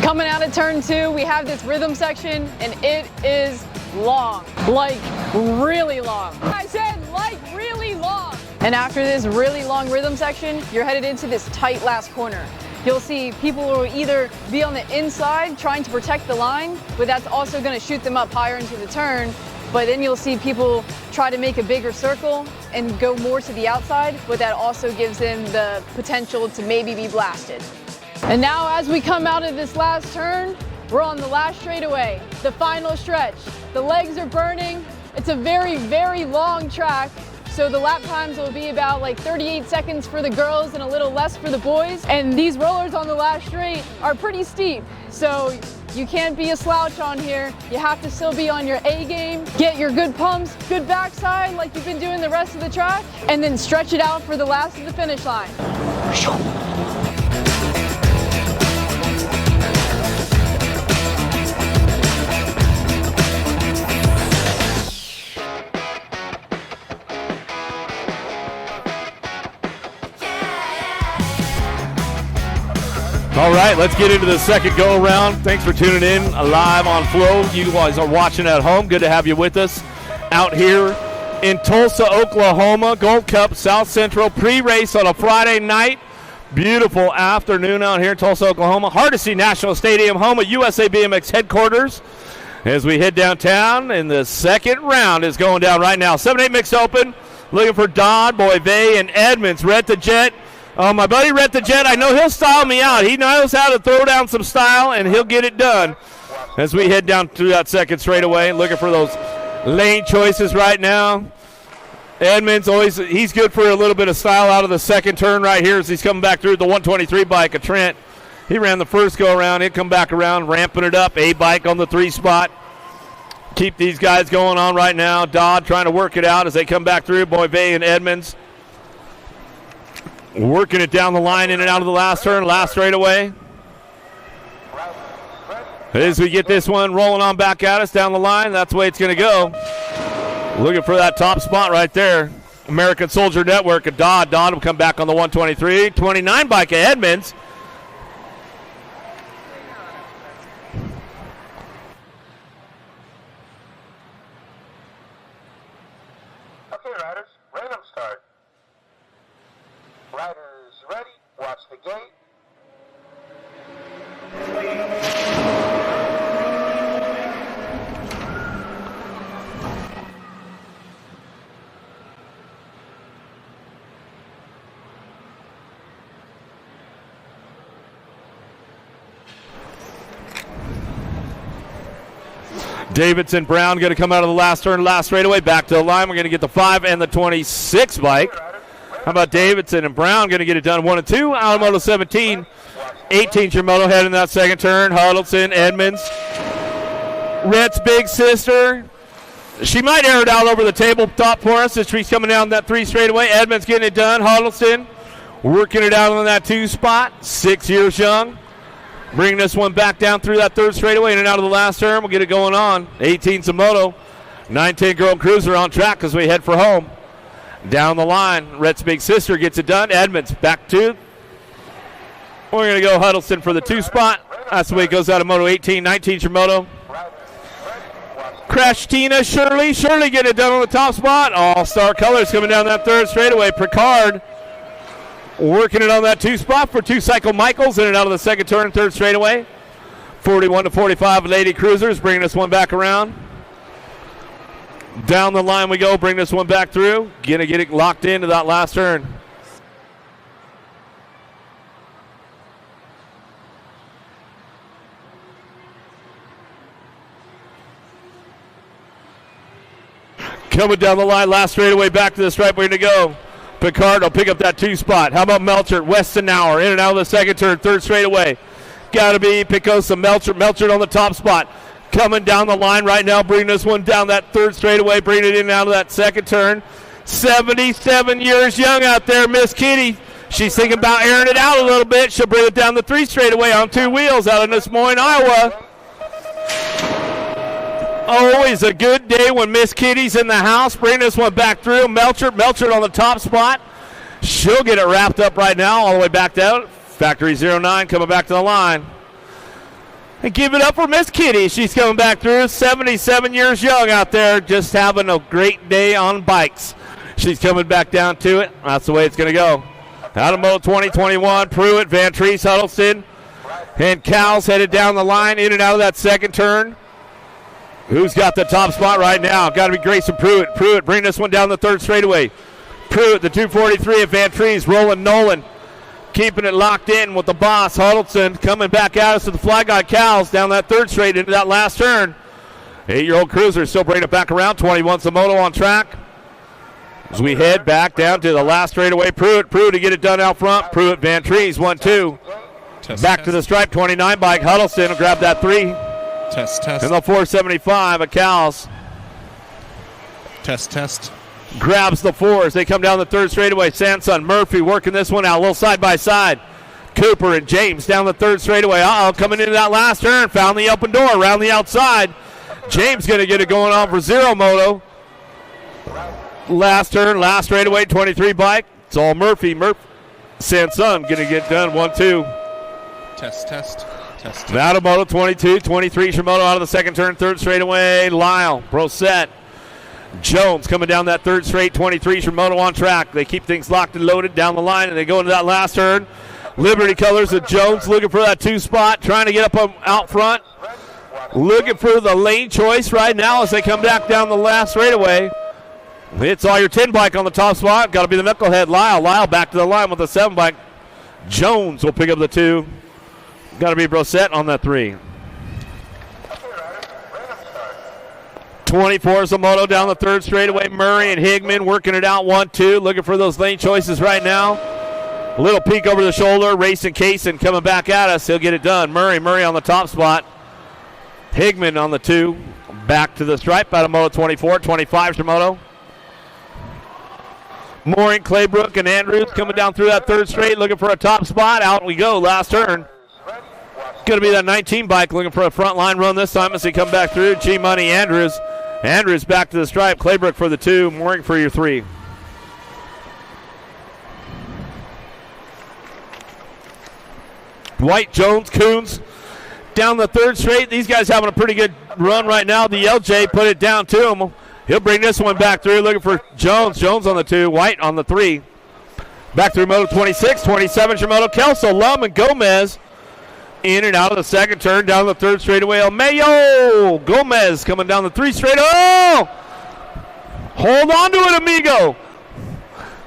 Coming out of turn 2, we have this rhythm section, and it is long, like really long. I said like really long. And after this really long rhythm section, you're headed into this tight last corner. You'll see people will either be on the inside trying to protect the line, but that's also going to shoot them up higher into the turn. But then you'll see people try to make a bigger circle and go more to the outside, but that also gives them the potential to maybe be blasted. And now as we come out of this last turn, we're on the last straightaway, the final stretch. The legs are burning. It's a very, very long track. So the lap times will be about like 38 seconds for the girls and a little less for the boys. And these rollers on the last straight are pretty steep. So you can't be a slouch on here. You have to still be on your A game, get your good pumps, good backside like you've been doing the rest of the track, and then stretch it out for the last of the finish line. All right, let's get into the second go-around. Thanks for tuning in live on Flow. You guys are watching at home. Good to have you with us out here in Tulsa, Oklahoma. Gold Cup South Central pre-race on a Friday night. Beautiful afternoon out here in Tulsa, Oklahoma. Hardesty National Stadium, home of USA BMX headquarters. As we head downtown, and the second round is going down right now. 7-8 mixed open. Looking for Dodd, Boivay, and Edmonds. Rhett the Jet. My buddy Rhett the Jet, I know he'll style me out. He knows how to throw down some style, and he'll get it done. As we head down through that second straightaway, looking for those lane choices right now. Edmonds, he's good for a little bit of style out of the second turn right here as he's coming back through the 123 bike of Trent. He ran the first go-around. He'll come back around, ramping it up. A-bike on the 3 spot. Keep these guys going on right now. Dodd trying to work it out as they come back through. Boivay and Edmonds working it down the line in and out of the last turn, last straightaway. As we get this one rolling on back at us down the line, that's the way it's going to go. Looking for that top spot right there. American Soldier Network of Dodd. Dodd will come back on the 123. 29 bike of Edmonds. Okay, riders, random start. Riders ready, watch the gate. Davidson Brown going to come out of the last turn, last straightaway, back to the line. We're going to get the 5 and the 26 bike. How about Davidson and Brown going to get it done 1 and 2? Out of Moto 17. 18's your moto head in that second turn. Huddleston, Edmonds. Rhett's big sister. She might air it out over the tabletop for us as she's coming down that 3 straightaway. Edmonds getting it done. Huddleston working it out on that 2 spot. 6 years young. Bringing this one back down through that 3rd straightaway in and out of the last turn. We'll get it going on. 18's a moto. 9-10 Girl Cruiser on track as we head for home. Down the line, Rhett's big sister gets it done. Edmonds back 2. We're going to go Huddleston for the 2 spot. That's the way it goes out of Moto 18. 19's your moto. Crash Tina Shirley. Shirley getting it done on the top spot. All-star colors coming down that third straightaway. Picard working it on that 2 spot for 2-cycle Michaels in and out of the second turn, third straightaway. 41-45 Lady Cruisers, bringing this one back around. Down the line we go, bring this one back through. Gonna get it locked into that last turn. Coming down the line, last straightaway, back to the stripe, we're gonna go. Picard will pick up that 2 spot. How about Melcher? Westenauer in and out of the second turn, third straightaway. Gotta be Picosa, Melcher on the top spot. Coming down the line right now, bringing this one down that third straightaway, bringing it in and out of that second turn. 77 years young out there, Miss Kitty. She's thinking about airing it out a little bit. She'll bring it down the 3 straightaway on 2 wheels out of Des Moines, Iowa. Always a good day when Miss Kitty's in the house. Bring this one back through. Melcher on the top spot. She'll get it wrapped up right now, all the way back out. Factory 09 coming back to the line. And give it up for Miss Kitty. She's coming back through. 77 years young out there, just having a great day on bikes. She's coming back down to it. That's the way it's going to go. Out of mode 2021, Pruitt, Van Treese, Huddleston, and Cowles headed down the line, in and out of that second turn. Who's got the top spot right now? Got to be Grayson Pruitt. Pruitt, bring this one down the third straightaway. Pruitt, the 243 of Van Treese, Roland Nolan. Keeping it locked in with the boss, Huddleston, coming back at us to the fly guy, Cowles, down that third straight into that last turn. 8-year-old Cruiser still bringing it back around. 21 Samoto on track. As we head back down to the last straightaway, Pruitt to get it done out front. Pruitt, Van Treese, 1-2. Back to the stripe, 29 bike. Huddleston will grab that 3. Test. And the 475 of Cowles. Test. Grabs the 4s. They come down the third straightaway. Sanson, Murphy working this one out. A little side by side. Cooper and James down the third straightaway. Coming into that last turn. Found the open door around the outside. James going to get it going on for Zero Moto. Last turn, last straightaway, 23 bike. It's all Murphy. Sanson going to get done. 1-2. Test. Out of Moto 22, 23 Shimoto out of the second turn, third straightaway. Lyle, Brosette. Jones coming down that third straight, 23 Shimoto on track. They keep things locked and loaded down the line, and they go into that last turn. Liberty Colors of Jones looking for that 2 spot, trying to get up out front. Looking for the lane choice right now as they come back down the last straightaway. It's all your 10 bike on the top spot. Got to be the knucklehead, Lyle. Lyle back to the line with the 7 bike. Jones will pick up the 2. Got to be Brosette on that 3. 24 Zamoto down the third straightaway. Murray and Higman working it out 1-2. Looking for those lane choices right now. A little peek over the shoulder. Racing Kaysen coming back at us. He'll get it done. Murray on the top spot. Higman on the 2. Back to the stripe out of Moto 24. 25 Zamoto. Mooring, Claybrook, and Andrews coming down through that third straight. Looking for a top spot. Out we go. Last turn. Going to be that 19 bike looking for a front line run this time as he come back through. G-Money Andrews. Andrews back to the stripe. Claybrook for the 2. Mooring for your 3. White, Jones, Coons down the third straight. These guys having a pretty good run right now. The LJ put it down to him. He'll bring this one back through. Looking for Jones. Jones on the 2. White on the 3. Back through Moto 26, 27 Shimoto. Kelso, Lum, and Gomez. In and out of the second turn, down the third straightaway. Mayo Gomez coming down the 3 straight. Oh! Hold on to it, amigo.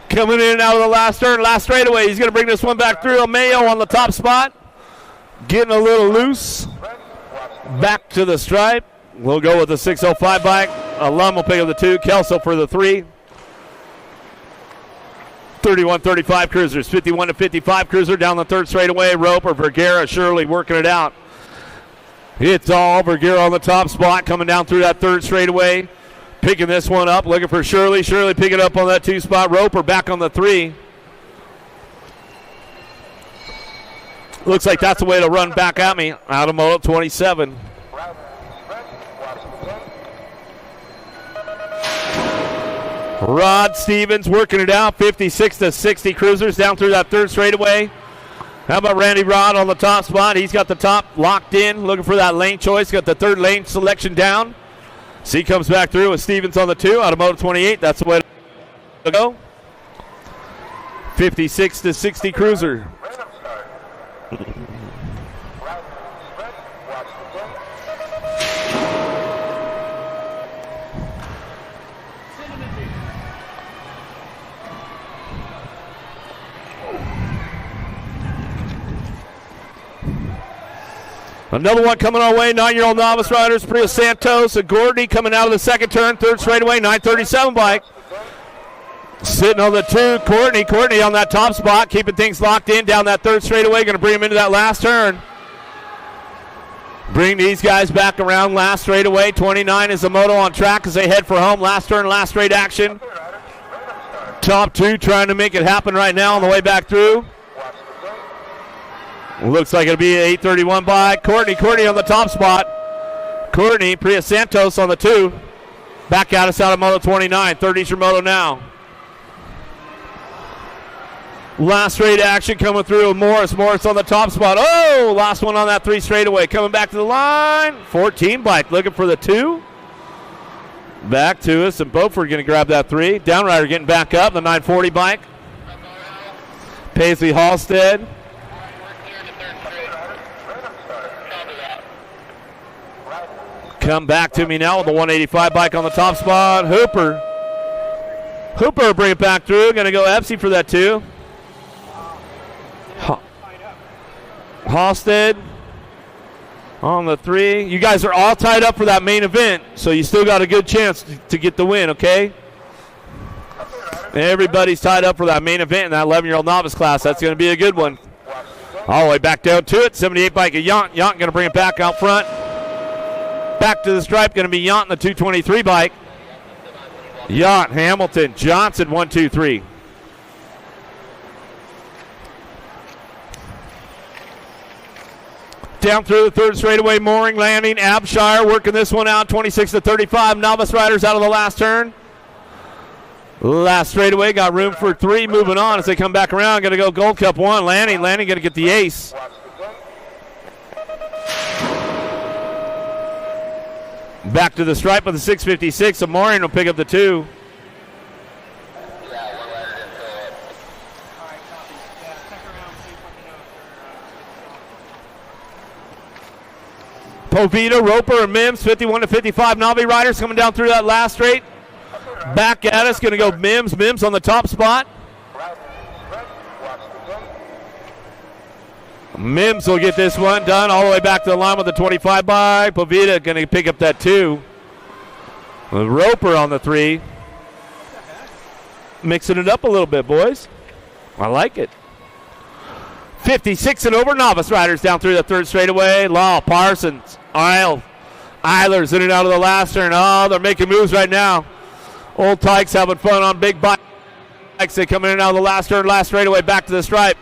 Coming in and out of the last turn, last straightaway. He's going to bring this one back through. Mayo on the top spot. Getting a little loose. Back to the stripe. We'll go with the 605 bike. Lum will pick up the 2. Kelso for the 3. 31-35 Cruisers, 51-55 Cruiser down the third straightaway. Roper, Vergara, Shirley working it out. It's all Vergara on the top spot, coming down through that third straightaway. Picking this one up, looking for Shirley. Shirley picking up on that 2 spot. Roper back on the 3. Looks like that's the way to run back at me. Out of Moto 27. Rod Stevens working it out, 56-60 Cruisers down through that third straightaway. How about Randy Rod on the top spot? He's got the top locked in, looking for that lane choice. Got the third lane selection down. C comes back through with Stevens on the 2 out of Moto 28. That's the way to go. 56-60 cruiser. Another one coming our way, 9-year-old novice riders, Priya Santos and Gordy coming out of the second turn, third straightaway, 937 bike. Sitting on the 2, Courtney on that top spot, keeping things locked in down that third straightaway, going to bring him into that last turn. Bring these guys back around last straightaway. 29 is the moto on track as they head for home. Last turn, last straight action. Top 2 trying to make it happen right now on the way back through. Looks like it'll be an 831 bike. Courtney on the top spot. Courtney, Priya Santos on the 2. Back at us out of Moto 29. 30's your moto now. Last straight action coming through. Morris on the top spot. Oh, last one on that 3 straightaway. Coming back to the line. 14 bike looking for the 2. Back to us, and Beaufort going to grab that 3. Downrider getting back up, the 940 bike. Paisley Halstead. Come back to me now with the 185 bike on the top spot. Hooper bring it back through. Going to go Epsy for that 2. Halstead on the 3. You guys are all tied up for that main event, so you still got a good chance to get the win, okay? Everybody's tied up for that main event in that 11-year-old novice class. That's going to be a good one. All the way back down to it. 78 bike of Yount. Yount going to bring it back out front. Back to the stripe, going to be Yount in the 223 bike. Yount, Hamilton, Johnson, 1, 2, 3. Down through the third straightaway, Mooring, landing, Abshire working this one out, 26-35. Novice riders out of the last turn. Last straightaway, got room for 3, moving on as they come back around. Going to go Gold Cup 1, Lanning going to get the ace. Back to the stripe of the 656, so Mooring will pick up the 2. Povita, Roper, and Mims, 51-55. Navi riders coming down through that last straight. Back at us, going to go Mims. Mims on the top spot. Mims will get this one done all the way back to the line with the 25 bike. Povita going to pick up that 2. Roper on the 3. Mixing it up a little bit, boys. I like it. 56 and over novice riders down through the third straightaway. Law, Parsons, Eilers in and out of the last turn. Oh, they're making moves right now. Old Tykes having fun on big bikes. They come in and out of the last turn, last straightaway, back to the stripe.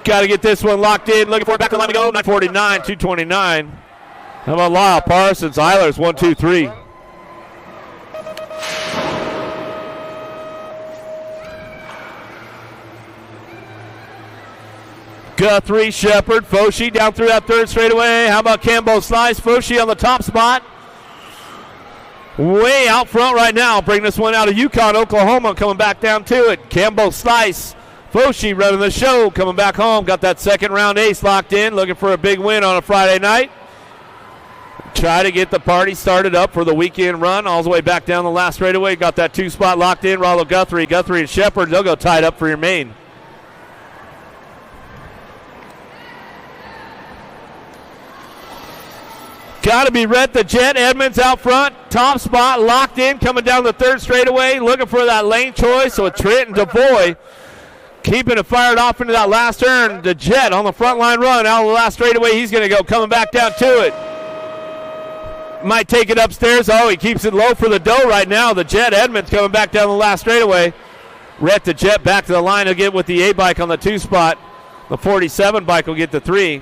Got to get this one locked in. Looking for it back to the line to go. 949, 229. How about Lyle Parsons, Eilers, 1, 2, 3. Guthrie, Shepard, Foshi down through that third straightaway. How about Cambo Slice? Foshi on the top spot. Way out front right now. Bring this one out of Yukon, Oklahoma, coming back down to it. Cambo Slice. Foshi running the show, coming back home. Got that second round ace locked in. Looking for a big win on a Friday night. Try to get the party started up for the weekend run. All the way back down the last straightaway. Got that 2 spot locked in. Rollo Guthrie and Shepard, they'll go tied up for your main. Got to be Rhett the Jet. Edmonds out front. Top spot locked in. Coming down the third straightaway. Looking for that lane choice. So Trent and DeVoy keeping it fired off into that last turn. The Jet on the front line run. Out of the last straightaway. He's going to go coming back down to it. Might take it upstairs. Oh, he keeps it low for the dough right now. The Jet Edmonds coming back down the last straightaway. Rhett the Jet back to the line. He'll get with the A bike on the 2 spot. The 47 bike will get the 3.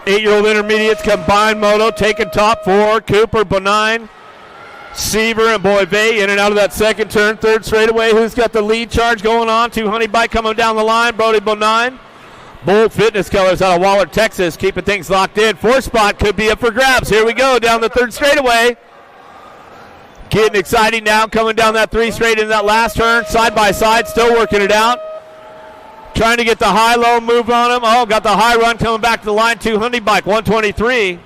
Eight-year-old intermediates combined moto taking top 4. Cooper, Bonine, Seaver and Boivay in and out of that second turn. Third straightaway. Who's got the lead charge going on? 200 bike coming down the line. Brody Bonine. Bold Fitness Colors out of Waller, Texas, keeping things locked in. Fourth spot could be up for grabs. Here we go down the third straightaway. Getting exciting now, coming down that 3 straight in that last turn. Side by side, still working it out. Trying to get the high-low move on him. Oh, got the high run coming back to the line. 200 bike, 123.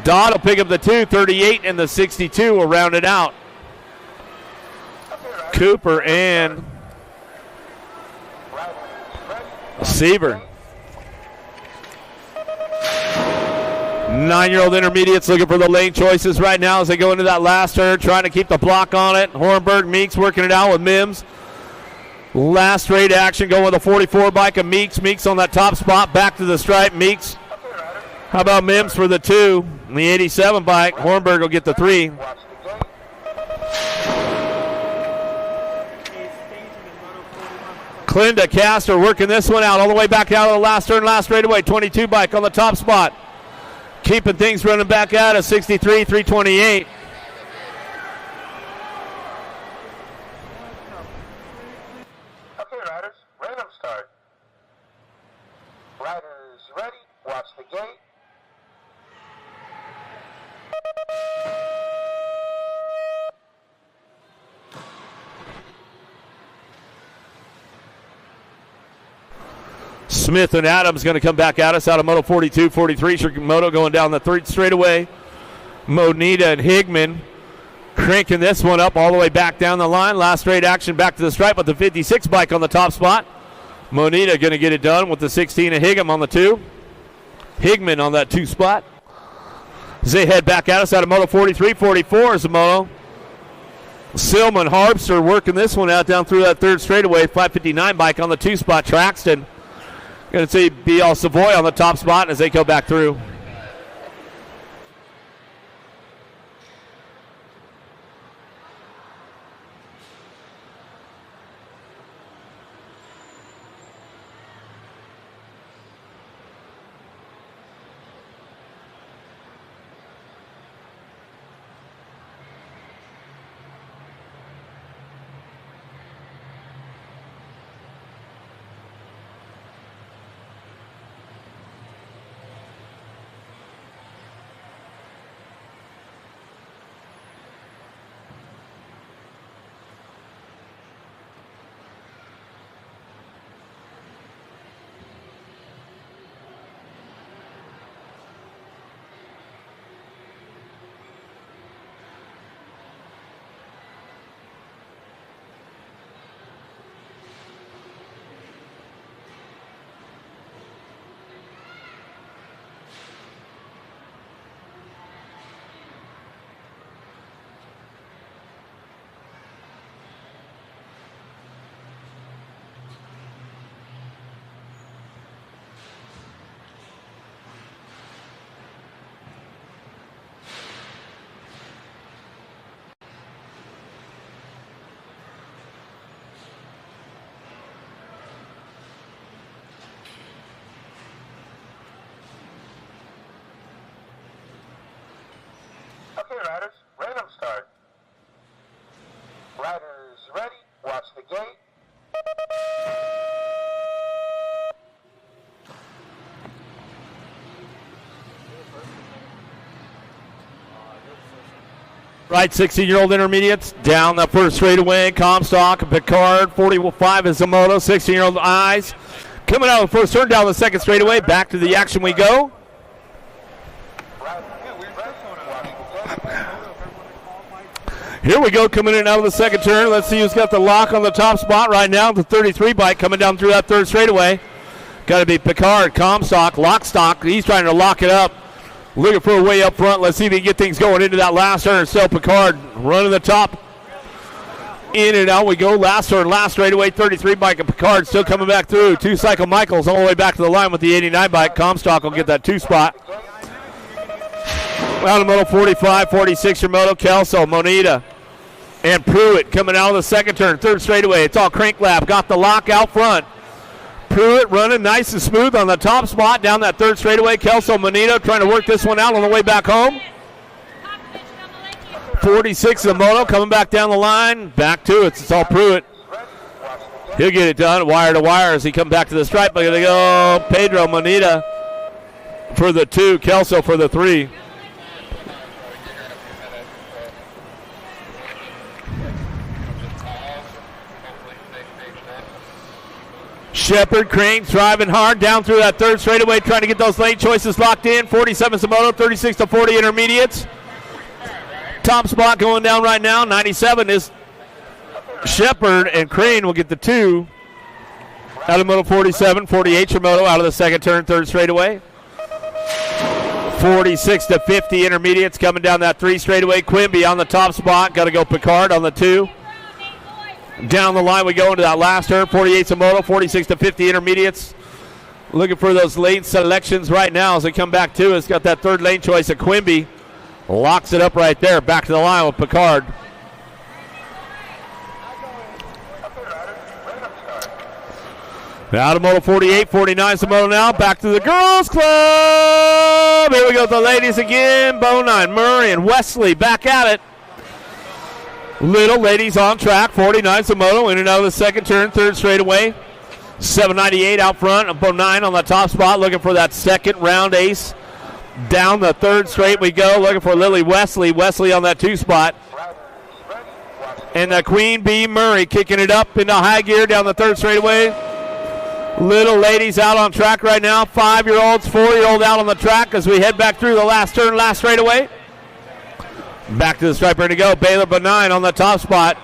Dodd will pick up the 238, and the 62 will round it out. Cooper and Seaver. 9-year-old intermediates looking for the lane choices right now as they go into that last turn, trying to keep the block on it. Hornberg, Meeks working it out with Mims. Last straight action going with a 44 bike of Meeks. Meeks on that top spot, back to the stripe. Meeks. How about Mims for the 2? And the 87 bike. Hornberg will get the 3. Clinda Castor working this one out all the way back out of the last turn, last straightaway. 22 bike on the top spot. Keeping things running back out at 63, 328. Okay, riders, random start. Riders ready, watch the gate. Smith and Adams going to come back at us out of Moto 42, 43. Shimoto going down the third straightaway. Monita and Higman cranking this one up all the way back down the line. Last straight action back to the stripe with the 56 bike on the top spot. Monita going to get it done with the 16 of Higgum on the 2. Higman on that 2 spot. As they head back at us out of Moto 43, 44 is the Moto. Silman Harbster working this one out down through that third straightaway. 559 bike on the 2 spot. Traxton going to see B.L. Savoy on the top spot as they go back through. Okay, riders, random start. Riders ready, watch the gate. Right, 16-year-old intermediates down the first straightaway. Comstock and Picard. 45 is Zamoto. 16-year-old Eyes coming out of the first turn down the second straightaway. Back to the action we go. Here we go, coming in out of the second turn. Let's see who's got the lock on the top spot right now. The 33 bike coming down through that third straightaway. Got to be Picard, Comstock, Lockstock. He's trying to lock it up. Looking for a way up front. Let's see if he can get things going into that last turn. So Picard running the top. In and out we go. Last turn, last straightaway. 33 bike and Picard still coming back through. 2 Cycle Michaels all the way back to the line with the 89 bike. Comstock will get that 2 spot. Out of Moto 45, 46 your Moto. Kelso, Monita, and Pruitt coming out of the second turn. Third straightaway. It's all crank lap. Got the lock out front. Pruitt running nice and smooth on the top spot down that third straightaway. Kelso Monito trying to work this one out on the way back home. 46 Zamoto coming back down the line. Back to it. It's all Pruitt. He'll get it done wire to wire as he comes back to the stripe. Look at it go. Pedro Monita for the 2. Kelso for the 3. Shepard, Crane driving hard down through that third straightaway, trying to get those lane choices locked in. 47 Zamoto, 36 to 40 intermediates. Top spot going down right now. 97 is Shepard, and Crane will get the 2. Out of moto 47, 48 Shimoto out of the second turn, third straightaway. 46 to 50 intermediates coming down that 3 straightaway. Quimby on the top spot. Got to go Picard on the 2. Down the line we go into that last turn. 48 Zamoto, 46 to 50 intermediates. Looking for those lane selections right now as they come back to us. Got that third lane choice of Quimby. Locks it up right there. Back to the line with Picard. Out of moto 48, 49 Zamoto now. Back to the girls club. Here we go with the ladies again. Bonine, Murray, and Wesley back at it. Little ladies on track. 49 Zamoto in and out of the second turn, third straightaway. 798 out front. Bonine on the top spot looking for that second round ace. Down the third straight we go, looking for Lily Wesley. Wesley on that 2 spot. And the Queen Bee Murray kicking it up into high gear down the third straightaway. Little ladies out on track right now. 5-year-olds, 4-year-old out on the track as we head back through the last turn, last straightaway. Back to the striper to go. Baylor Benign on the top spot.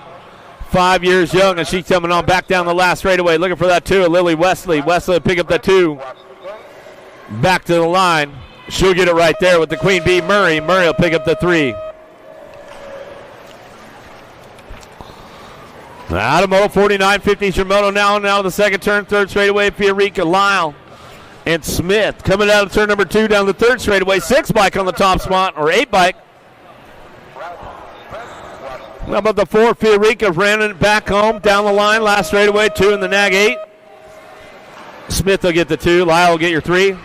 5 years young, and she's coming on back down the last straightaway. Looking for that 2, Lily Wesley. Wesley will pick up that 2. Back to the line. She'll get it right there with the Queen Bee Murray. Murray will pick up the 3. Out of moto 49, 50 Shimoto now to the second turn, third straightaway. Fiorica, Lyle, and Smith coming out of turn number 2 down the third straightaway. 6 bike on the top spot, or 8 bike. How about the 4? Fiorica ran it back home down the line, last straightaway. 2 in the nag 8. Smith will get the 2. Lyle will get your 3.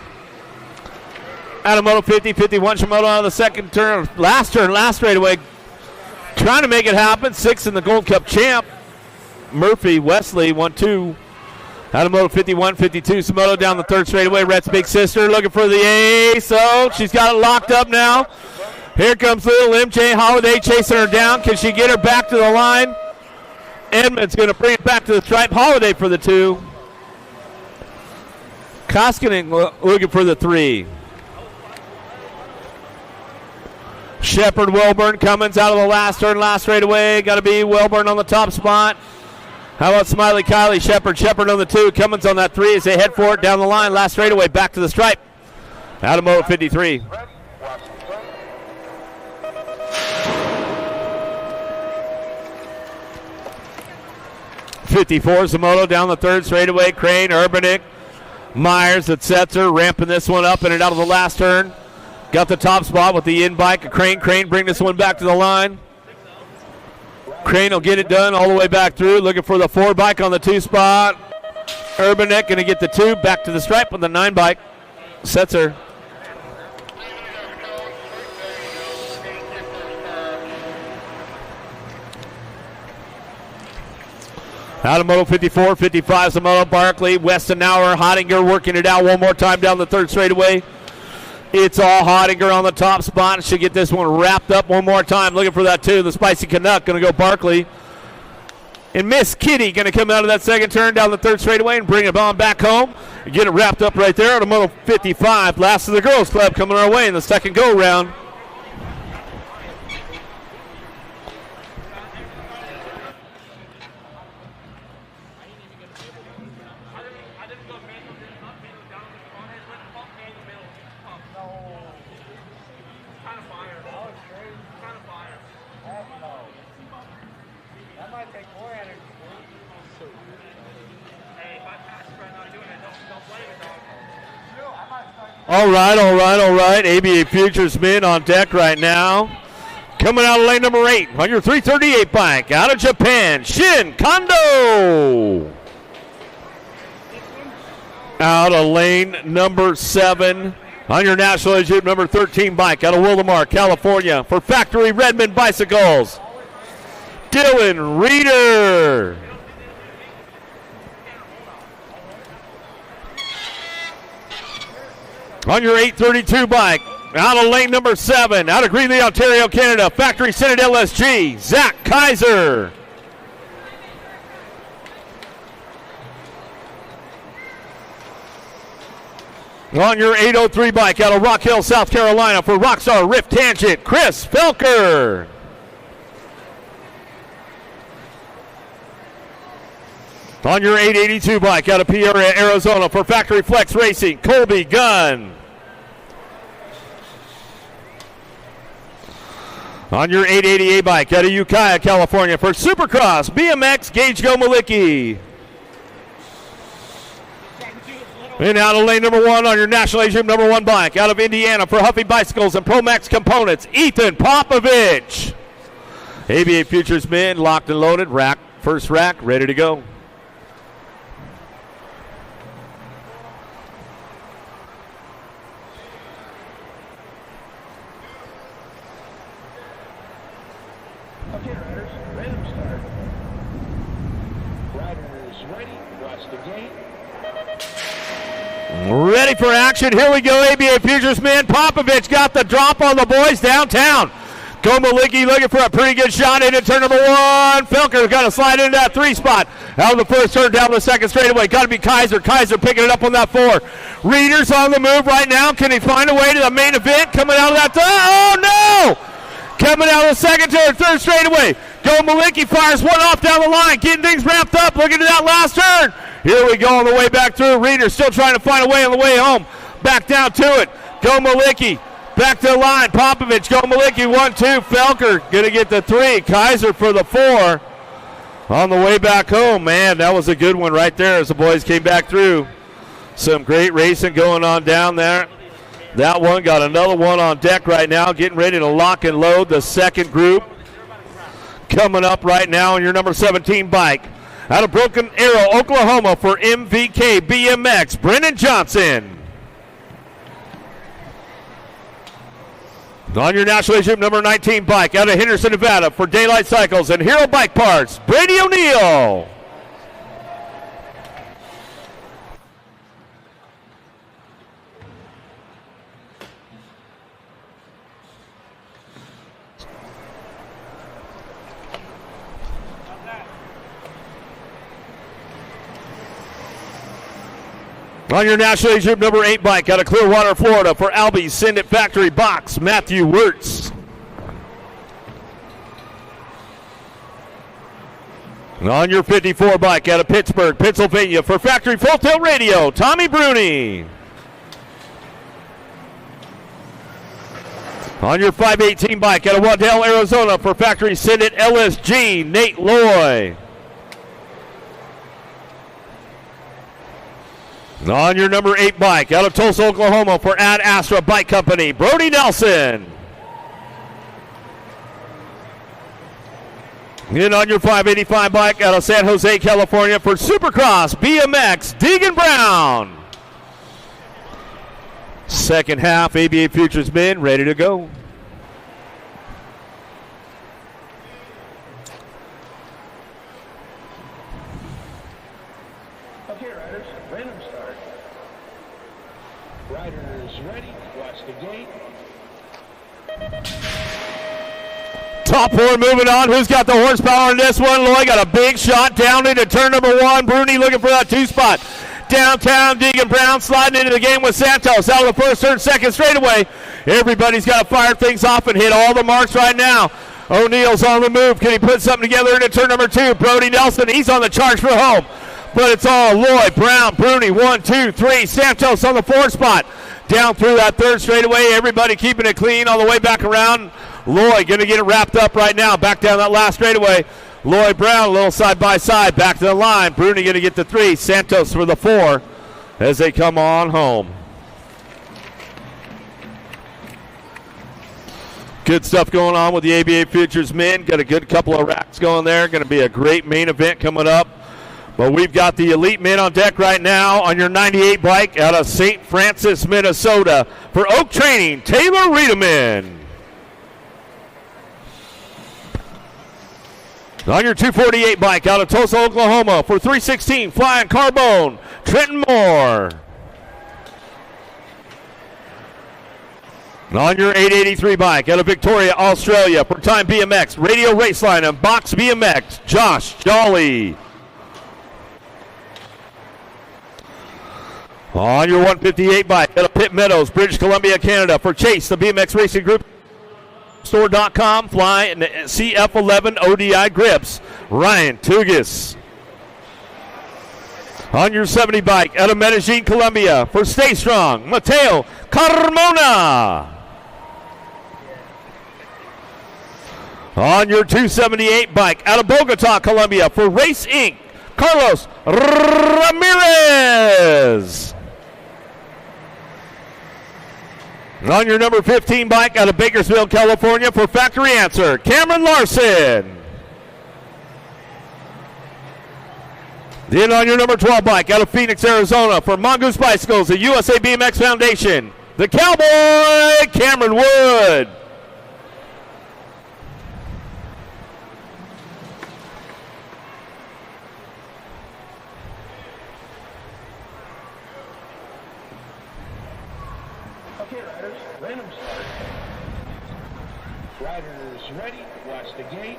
Out of moto 50, 51 Shimoto out of the second turn, last straightaway. Trying to make it happen. 6 in the Gold Cup champ. Murphy, Wesley, 1-2. Out of moto 51, 52 Shimoto down the third straightaway. Rhett's big sister looking for the ace. So she's got it locked up now. Here comes little MJ Holiday chasing her down. Can she get her back to the line? Edmond's going to bring it back to the stripe. Holiday for the 2. Koskinen looking for the 3. Shepard, Wilburn, Cummins out of the last turn, last straightaway. Got to be Wilburn on the top spot. How about Smiley Kylie? Shepard on the 2. Cummins on that 3 as they head for it down the line. Last straightaway, back to the stripe. Out of moto 53. Zamoto down the third straightaway. Crane, Urbanic, Myers at Setzer, ramping this one up in and out of the last turn. Got the top spot with the in bike. Crane bring this one back to the line. Crane will get it done all the way back through. Looking for the 4 bike on the 2 spot. Urbanek going to get the 2 back to the stripe on the 9 bike. Setzer. Out of moto 54, 55 Zamoto, Barkley, Westenauer, Hottinger working it out one more time down the third straightaway. It's all Hottinger on the top spot. Should get this one wrapped up one more time. Looking for that 2. The Spicy Canuck going to go Barkley. And Miss Kitty going to come out of that second turn down the third straightaway and bring it on back home. Get it wrapped up right there. Automoto 55. Last of the girls club coming our way in the second go round. All right. ABA Futures men on deck right now. Coming out of lane number 8 on your 338 bike out of Japan, Shin Kondo. Out of lane number 7, On your national issue, number 13 bike out of Willamar, California, for Factory Redmond Bicycles, Dylan Reeder. On your 832 bike, out of lane number 7, out of Greenlee, Ontario, Canada, Factory Senate LSG, Zach Kaiser. On your 803 bike, out of Rock Hill, South Carolina, for Rockstar Rift Tangent, Chris Felker. On your 882 bike, out of Peoria, Arizona, for Factory Flex Racing, Colby Gunn. On your 888 bike, out of Ukiah, California, for Supercross BMX, Gage Gomalicki. And out of lane number 1 on your National Asia number 1 bike, out of Indiana, for Huffy Bicycles and ProMax Components, Ethan Popovich. ABA Futures men, locked and loaded, rack, first rack, ready to go. Okay, riders, random start. Riders ready, watch the gate. Ready for action. Here we go. ABA Futures man Popovich got the drop on the boys downtown. Gomalicki looking for a pretty good shot into turn number 1. Felker got to slide into that 3 spot. Out of the first turn, down the second straightaway. Got to be Kaiser. Kaiser picking it up on that 4. Reeder's on the move right now. Can he find a way to the main event? Coming out of that. Oh, no! Coming out of the second turn, third straightaway. Gomalicki fires one off down the line. Getting things wrapped up. Looking to that last turn. Here we go on the way back through. Reeder still trying to find a way on the way home. Back down to it. Gomalicki back to the line. Popovich, Gomalicki, 1-2. Felker going to get the 3. Kaiser for the 4. On the way back home. Man, that was a good one right there as the boys came back through. Some great racing going on down there. That one got another one on deck right now. Getting ready to lock and load the second group. Coming up right now on your number 17 bike. Out of Broken Arrow, Oklahoma, for MVK BMX, Brennan Johnson. On your National Asia number 19 bike, out of Henderson, Nevada, for Daylight Cycles and Hero Bike Parts, Brady O'Neill. On your National Asia number 8 bike, out of Clearwater, Florida, for Albies Send It Factory Box, Matthew Wirtz. On your 54 bike, out of Pittsburgh, Pennsylvania, for Factory Full Tilt Radio, Tommy Bruni. On your 518 bike, out of Waddell, Arizona, for Factory Send It LSG, Nate Loy. On your number 8 bike, out of Tulsa, Oklahoma, for Ad Astra Bike Company, Brody Nelson. And on your 585 bike, out of San Jose, California, for Supercross BMX, Deegan Brown. Second half, ABA Futures men ready to go. Okay, riders, random start. Riders ready, watch the gate. Top 4 moving on. Who's got the horsepower in this one? Loy got a big shot down into turn number 1. Bruni looking for that 2 spot. Downtown, Deegan Brown sliding into the game with Santos. Out of the first turn, second straightaway. Everybody's got to fire things off and hit all the marks right now. O'Neill's on the move. Can he put something together into turn number 2? Brody Nelson, he's on the charge for home. But it's all Loy, Brown, Bruni, 1, 2, 3. Santos on the 4 spot. Down through that third straightaway. Everybody keeping it clean on the way back around. Loy going to get it wrapped up right now. Back down that last straightaway. Loy Brown a little side by side. Back to the line. Bruni going to get the 3. Santos for the 4 as they come on home. Good stuff going on with the ABA Futures men. Got a good couple of racks going there. Going to be a great main event coming up. But we've got the elite men on deck right now on your 98 bike out of St. Francis, Minnesota. For Oak Training, Taylor Riedemann. On your 248 bike out of Tulsa, Oklahoma. For 316, Flying Carbone, Trenton Moore. On your 883 bike out of Victoria, Australia. For Time BMX, Radio Raceline, and Box BMX, Josh Jolly. On your 158 bike out of Pitt Meadows, British Columbia, Canada. For Chase, the BMX Racing Group store.com, Fly and CF11 ODI grips, Ryan Tugis. On your 70 bike out of Medellin, Colombia. For Stay Strong, Mateo Carmona. On your 278 bike out of Bogota, Colombia. For Race Inc., Carlos Ramirez. On your number 15 bike out of Bakersfield, California. For Factory Answer, Cameron Larson. Then on your number 12 bike out of Phoenix, Arizona. For Mongoose Bicycles, the USA BMX Foundation, the Cowboy, Cameron Wood. Okay, riders, random start. Riders ready, watch the gate.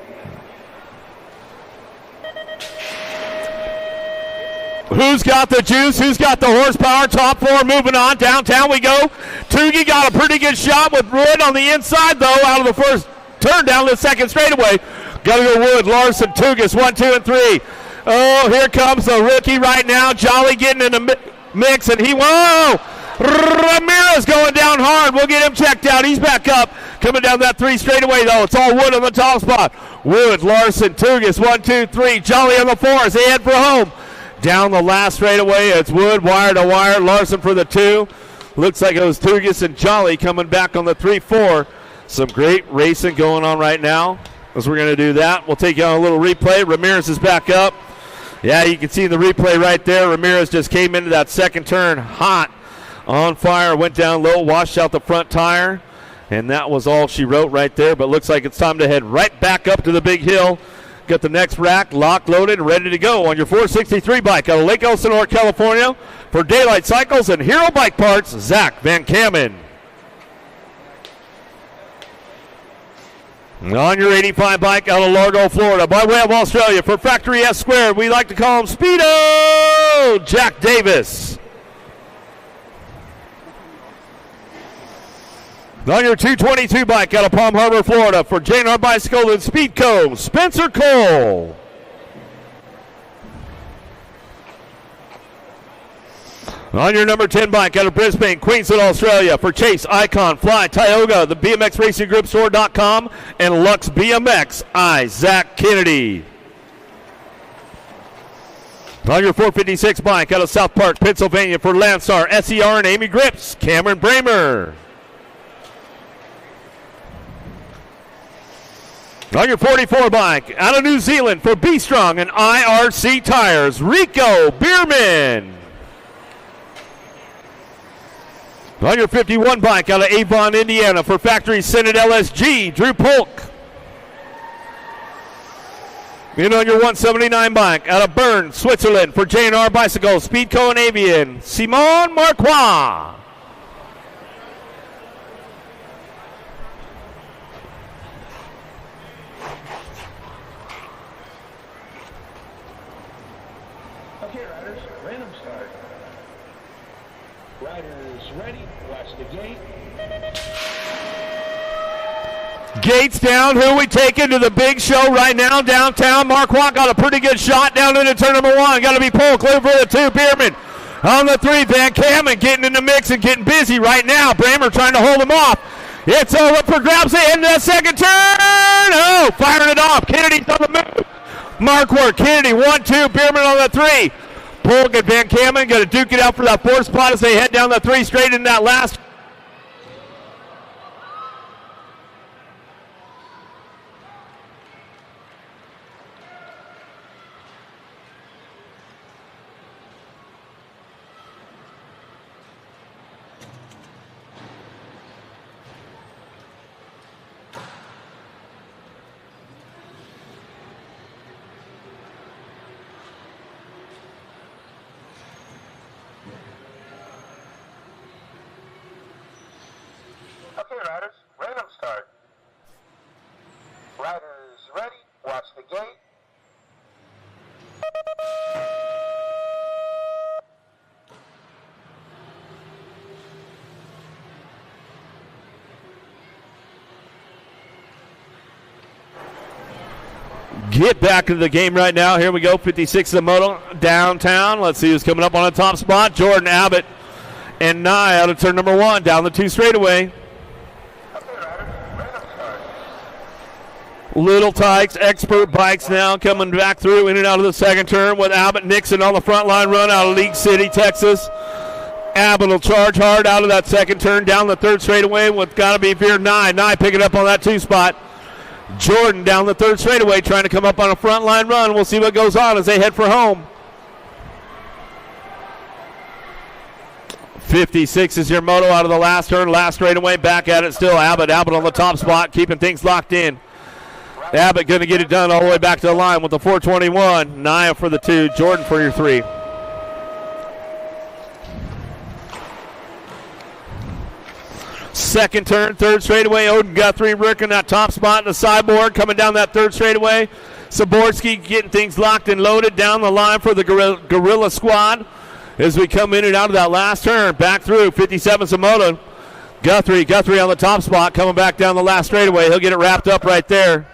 Who's got the juice? Who's got the horsepower? Top four moving on. Downtown we go. Toogie got a pretty good shot with Wood on the inside, though, out of the first turn down the second straightaway. Got to go Wood, Larson, Tugis, 1, 2, and 3. Oh, here comes the rookie right now. Jolly getting in the mix, and whoa! Ramirez going down hard. We'll get him checked out. He's back up. Coming down that 3 straightaway, though. It's all Wood on the top spot. Wood, Larson, Tugis, 1, 2, 3. Jolly on the 4s. They head for home. Down the last straightaway, it's Wood, wire to wire. Larson for the 2. Looks like it was Tugis and Jolly coming back on the 3-4. Some great racing going on right now. As we're going to do that, we'll take you on a little replay. Ramirez is back up. Yeah, you can see the replay right there. Ramirez just came into that second turn hot, on fire, went down low, washed out the front tire, and that was all she wrote right there. But looks like it's time to head right back up to the big hill. Got the next rack locked, loaded, and ready to go on your 463 bike out of Lake Elsinore, California. For Daylight Cycles and Hero Bike Parts, Zach Van Kamen. On your 85 bike out of Largo, Florida, by way of Australia, for Factory S Squared, we like to call him Speedo, Jack Davis. On your 222 bike out of Palm Harbor, Florida, for JNR Bicycle and Speedco, Spencer Cole. On your number 10 bike out of Brisbane, Queensland, Australia, for Chase, Icon, Fly, Tioga, the BMX Racing Group store.com, and Lux BMX, Zach Kennedy. On your 456 bike out of South Park, Pennsylvania, for Landstar, SER, and Amy Grips, Cameron Bramer. On your 44 bike out of New Zealand, for Be Strong and IRC Tires, Rico Bierman. On your 51 bike out of Avon, Indiana, for Factory Senate LSG, Drew Polk. And on your 179 bike out of Bern, Switzerland, for JNR Bicycle, Speedco and Avian, Simon Marquois. Okay, riders, random start. Riders ready, watch the gate. Gates down. Who we taking to the big show right now downtown? Marquardt got a pretty good shot down into turn number 1. Got to be Polk. Clear for the 2. Bierman on the 3. Van Kamen getting in the mix and getting busy right now. Bramer trying to hold him off. It's over for grabs in the second turn. Oh, firing it off. Kennedy's on the move. Marquardt, Kennedy, 1-2. Bierman on the 3. Polk and Van Kamen going to duke it out for that 4th spot as they head down the 3 straight in that last. Okay, riders, random start. Riders ready, watch the gate. Get back into the game right now. Here we go. 56 the moto downtown. Let's see who's coming up on the top spot. Jordan Abbott and Nye out of turn number 1 down the 2 straightaway. Little Tykes, Expert Bikes now coming back through in and out of the second turn with Abbott Nixon on the front line run out of League City, Texas. Abbott will charge hard out of that second turn down the 3rd straightaway with gotta be Veer Nye. Nye picking up on that 2 spot. Jordan down the 3rd straightaway trying to come up on a front line run. We'll see what goes on as they head for home. 56 is your moto out of the last turn. Last straightaway back at it still. Abbott on the top spot keeping things locked in. Abbott going to get it done all the way back to the line with the 421. Naya for the 2. Jordan for your 3. Second turn, 3rd straightaway. Odin Guthrie working that top spot in the sideboard. Coming down that 3rd straightaway. Saborski getting things locked and loaded down the line for the Gorilla Squad as we come in and out of that last turn. Back through 57 Samoto. Guthrie on the top spot coming back down the last straightaway. He'll get it wrapped up right there.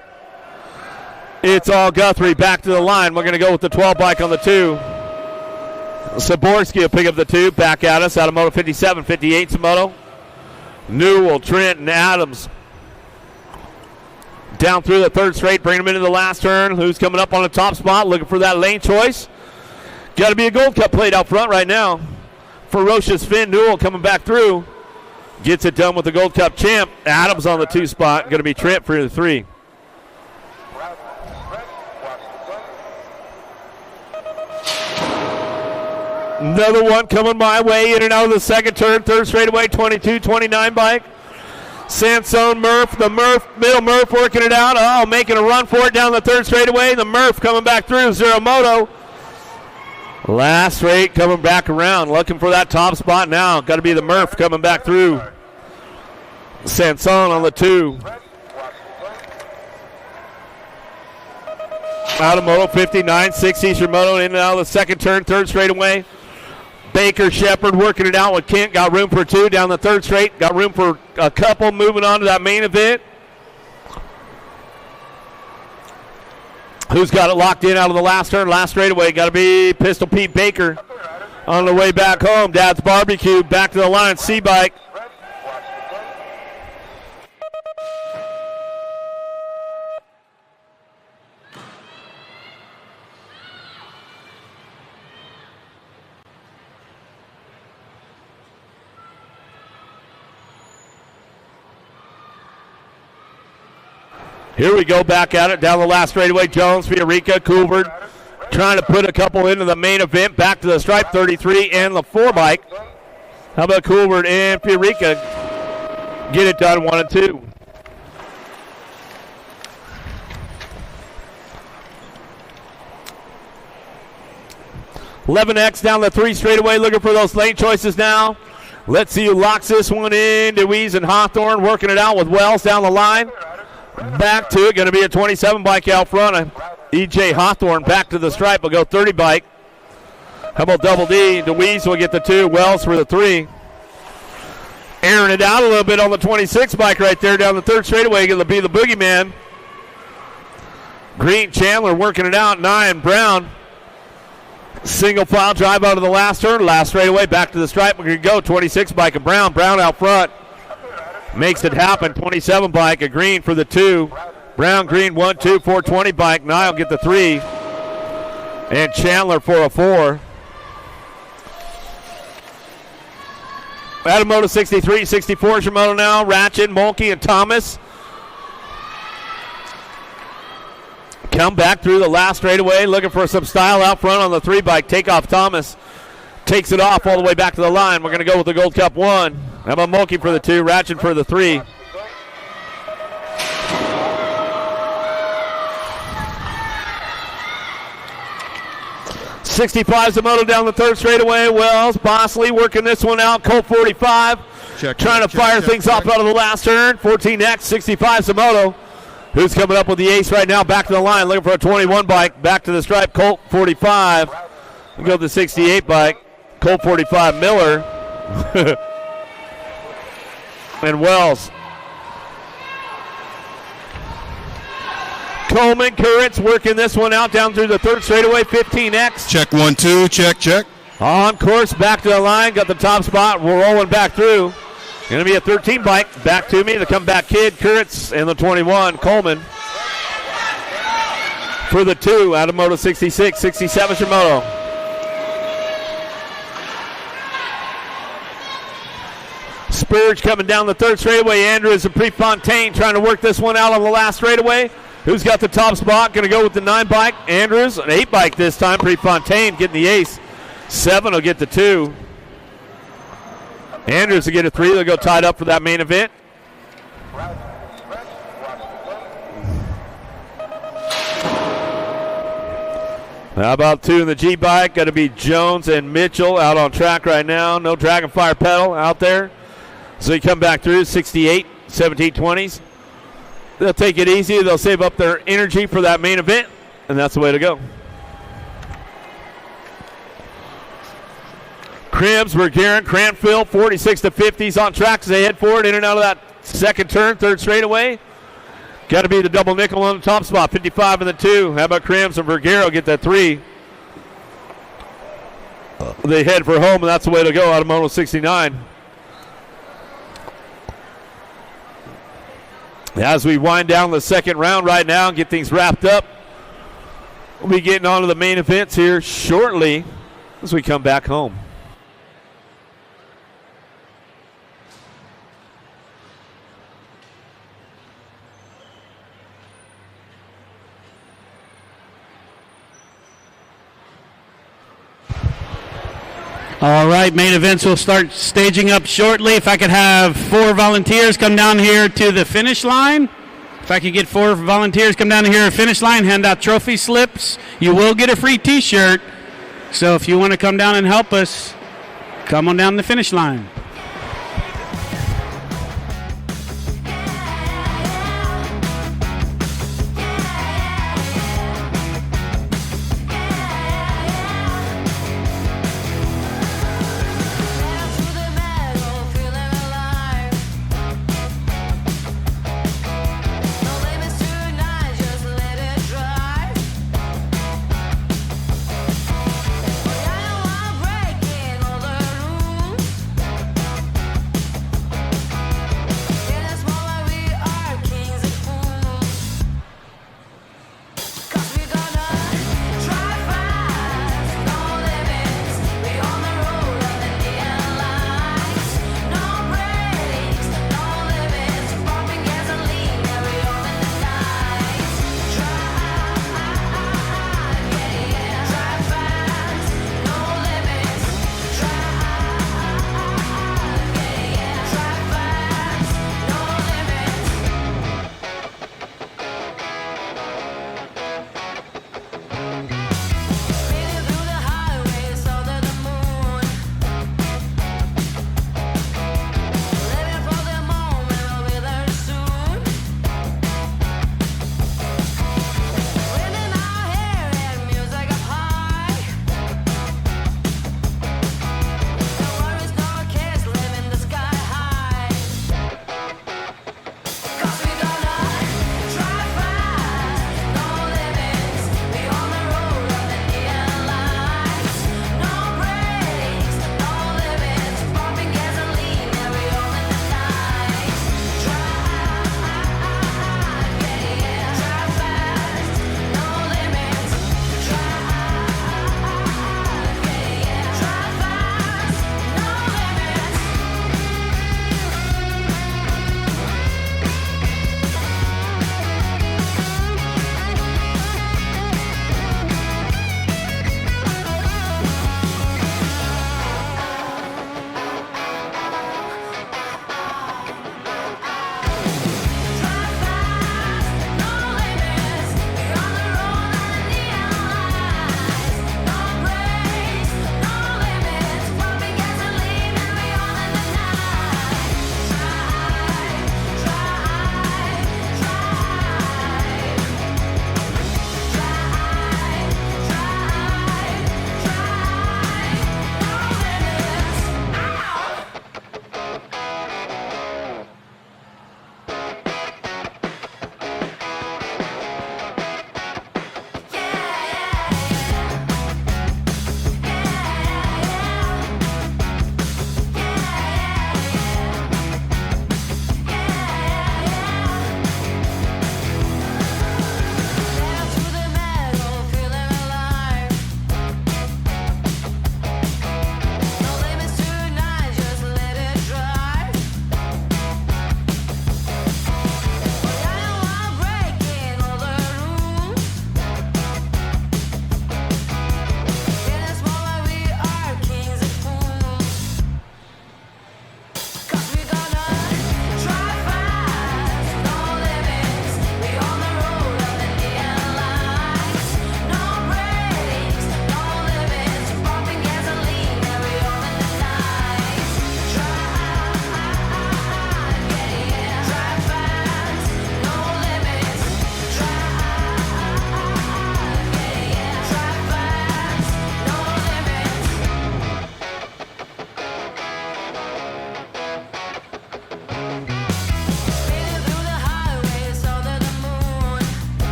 It's all Guthrie back to the line. We're going to go with the 12 bike on the 2. Saborski will pick up the 2. Back at us out of Moto 57, 58 Samoto. Newell, Trent, and Adams down through the 3rd straight, bringing them into the last turn. Who's coming up on the top spot, looking for that lane choice. Got to be a Gold Cup plate out front right now. Ferocious Finn Newell coming back through. Gets it done with the Gold Cup champ. Adams on the 2 spot. Going to be Trent for the 3. Another one coming my way in and out of the second turn. 3rd straightaway, 22-29 bike. Sansone Murph, middle Murph working it out. Oh, making a run for it down the 3rd straightaway. The Murph coming back through. Zero Moto. Last straight coming back around. Looking for that top spot now. Got to be the Murph coming back through. Sansone on the 2. Out of Moto 59, 60 Moto in and out of the second turn, 3rd straightaway. Baker Shepard working it out with Kent. Got room for 2 down the 3rd straight. Got room for a couple moving on to that main event. Who's got it locked in out of the last turn? Last straightaway. Got to be Pistol Pete Baker on the way back home. Dad's Barbecue back to the line. C-Bike. Here we go back at it down the last straightaway. Jones, Fiorica, Coolbert trying to put a couple into the main event. Back to the stripe, 33 and the 4 bike. How about Coolbert and Fiorica get it done 1 and 2. $11X down the 3 straightaway, looking for those lane choices now. Let's see who locks this one in. DeWeese and Hawthorne working it out with Wells down the line. Back to it, going to be a 27 bike out front. E.J. Hawthorne back to the stripe, will go 30 bike. How about Double D? DeWeese will get the 2, Wells for the 3. Airing it out a little bit on the 26 bike right there down the 3rd straightaway, going to be the boogeyman. Green, Chandler working it out, Nye and Brown. Single file drive out of the last turn, last straightaway, back to the stripe. We're going to go 26 bike of Brown out front. Makes it happen. 27 bike, a Green for the 2. Brown, Green, 1, 2, 420 bike. Niall get the 3. And Chandler for a 4. Adamoto 63, 64 is your moto now. Ratchet, Mulkey, and Thomas. Come back through the last straightaway, looking for some style out front on the 3 bike. Takeoff Thomas takes it off all the way back to the line. We're going to go with the Gold Cup 1. How about Mulkey for the 2, Ratchet for the 3. 65's the moto down the third straightaway. Wells, Bosley working this one out. Colt 45 trying to fire things off out of the last turn. 14X, 65's the moto. Who's coming up with the ace right now? Back to the line, looking for a 21 bike. Back to the stripe, Colt 45. We go to the 68 bike. Colt 45 Miller. And Wells. Coleman, Currents working this one out down through the third straightaway. 15X. Check 1, 2, check. On course, back to the line, got the top spot. We're rolling back through. Going to be a 13 bike. Back to me, the comeback kid, Currents, and the 21, Coleman. For the 2 out of Moto 66. 67's your moto. Spurge coming down the third straightaway. Andrews and Prefontaine trying to work this one out on the last straightaway. Who's got the top spot? Going to go with the 9 bike. Andrews, an 8 bike this time. Prefontaine getting the ace. 7 will get the 2. Andrews will get a 3. They'll go tied up for that main event. How about 2 in the G bike? Got to be Jones and Mitchell out on track right now. No Dragonfire pedal out there. So you come back through 68, 1720s. They'll take it easy. They'll save up their energy for that main event, and that's the way to go. Cribbs, Vergaren, Cranfield, 46 to 50s on track as they head forward in and out of that second turn, third straightaway. Got to be the double nickel on the top spot, 55 in the 2. How about Cribbs and Vergara get that 3? They head for home, and that's the way to go out of Moto 69. As we wind down the second round right now and get things wrapped up, we'll be getting on to the main events here shortly as we come back home. All right, main events will start staging up shortly. If I could have 4 volunteers come down here to the finish line. If I could get 4 volunteers come down here to the finish line, hand out trophy slips. You will get a free t-shirt. So if you want to come down and help us, come on down the finish line.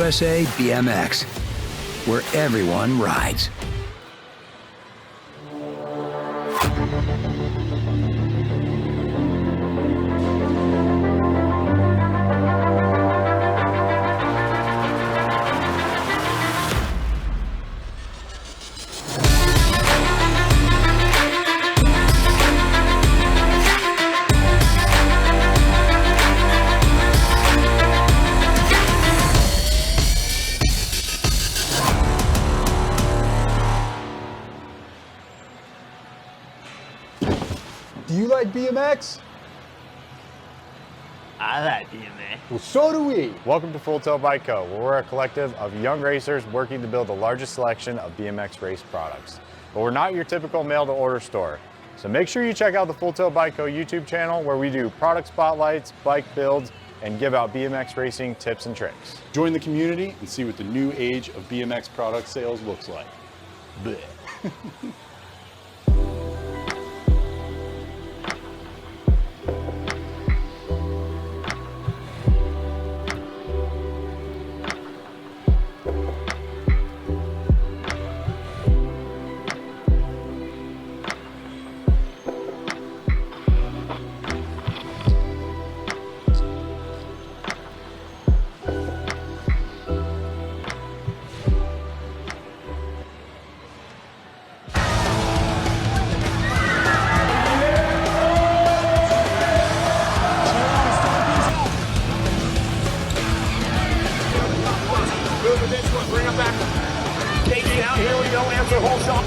USA BMX, where everyone rides. Do you like BMX? I like BMX. Well, so do we. Welcome to Full Tilt Bike Co., where we're a collective of young racers working to build the largest selection of BMX race products. But we're not your typical mail-to-order store. So make sure you check out the Full Tilt Bike Co. YouTube channel, where we do product spotlights, bike builds, and give out BMX racing tips and tricks. Join the community and see what the new age of BMX product sales looks like. Blech. Bring him back. KD out. Here we go. Answer whole shot.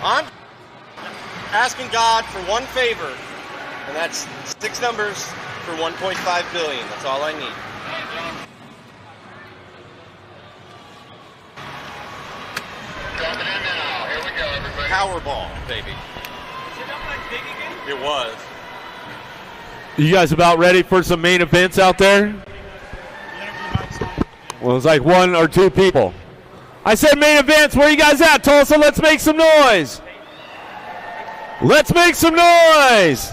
I'm asking God for one favor, and that's 6 numbers for 1.5 billion. That's all I need. Coming in now. Here we go, everybody. Powerball, baby. It was. You guys about ready for some main events out there? Well, it's like 1 or 2 people. I said main events. Where you guys at, Tulsa? Let's make some noise. Let's make some noise.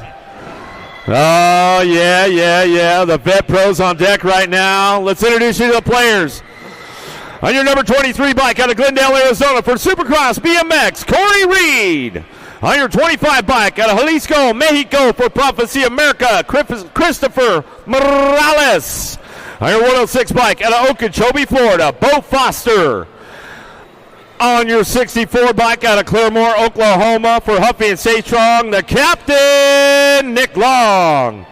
Oh, yeah. The vet pros on deck right now. Let's introduce you to the players. On your number 23 bike out of Glendale, Arizona for Supercross BMX, Corey Reed. On your 25 bike out of Jalisco, Mexico for Prophecy America, Christopher Morales. On your 106 bike out of Okeechobee, Florida, Bo Foster. On your 64 bike out of Claremore, Oklahoma for Huffy and Saystrong, the captain, Nick Long.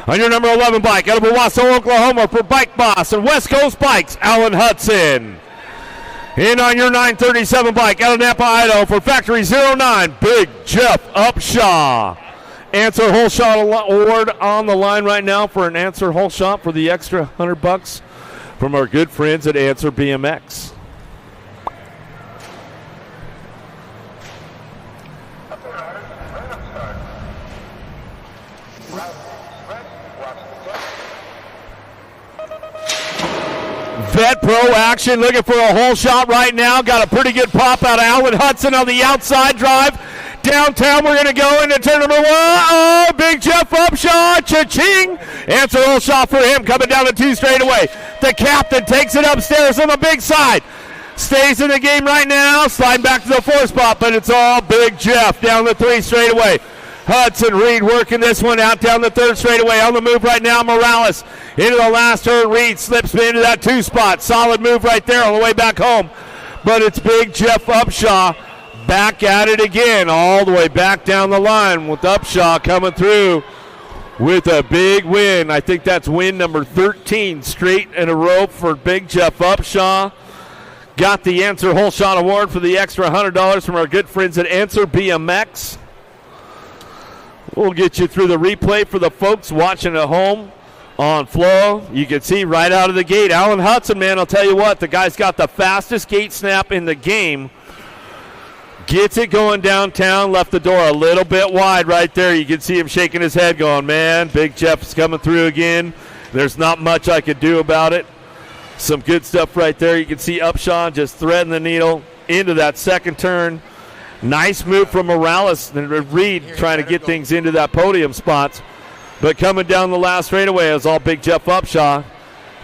On your number 11 bike out of Owasso, Oklahoma for Bike Boss and West Coast Bikes, Alan Hudson. And on your 937 bike out of Napa, Idaho for Factory 09, Big Jeff Upshaw. Answer Whole Shot Award on the line right now for an Answer Whole Shot for the extra $100 from our good friends at Answer BMX. Vet Pro action, looking for a whole shot right now. Got a pretty good pop out of Alan Hudson on the outside drive. Downtown, we're going to go into turn number 1. Oh, Big Jeff Upshaw, cha-ching. Answer a little shot for him, coming down the 2 straightaway. The captain takes it upstairs on the big side. Stays in the game right now, sliding back to the 4 spot, but it's all Big Jeff down the 3 straightaway. Hudson Reed working this one out down the 3rd straightaway. On the move right now, Morales into the last turn. Reed slips me into that 2 spot. Solid move right there on the way back home. But it's Big Jeff Upshaw back at it again, all the way back down the line with Upshaw coming through with a big win. I think that's win number 13 straight in a row for Big Jeff Upshaw. Got the Answer Hole Shot Award for the extra $100 from our good friends at Answer BMX. We'll get you through the replay for the folks watching at home on Flow. You can see right out of the gate, Alan Hudson, man, I'll tell you what, the guy's got the fastest gate snap in the game. Gets it going downtown, left the door a little bit wide right there. You can see him shaking his head going, man, Big Jeff's coming through again. There's not much I could do about it. Some good stuff right there. You can see Upshaw just threading the needle into that 2nd turn. Nice move from Morales and Reed trying to get things into that podium spots. But coming down the last straightaway is all Big Jeff Upshaw.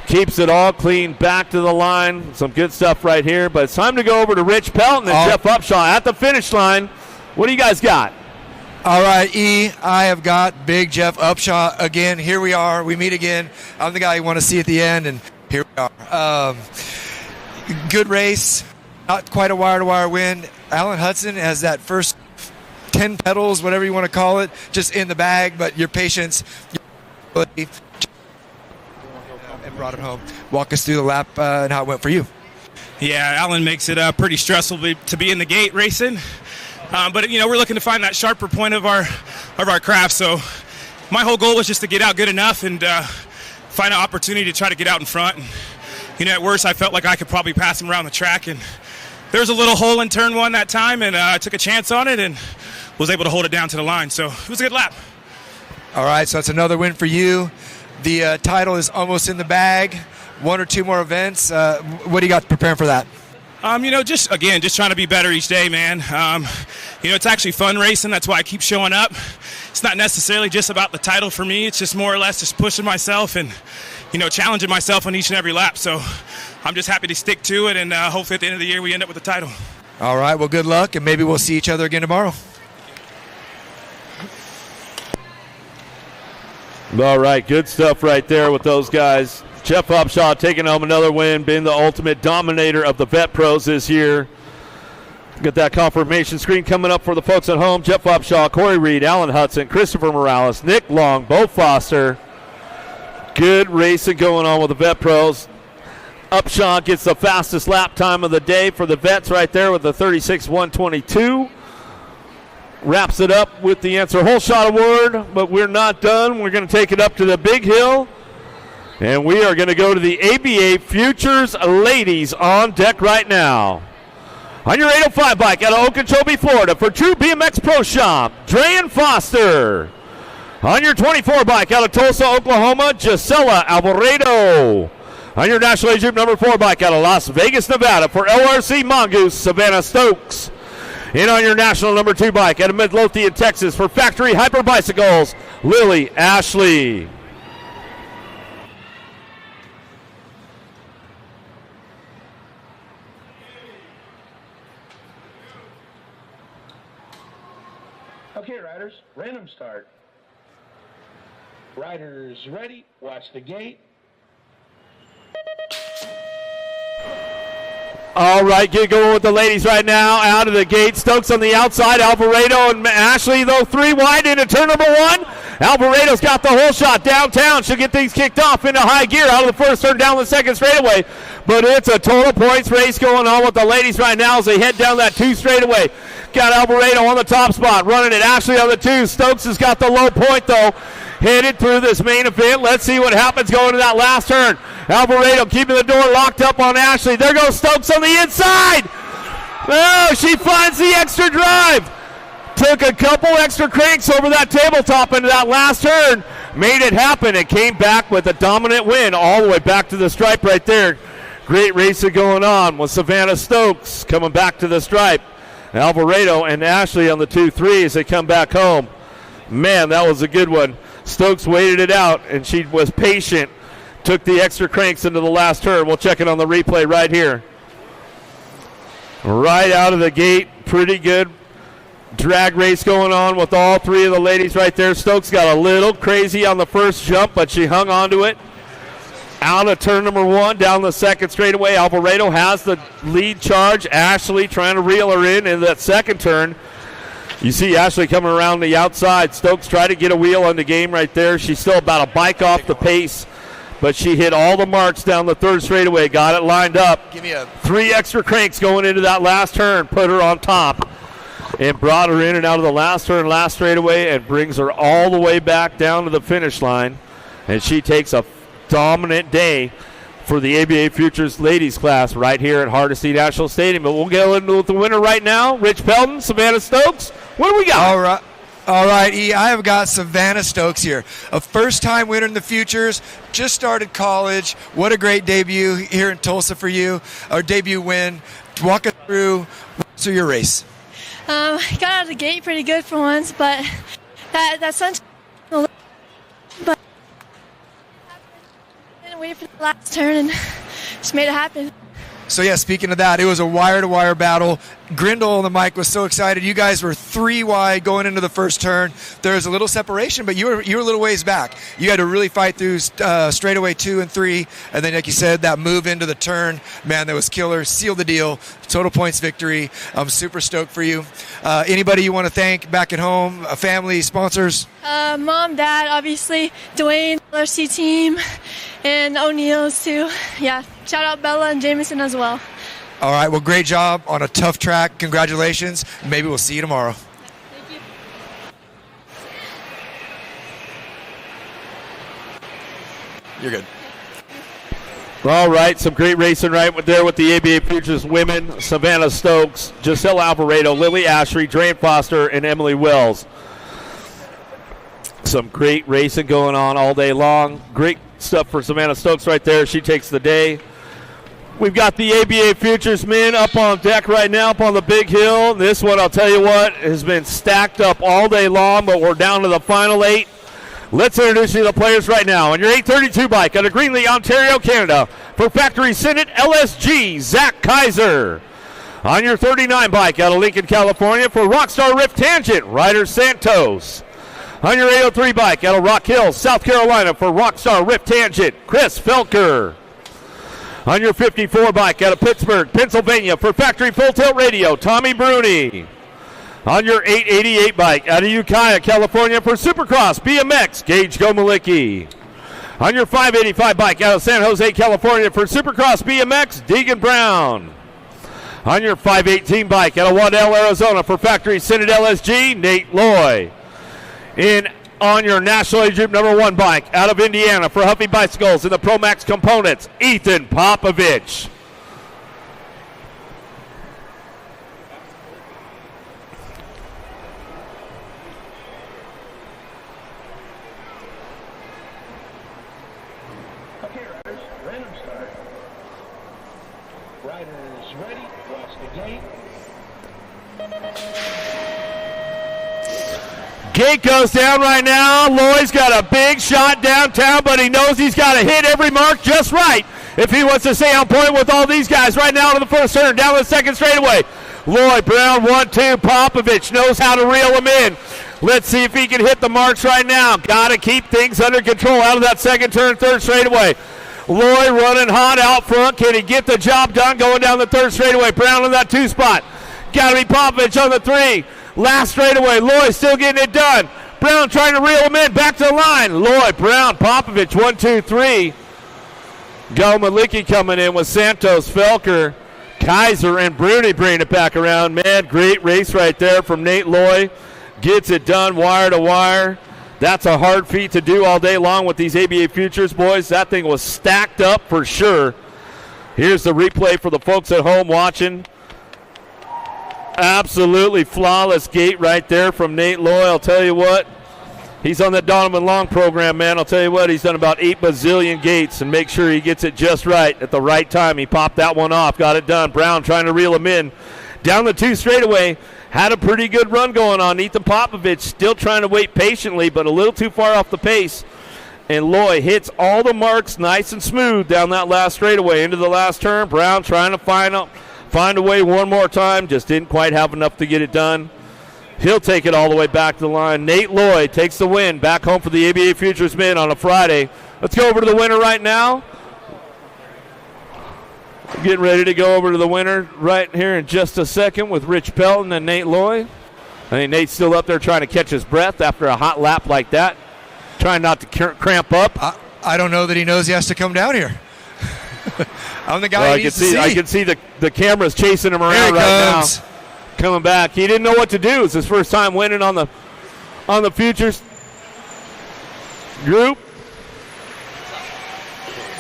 Keeps it all clean back to the line. Some good stuff right here. But it's time to go over to Rich Pelton and Jeff Upshaw at the finish line. What do you guys got? All right, E, I have got Big Jeff Upshaw again. Here we are. We meet again. I'm the guy you want to see at the end, and here we are. Good race. Not quite a wire-to-wire win. Alan Hudson has that first 10 pedals, whatever you want to call it, just in the bag, but your patience and brought it home. Walk us through the lap and how it went for you. Yeah, Alan makes it pretty stressful to be in the gate racing. But, you know, we're looking to find that sharper point of our craft. So my whole goal was just to get out good enough and find an opportunity to try to get out in front. And, you know, at worst, I felt like I could probably pass him around the track. And there was a little hole in turn 1 that time, and I took a chance on it and was able to hold it down to the line. So it was a good lap. All right, so that's another win for you. The title is almost in the bag. 1 or 2 more events. What do you got preparing for that? You know, just trying to be better each day, man. You know, it's actually fun racing. That's why I keep showing up. It's not necessarily just about the title for me. It's just more or less just pushing myself and, you know, challenging myself on each and every lap. So I'm just happy to stick to it, and hopefully at the end of the year we end up with the title. All right, well, good luck, and maybe we'll see each other again tomorrow. All right, good stuff right there with those guys. Jeff Upshaw taking home another win, being the ultimate dominator of the Vet Pros this year. Get that confirmation screen coming up for the folks at home. Jeff Upshaw, Corey Reed, Alan Hudson, Christopher Morales, Nick Long, Bo Foster. Good racing going on with the Vet Pros. Upshaw gets the fastest lap time of the day for the Vets right there with the 36.122. Wraps it up with the Answer Hole Shot Award, but we're not done. We're going to take it up to the Big Hill, and we are going to go to the ABA Futures Ladies on deck right now. On your 805 bike out of Okeechobee, Florida, for True BMX Pro Shop, Drayan Foster. On your 24 bike out of Tulsa, Oklahoma, Gisela Alvarado. On your National Age Group number 4 bike out of Las Vegas, Nevada, for LRC Mongoose, Savannah Stokes. And on your national number 2 bike out of Midlothian, Texas, for Factory Hyper Bicycles, Lily Ashley. Okay, riders, random start. Riders ready, watch the gate. All right, get going with the ladies right now. Out of the gate, Stokes on the outside. Alvarado and Ashley, though, 3 wide into turn number 1. Alvarado's got the whole shot downtown. She'll get things kicked off into high gear out of the first turn down the second straightaway. But it's a total points race going on with the ladies right now as they head down that 2 straightaway. Got Alvarado on the top spot, running it. Ashley on the 2. Stokes has got the low point, though. Headed through this main event. Let's see what happens going to that last turn. Alvarado keeping the door locked up on Ashley. There goes Stokes on the inside. Oh, she finds the extra drive. Took a couple extra cranks over that tabletop into that last turn. Made it happen and came back with a dominant win all the way back to the stripe right there. Great racing going on with Savannah Stokes coming back to the stripe. Alvarado and Ashley on the 2-3 as they come back home. Man, that was a good one. Stokes waited it out, and she was patient. Took the extra cranks into the last turn. We'll check it on the replay right here. Right out of the gate, pretty good drag race going on with all three of the ladies right there. Stokes got a little crazy on the first jump, but she hung on to it. Out of turn number 1, down the second straightaway. Alvarado has the lead charge. Ashley trying to reel her in that second turn. You see Ashley coming around the outside. Stokes tried to get a wheel on the game right there. She's still about a bike off the pace, but she hit all the marks down the third straightaway. Got it lined up. Give me a 3 extra cranks going into that last turn. Put her on top and brought her in and out of the last turn, last straightaway, and brings her all the way back down to the finish line. And she takes a dominant day for the ABA Futures ladies class right here at Hardesty National Stadium. But we'll go into the winner right now. Rich Pelton, Savannah Stokes. What do we got? All right, E, I have got Savannah Stokes here. A first-time winner in the Futures, just started college. What a great debut here in Tulsa for you, or debut win. Walk us through your race. Got out of the gate pretty good for once, but that sunshine, but didn't wait for the last turn and just made it happen. So, yeah, speaking of that, it was a wire-to-wire battle. Grindle on the mic was so excited. You guys were 3 wide going into the first turn. There was a little separation, but you were a little ways back. You had to really fight through straightaway 2 and 3, and then, like you said, that move into the turn, man, that was killer. Sealed the deal. Total points victory. I'm super stoked for you. Anybody you want to thank back at home, family, sponsors? Mom, Dad, obviously, Dwayne, LRC team, and O'Neill's too. Yeah, shout out Bella and Jameson as well. All right, well, great job on a tough track. Congratulations. Maybe we'll see you tomorrow. Thank you. You're good. All right, some great racing right there with the ABA Futures women. Savannah Stokes, Giselle Alvarado, Lily Ashley, Drain Foster, and Emily Wells. Some great racing going on all day long. Great stuff for Savannah Stokes right there. She takes the day. We've got the ABA Futures men up on deck right now, up on the big hill. This one, I'll tell you what, has been stacked up all day long, but we're down to the final 8. Let's introduce you to the players right now. On your 832 bike out of Greenlee, Ontario, Canada, for Factory Senate LSG, Zach Kaiser. On your 39 bike out of Lincoln, California, for Rockstar Rift Tangent, Ryder Santos. On your 803 bike out of Rock Hill, South Carolina, for Rockstar Rift Tangent, Chris Felker. On your 54 bike out of Pittsburgh, Pennsylvania, for Factory Full Tilt Radio, Tommy Bruni. On your 888 bike out of Ukiah, California, for Supercross BMX, Gage Gomalicki. On your 585 bike out of San Jose, California, for Supercross BMX, Deegan Brown. On your 518 bike out of Waddell, Arizona, for Factory Senate LSG, Nate Loy. On your National Age Group number 1 bike out of Indiana for Huffy Bicycles and the Pro Max Components, Ethan Popovich. Okay, riders, random start. Riders ready, watch the gate. Gate goes down right now. Loy's got a big shot downtown, but he knows he's got to hit every mark just right if he wants to stay on point with all these guys. Right now to the first turn, down the second straightaway. Loy, Brown, 1-2. Popovich knows how to reel him in. Let's see if he can hit the marks right now. Got to keep things under control out of that second turn, third straightaway. Loy running hot out front. Can he get the job done going down the third straightaway? Brown in that 2 spot. Got to be Popovich on the 3. Last straightaway, Loy still getting it done. Brown trying to reel him in, back to the line. Loy, Brown, Popovich, 1-2-3. Gomalicki coming in with Santos, Felker, Kaiser, and Bruni bringing it back around. Man, great race right there from Nate Loy. Gets it done wire to wire. That's a hard feat to do all day long with these ABA Futures boys. That thing was stacked up for sure. Here's the replay for the folks at home watching. Absolutely flawless gate right there from Nate Loy. I'll tell you what, he's on the Donovan Long program, man. I'll tell you what, he's done about 8 bazillion gates and make sure he gets it just right at the right time. He popped that one off, got it done. Brown trying to reel him in down the 2 straightaway. Had a pretty good run going on. Ethan Popovich still trying to wait patiently, but a little too far off the pace. And Loy hits all the marks nice and smooth down that last straightaway into the last turn. Brown trying to find a way one more time. Just didn't quite have enough to get it done. He'll take it all the way back to the line. Nate Loy takes the win back home for the ABA Futures men on a Friday. Let's go over to the winner right now. Getting ready to go over to the winner right here in just a second with Rich Pelton and Nate Loy. I think Nate's still up there trying to catch his breath after a hot lap like that. Trying not to cramp up. I don't know that he knows he has to come down here. I'm the guy well, he needs to see. I can see the cameras chasing him around right now. Coming back. He didn't know what to do. It's his first time winning on the Futures group.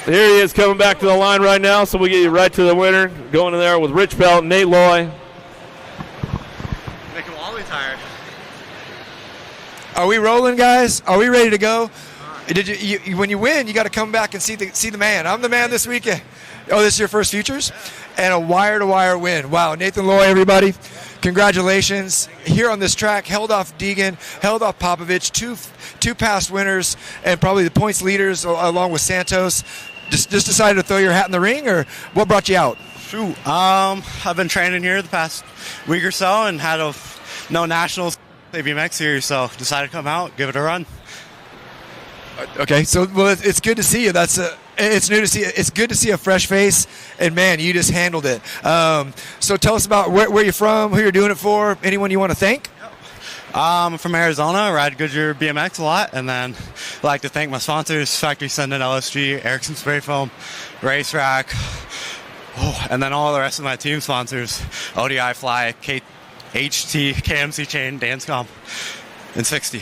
Here he is coming back to the line right now, so we get you right to the winner. Going in there with Rich Pelton, Nate Loy. Make him all tired. Are we rolling, guys? Are we ready to go? Did you when you win, you got to come back and see the man. I'm the man this weekend. Oh, this is your first Futures? And a wire-to-wire win. Wow, Nathan Loy, everybody. Congratulations. Here on this track, held off Deegan, held off Popovich, two past winners, and probably the points leaders along with Santos. Just decided to throw your hat in the ring, or what brought you out? Shoot, I've been training here the past week or so and had no nationals ABMX series, so decided to come out, give it a run. Okay, so well, it's good to see you. It's new to see. It's good to see a fresh face, and man, you just handled it. So tell us about where you're from, who you're doing it for, anyone you want to thank. I'm from Arizona. I ride Goodyear BMX a lot, and then I'd like to thank my sponsors: Factory Sendin, LSG, Erickson Spray Foam, Race Rack, and then all the rest of my team sponsors: ODI Fly, HT, KMC Chain, Dancecom, and 60.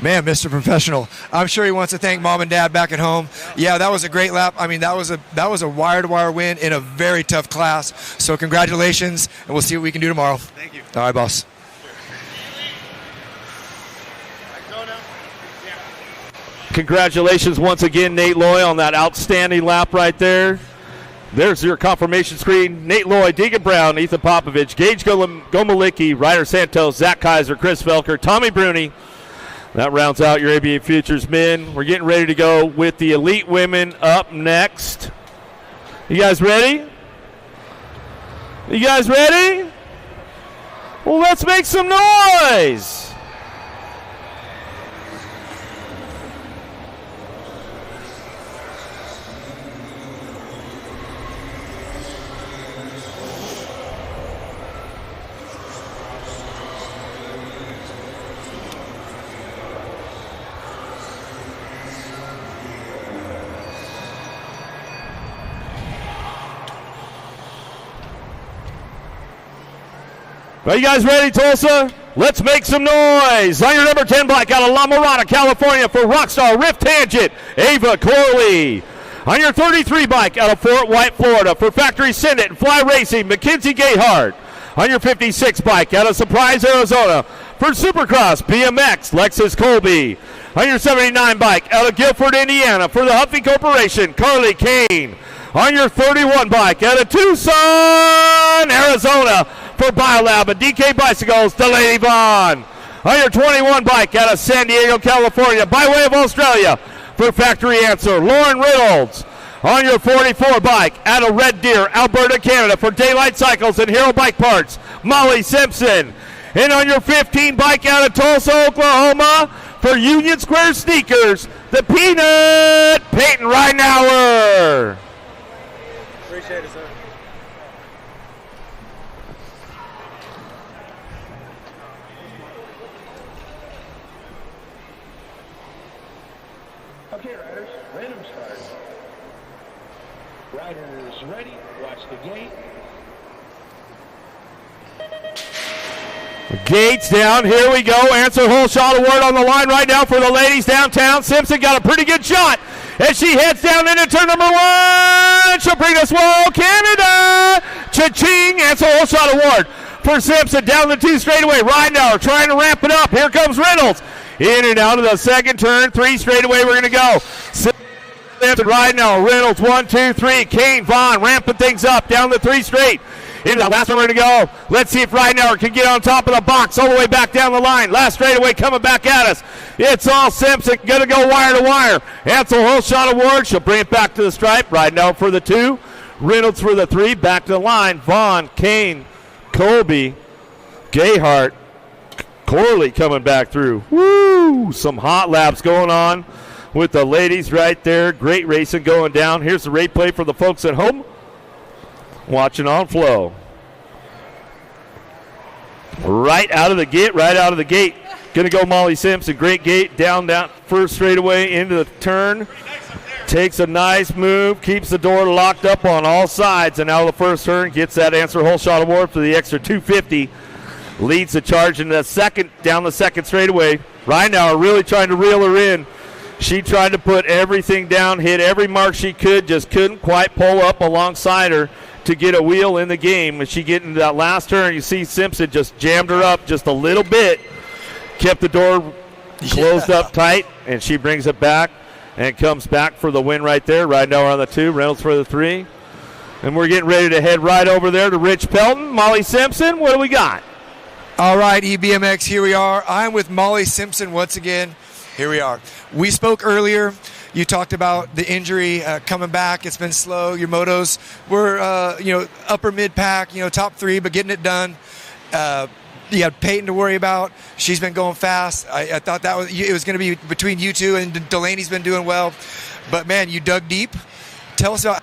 Man, Mr. Professional. I'm sure he wants to thank Mom and Dad back at home. Yeah, that was a great lap. I mean, that was a wire-to-wire win in a very tough class. So congratulations, and we'll see what we can do tomorrow. Thank you. All right, boss. Congratulations once again, Nate Loy, on that outstanding lap right there. There's your confirmation screen. Nate Loy, Deegan Brown, Ethan Popovich, Gage Gomalicki, Ryder Santos, Zach Kaiser, Chris Velker, Tommy Bruni. That rounds out your ABA Futures men. We're getting ready to go with the Elite Women up next. You guys ready? You guys ready? Well, let's make some noise. Are you guys ready, Tulsa? Let's make some noise. On your number 10 bike out of La Mirada, California for Rockstar Rift Tangent, Ava Corley. On your 33 bike out of Fort White, Florida for Factory Senate and Fly Racing, Mackenzie Gayhart. On your 56 bike out of Surprise, Arizona for Supercross BMX, Lexus Colby. On your 79 bike out of Guilford, Indiana for the Huffy Corporation, Carly Kane. On your 31 bike out of Tucson, Arizona for BioLab and DK Bicycles, Delaney Vaughn. On your 21 bike out of San Diego, California, by way of Australia for Factory Answer, Lauren Reynolds. On your 44 bike out of Red Deer, Alberta, Canada for Daylight Cycles and Hero Bike Parts, Molly Simpson. And on your 15 bike out of Tulsa, Oklahoma for Union Square Sneakers, the Peanut, Peyton Reinauer. Appreciate it, sir. Okay, riders, random start. Riders ready, watch the gate. Gates down, here we go. Answer whole shot award on the line right now for the ladies downtown. Simpson got a pretty good shot as she heads down into turn number 1. She'll bring us Whoa, Canada. Cha-ching, answer whole shot award for Simpson down the 2 straightaway. Reinauer trying to ramp it up. Here comes Reynolds. In and out of the second turn, 3 straightaway. We're going to go. Simpson, Reinauer, Reynolds, 1, 2, 3. Kane, Vaughn ramping things up down the 3 straight. Into the last one to go. Let's see if Ridenauer can get on top of the box all the way back down the line. Last straightaway coming back at us. It's all Simpson. Going to go wire to wire. Ansel Holshot Award. She'll bring it back to the stripe. Ridenauer for the 2. Reynolds for the 3. Back to the line. Vaughn, Kane, Colby, Gayhart, Corley coming back through. Woo! Some hot laps going on with the ladies right there. Great racing going down. Here's the rate play for the folks at home watching on Flow. Right out of the gate. Going to go Molly Simpson. Great gate down that first straightaway into the turn. Takes a nice move. Keeps the door locked up on all sides. And out of the first turn gets that Answer Holshot Award for the extra $250. Leads the charge in the second, down the second straightaway. Ridenauer really trying to reel her in. She tried to put everything down, hit every mark she could, just couldn't quite pull up alongside her to get a wheel in the game. When she get into that last turn, you see Simpson just jammed her up just a little bit, kept the door closed up tight, and she brings it back and comes back for the win right there. Ridenauer on the 2, Reynolds for the 3. And we're getting ready to head right over there to Rich Pelton. Molly Simpson, what do we got? All right, EBMX, here we are. I'm with Molly Simpson once again. Here we are. We spoke earlier. You talked about the injury coming back. It's been slow. Your motos were, upper mid pack, top 3, but getting it done. You had Peyton to worry about. She's been going fast. I thought it was going to be between you two, and Delaney's been doing well. But man, you dug deep. Tell us about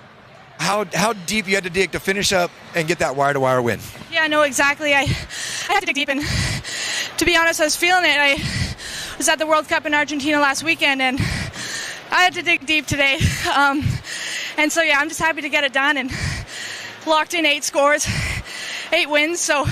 how deep you had to dig to finish up and get that wire-to-wire win. Yeah, no, exactly. I had to dig deep, and to be honest, I was feeling it. I was at the World Cup in Argentina last weekend, and I had to dig deep today. And so, yeah, I'm just happy to get it done and locked in 8 scores, 8 wins, so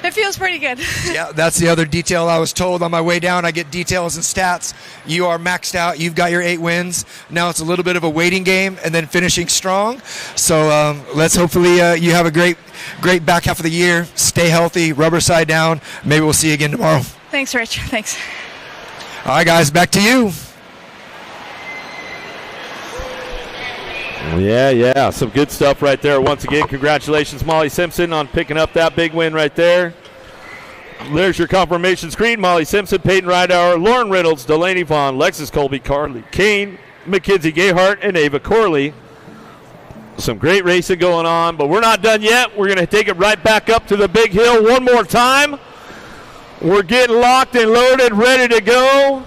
it feels pretty good. Yeah, that's the other detail I was told on my way down. I get details and stats. You are maxed out. You've got your 8 wins. Now it's a little bit of a waiting game and then finishing strong. So let's hopefully you have a great back half of the year. Stay healthy, rubber side down. Maybe we'll see you again tomorrow. Thanks, Rich. Thanks. All right, guys, back to you. Yeah, some good stuff right there. Once again, congratulations, Molly Simpson, on picking up that big win right there. There's your confirmation screen. Molly Simpson, Peyton Ridenauer, Lauren Reynolds, Delaney Vaughn, Lexus Colby, Carly Kane, Mackenzie Gayhart, and Ava Corley. Some great racing going on, but we're not done yet. We're going to take it right back up to the big hill one more time. We're getting locked and loaded, ready to go.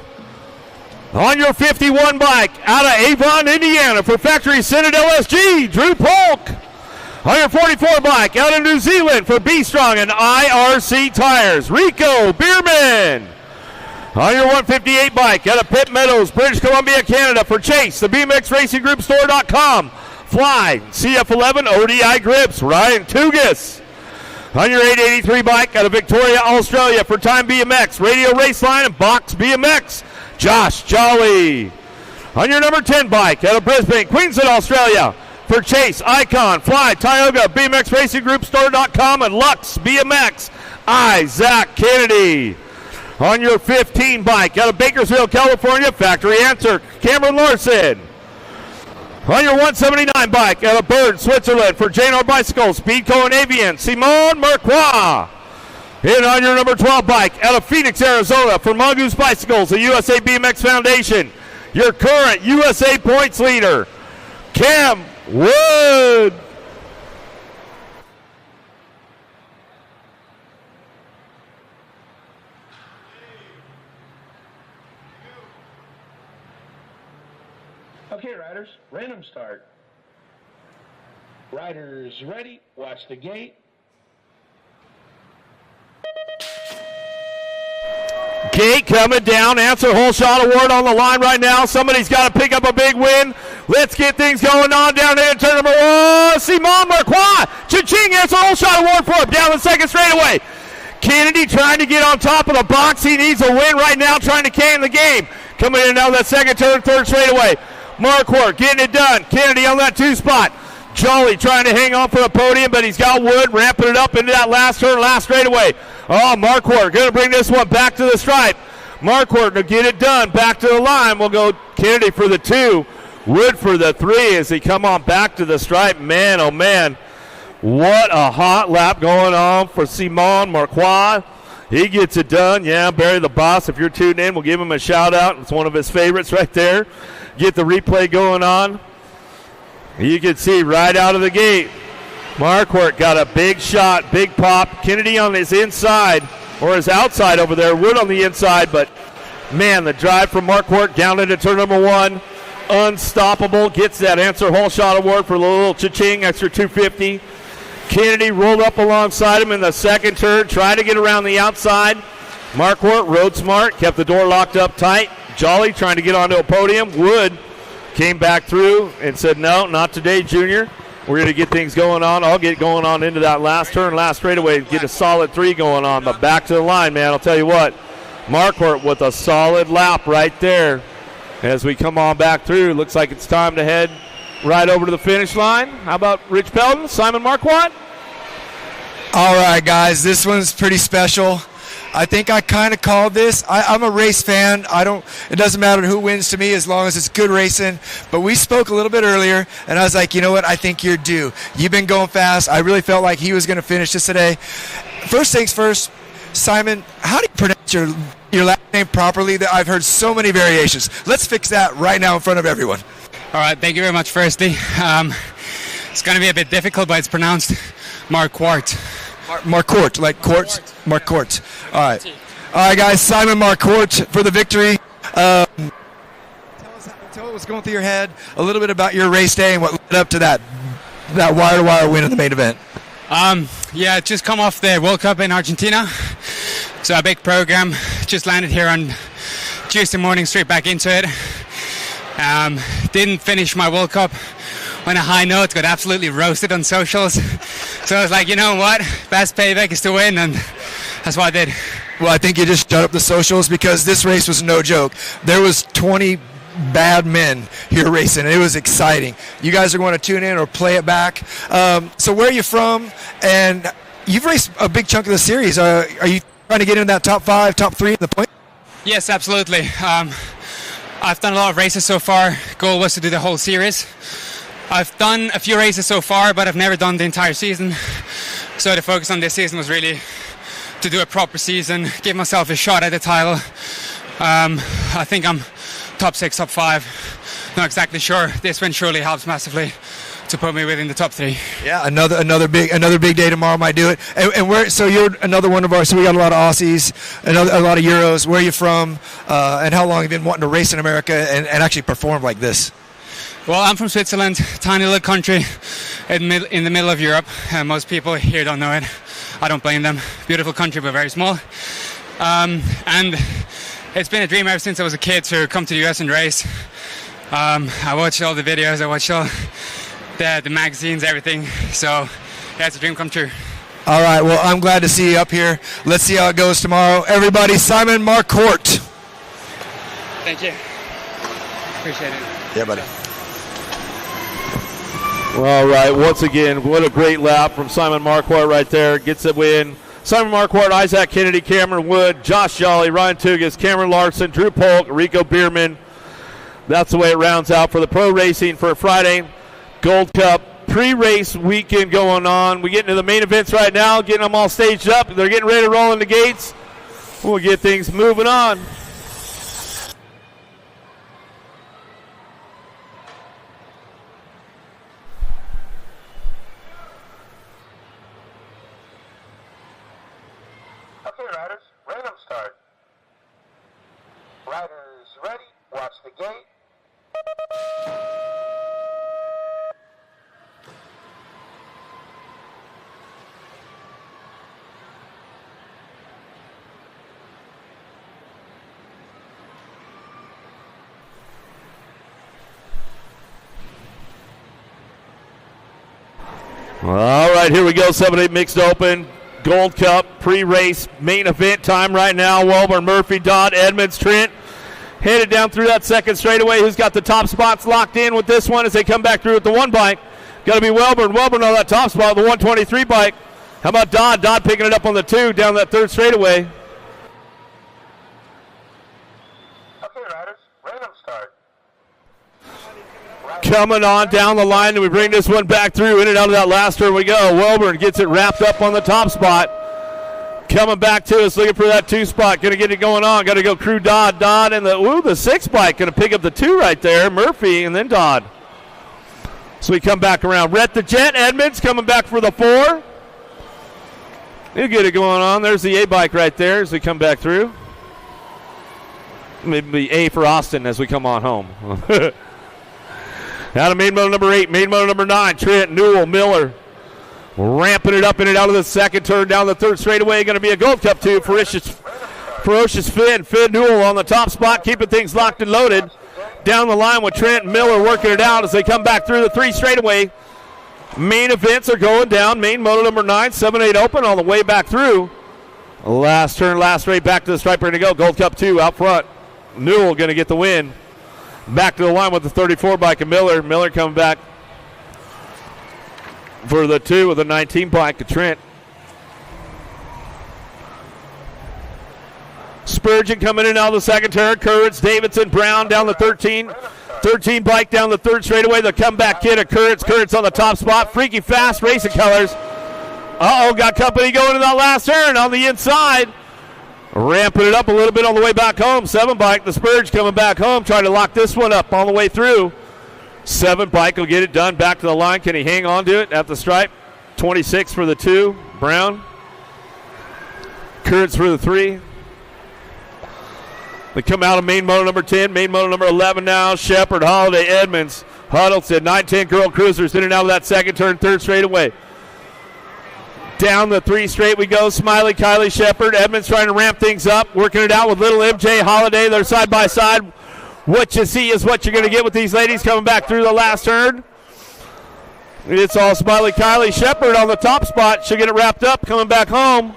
On your 51 bike, out of Avon, Indiana, for Factory Senate LSG, Drew Polk. On your 44 bike, out of New Zealand, for B-Strong and IRC Tires, Rico Bierman. On your 158 bike, out of Pitt Meadows, British Columbia, Canada, for Chase, the BMX Racing Group Store.com, Fly, CF11 ODI Grips, Ryan Tugas. On your 883 bike, out of Victoria, Australia, for Time BMX, Radio Raceline, and Box BMX, Josh Jolly. On your number 10 bike, out of Brisbane, Queensland, Australia, for Chase, Icon, Fly, Tioga, BMX Racing Group Store.com, and Lux BMX, Zach Kennedy. On your 15 bike, out of Bakersfield, California, Factory Answer, Cameron Larson. On your 179 bike, out of Bern, Switzerland, for JNR Bicycles, Speedco and Avian, Simone Marquois. And on your number 12 bike, out of Phoenix, Arizona, for Mongoose Bicycles, the USA BMX Foundation, your current USA points leader, Cam Wood. Okay, riders, random start. Riders ready, watch the gate. Gate coming down. Answer Holshot Award on the line right now. Somebody's got to pick up a big win. Let's get things going on down there in turn number 1. Simon Marquois. Cha-ching. Answer Holshot Award for him down the second straightaway. Kennedy trying to get on top of the box. He needs a win right now, trying to can the game. Coming in now that second turn, third straightaway. Marquardt getting it done. Kennedy on that 2 spot. Jolly trying to hang on for the podium, but he's got Wood ramping it up into that last turn, last straightaway. Oh, Marquardt going to bring this one back to the stripe. Marquardt to get it done. Back to the line. We'll go Kennedy for the 2. Wood for the 3 as he come on back to the stripe. Man, oh man. What a hot lap going on for Simon Marquardt. He gets it done. Yeah, Barry the Boss, if you're tuned in, we'll give him a shout out. It's one of his favorites right there. Get the replay going on. You can see right out of the gate, Marquardt got a big shot, big pop. Kennedy on his inside, or his outside over there. Wood on the inside, but man, the drive from Marquardt down into turn number 1. Unstoppable. Gets that answer hole shot award for a little cha-ching, extra 250. Kennedy rolled up alongside him in the second turn, tried to get around the outside. Marquardt rode smart, kept the door locked up tight. Jolly trying to get onto a podium. Wood came back through and said, no, not today, Junior. We're going to get things going on. I'll get going on into that last turn, last straightaway, get a solid 3 going on. But back to the line, man, I'll tell you what. Marquardt with a solid lap right there. As we come on back through, looks like it's time to head right over to the finish line. How about Rich Pelton, Simon Marquardt? All right, guys, this one's pretty special. I think I kind of called this. I'm a race fan. It doesn't matter who wins to me as long as it's good racing. But we spoke a little bit earlier, and I was like, you know what? I think you're due. You've been going fast. I really felt like he was going to finish this today. First things first, Simon, how do you pronounce your last name properly? That I've heard so many variations. Let's fix that right now in front of everyone. All right, thank you very much, firstly. It's going to be a bit difficult, but it's pronounced Marquardt. Marquardt, like quartz? Marquardt. All right. All right, guys, Simon Marquardt for the victory. Tell us what's going through your head, a little bit about your race day and what led up to that wire-to-wire win in the main event. Yeah, just come off the World Cup in Argentina. So a big program. Just landed here on Tuesday morning, straight back into it. Didn't finish my World Cup on a high note, got absolutely roasted on socials. So I was like, you know what? Best payback is to win, and that's what I did. Well, I think you just shut up the socials because this race was no joke. There was 20 bad men here racing. It was exciting. You guys are going to tune in or play it back. So where are you from? And you've raced a big chunk of the series. Are you trying to get in that top 5, top 3 in the point? Yes, absolutely. I've done a lot of races so far. Goal was to do the whole series. I've done a few races so far, but I've never done the entire season. So the focus on this season was really to do a proper season, give myself a shot at the title. I think I'm top 6, top 5. Not exactly sure. This win surely helps massively to put me within the top 3. Yeah, another big day tomorrow might do it. And so you're another one of our. So we got a lot of Aussies, a lot of Euros. Where are you from? And how long have you been wanting to race in America and actually perform like this? Well, I'm from Switzerland, tiny little country in the middle of Europe. Most people here don't know it. I don't blame them. Beautiful country, but very small. And it's been a dream ever since I was a kid to come to the US and race. I watch all the videos, I watch all the magazines, everything. So, yeah, it's a dream come true. All right, well, I'm glad to see you up here. Let's see how it goes tomorrow. Everybody, Simon Marquardt. Thank you. Appreciate it. Yeah, buddy. All right, once again, what a great lap from Simon Marquardt right there. Gets the win. Simon Marquardt, Isaac Kennedy, Cameron Wood, Josh Jolly, Ryan Tugas, Cameron Larson, Drew Polk, Rico Bierman. That's the way it rounds out for the pro racing for Friday Gold Cup pre-race weekend going on. We get into the main events right now, getting them all staged up. They're getting ready to roll in the gates. We'll get things moving on. Okay, riders, random start. Riders ready, watch the gate. All right, here we go. 7-8 mixed open. Gold Cup pre-race main event time right now. Welborn, Murphy, Dodd, Edmonds, Trent headed down through that second straightaway. Who's got the top spots locked in with this one as they come back through with the one bike? Got to be Welborn. Welborn on that top spot, the 123 bike. How about Dodd? Dodd picking it up on the 2 down that third straightaway. Okay, riders, random start. Coming on down the line, and we bring this one back through. In and out of that last turn we go. Welburn gets it wrapped up on the top spot. Coming back to us, looking for that 2 spot. Going to get it going on. Got to go crew Dodd. Dodd and the 6 bike. Going to pick up the 2 right there. Murphy and then Dodd. So we come back around. Rhett the Jet Edmonds coming back for the 4. He'll get it going on. There's the A bike right there as we come back through. Maybe A for Austin as we come on home. Out of main motor number 8, main motor number 9, Trent, Newell, Miller. Ramping it up in and out of the second turn down the third straightaway. Going to be a Gold Cup 2. Ferocious Finn. Finn Newell on the top spot, keeping things locked and loaded. Down the line with Trent and Miller working it out as they come back through the 3 straightaway. Main events are going down. Main motor number 9, 7-8 open all the way back through. Last turn, last straight, back to the striper to go. Gold Cup 2 out front. Newell going to get the win. Back to the line with the 34 bike of Miller. Miller coming back for the 2 with the 19 bike of Trent. Spurgeon coming in out of the second turn. Currents, Davidson, Brown down the 13. 13 bike down the third straightaway. The comeback kid of Currents. Currents on the top spot. Freaky fast racing colors. Got company going in that last turn on the inside. Ramping it up a little bit on the way back home. 7 bike, the Spurge coming back home, trying to lock this one up all the way through. 7 bike will get it done. Back to the line. Can he hang on to it at the stripe? 26 for the 2. Brown. Currents for the 3. They come out of main motor number 10, main motor number 11 now. Shepard, Holiday, Edmonds, Huddleston, 9-10 Girl Cruisers in and out of that second turn, third straightaway. Down the 3 straight we go. Smiley, Kylie, Shepard. Edmonds trying to ramp things up, working it out with little MJ, Holiday. They're side by side. What you see is what you're going to get with these ladies coming back through the last turn. It's all Smiley, Kylie, Shepard on the top spot. She'll get it wrapped up, coming back home.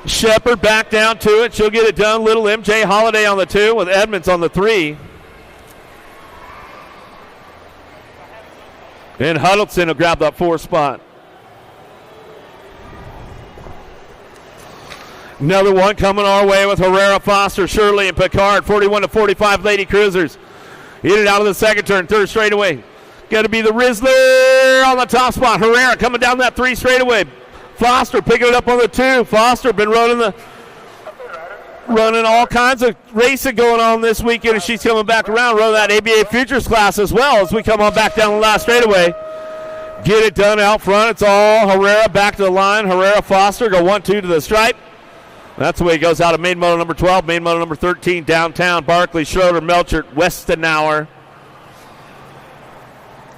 Shepard back down to it. She'll get it done. Little MJ, Holiday on the 2 with Edmonds on the 3. And Huddleston will grab that 4 spot. Another one coming our way with Herrera, Foster, Shirley, and Picard. 41-45 Lady Cruisers. In and out of the second turn, third straightaway. Got to be the Rizzler on the top spot. Herrera coming down that 3 straightaway. Foster picking it up on the 2. Foster been running all kinds of racing going on this weekend, and she's coming back around, running that ABA Futures class as well as we come on back down the last straightaway. Get it done out front. It's all Herrera back to the line. Herrera, Foster go 1-2 to the stripe. That's the way it goes out of main motor number 12, main motor number 13, downtown. Barkley, Schroeder, Melchert, Westenauer.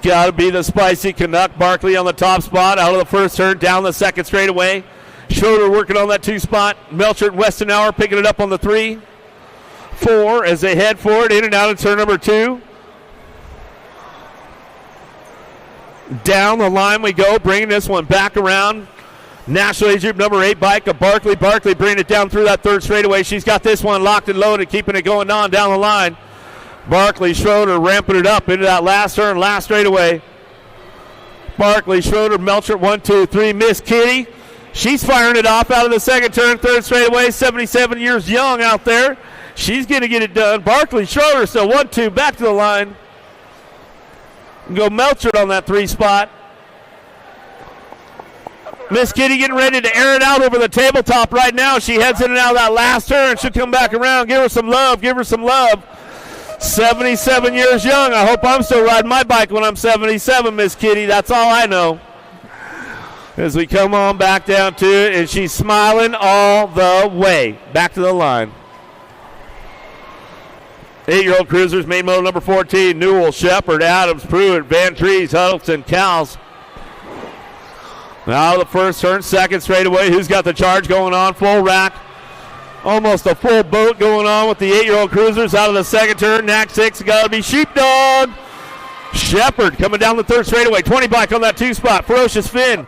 Got to be the spicy Canuck. Barkley on the top spot, out of the first turn, down the second straightaway. Schroeder working on that 2 spot. Melchert and Westenauer picking it up on the 3. 4 as they head forward, in and out of turn number 2. Down the line we go, bringing this one back around. National Age Group number 8 bike of Barkley. Barkley bringing it down through that third straightaway. She's got this one locked and loaded, keeping it going on down the line. Barkley, Schroeder ramping it up into that last turn, last straightaway. Barkley, Schroeder, Melchert, 1, 2, 3. Miss Kitty, she's firing it off out of the second turn, third straightaway. 77 years young out there. She's going to get it done. Barkley, Schroeder, so 1, 2, back to the line. Go Melchert on that 3 spot. Miss Kitty getting ready to air it out over the tabletop right now. She heads in and out of that last turn. She'll come back around. Give her some love. Give her some love. 77 years young. I hope I'm still riding my bike when I'm 77, Miss Kitty. That's all I know. As we come on back down to it, and she's smiling all the way. Back to the line. 8-year-old Cruisers, main motor number 14, Newell, Shepard, Adams, Pruitt, Van Trees, Huddleston, Cowles. Now the first turn, second straightaway. Who's got the charge going on? Full rack. Almost a full boat going on with the 8-year-old Cruisers out of the second turn. Knack 6, got to be Sheepdog. Shepard coming down the third straightaway. 20 bike on that 2 spot. Ferocious Finn.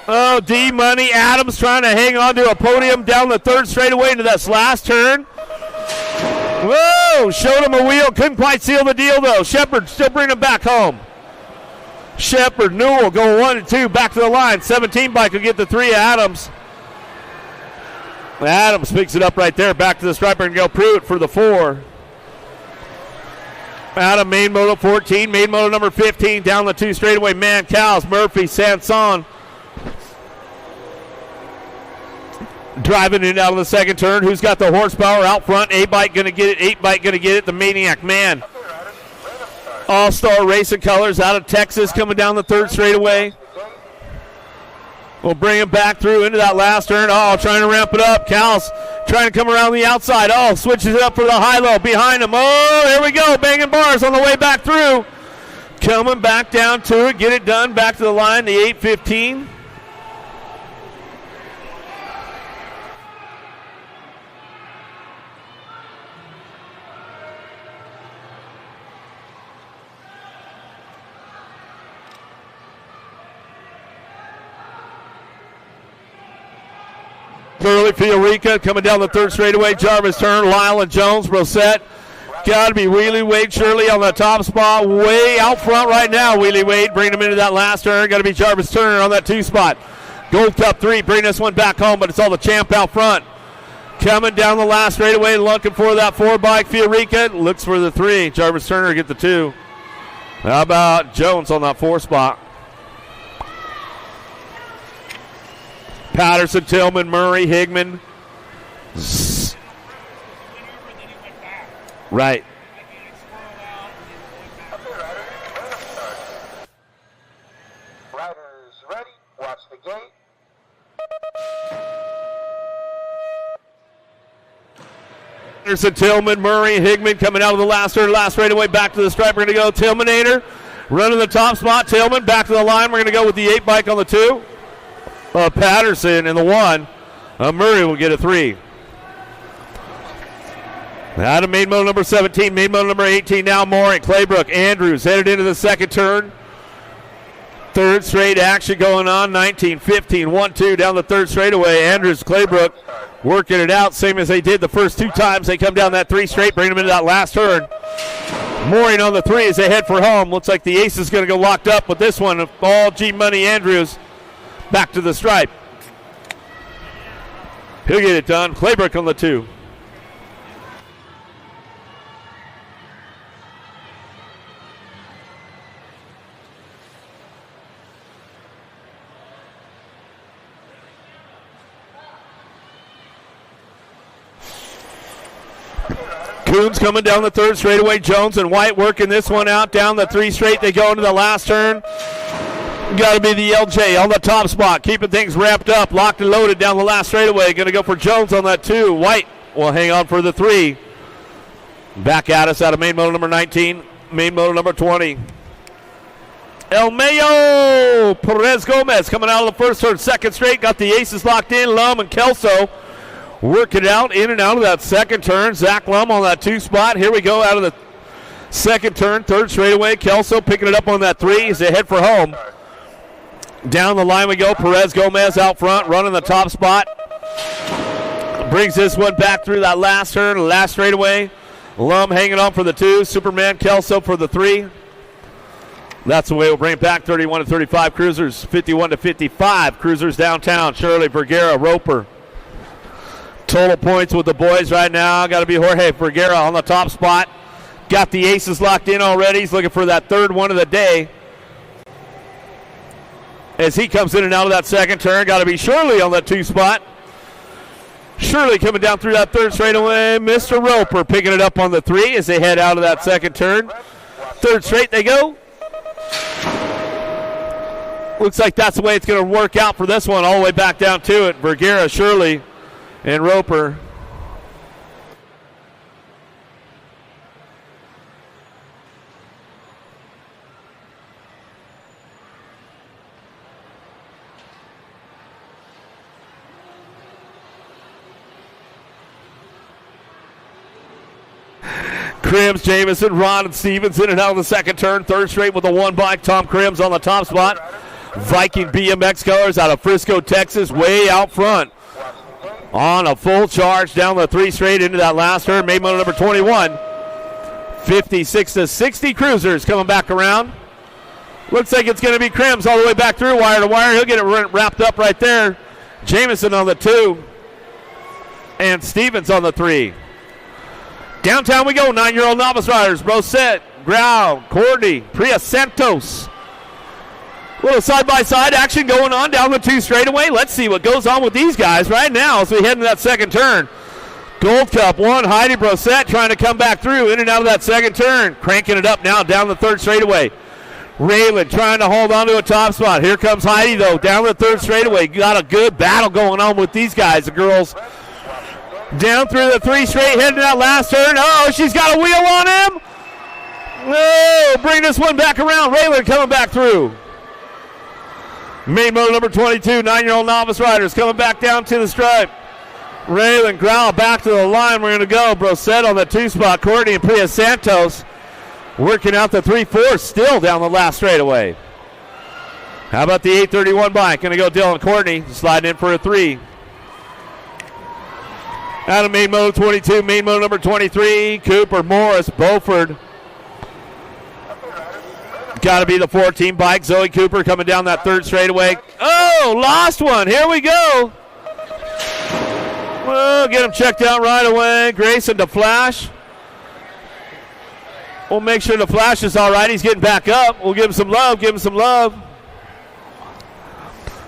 Oh, D-Money. Adams trying to hang on to a podium down the third straightaway into this last turn. Whoa, showed him a wheel. Couldn't quite seal the deal, though. Shepard still bringing him back home. Shepard, Newell going 1 and 2. Back to the line. 17 bike will get the 3. Adams. Adams picks it up right there. Back to the striper and go Pruitt for the 4. Out of main moto 14, main moto number 15, down the 2 straightaway, Man Cows, Murphy, Sanson. Driving it out of the second turn. Who's got the horsepower out front? A-Bike going to get it. 8-Bike going to get it. The Maniac Man. All-Star Racing Colors out of Texas coming down the 3rd straightaway. We'll bring him back through into that last turn. Oh, trying to ramp it up. Cows trying to come around the outside. Oh, switches it up for the high-low behind him. Oh, here we go. Banging bars on the way back through. Coming back down to it. Get it done. Back to the line. The 8:15. Early Fiorica coming down the 3rd straightaway. Jarvis turn. Lyle and Jones. Brosette. Got to be Wheelie Wade Shirley on the top spot. Way out front right now. Wheelie Wade bringing him into that last turn. Got to be Jarvis Turner on that 2 spot. Gold Cup 3. Bring this one back home, but it's all the champ out front. Coming down the last straightaway. Looking for that 4-bike. Fiorica looks for the 3. Jarvis Turner get the 2. How about Jones on that 4 spot? Patterson, Tillman, Murray, Higman. Right. Riders ready. Watch the gate. Patterson, Tillman, Murray, Higman coming out of the last turn. Last straightaway back to the stripe. We're going to go Tillmanator. Running the top spot. Tillman back to the line. We're going to go with the 8-bike on the 2. Patterson in the 1. Murray will get a 3. Out of main moto number 17, main moto number 18 now Mooring. Claybrook, Andrews headed into the second turn. 3rd straight action going on. 19, 15, 1-2 down the 3rd straightaway. Andrews, Claybrook working it out, same as they did the first 2 times. They come down that 3 straight, bring them into that last turn. Mooring on the 3 as they head for home. Looks like the ace is going to go locked up with this one. All G Money Andrews. Back to the stripe. He'll get it done. Claybrook on the 2. Coons coming down the 3rd straightaway. Jones and White working this one out. Down the 3 straight. They go into the last turn. Got to be the LJ on the top spot, keeping things wrapped up, locked and loaded down the last straightaway. Going to go for Jones on that 2. White will hang on for the 3. Back at us out of main moto number 19, main moto number 20. El Mayo, Perez Gomez coming out of the 1st turn, 2nd straight. Got the aces locked in. Lum and Kelso working out in and out of that 2nd turn. Zach Lum on that 2 spot. Here we go out of the 2nd turn, 3rd straightaway. Kelso picking it up on that 3 as they head for home. Down the line we go. Perez Gomez out front, running the top spot. Brings this one back through that last turn, last straightaway. Lum hanging on for the 2. Superman Kelso for the 3. That's the way we'll bring it back. 31-35 Cruisers, 51-55 Cruisers downtown. Shirley, Vergara, Roper. Total points with the boys right now. Got to be Jorge Vergara on the top spot. Got the aces locked in already. He's looking for that 3rd one of the day. As he comes in and out of that 2nd turn, got to be Shirley on that 2 spot. Shirley coming down through that 3rd straightaway. Mr. Roper picking it up on the 3 as they head out of that 2nd turn. 3rd straight they go. Looks like that's the way it's going to work out for this one, all the way back down to it. Vergara, Shirley, and Roper. Crims, Jamison, Ron, and Stevens in and out of the 2nd turn. 3rd straight with a 1-bike. Tom Crims on the top spot. Viking BMX colors out of Frisco, Texas, way out front. On a full charge down the 3 straight into that last turn. Main moto number 21. 56-60 Cruisers coming back around. Looks like it's going to be Crims all the way back through wire to wire. He'll get it wrapped up right there. Jamison on the 2. And Stevens on the 3. Downtown we go. 9-year-old novice riders. Brosette ground. Courtney, Priya Santos. Little side-by-side action going on down the 2 straightaway. Let's see what goes on with these guys right now as we head into that second turn. Gold Cup 1, Heidi Brosette trying to come back through in and out of that second turn. Cranking it up now down the 3rd straightaway. Raylan trying to hold on to a top spot. Here comes Heidi, though, down the 3rd straightaway. Got a good battle going on with these guys, the girls. Down through the 3 straight, heading to that last turn. Oh, she's got a wheel on him. Oh, bring this one back around. Raylan coming back through. Main motor number 22, 9-year-old novice riders coming back down to the stripe. Raylan Growl back to the line. We're going to go. Brosette on the 2 spot. Courtney and Priya Santos working out the 3-4 still down the last straightaway. How about the 831 bike? Going to go Dylan Courtney sliding in for a 3. Out of main motor 22, main motor number 23, Cooper, Morris, Beaufort. Got to be the 14 bike. Zoe Cooper coming down that 3rd straightaway. Oh, lost one. Here we go. Well, get him checked out right away. Grayson to Flash. We'll make sure the Flash is all right. He's getting back up. We'll give him some love. Give him some love.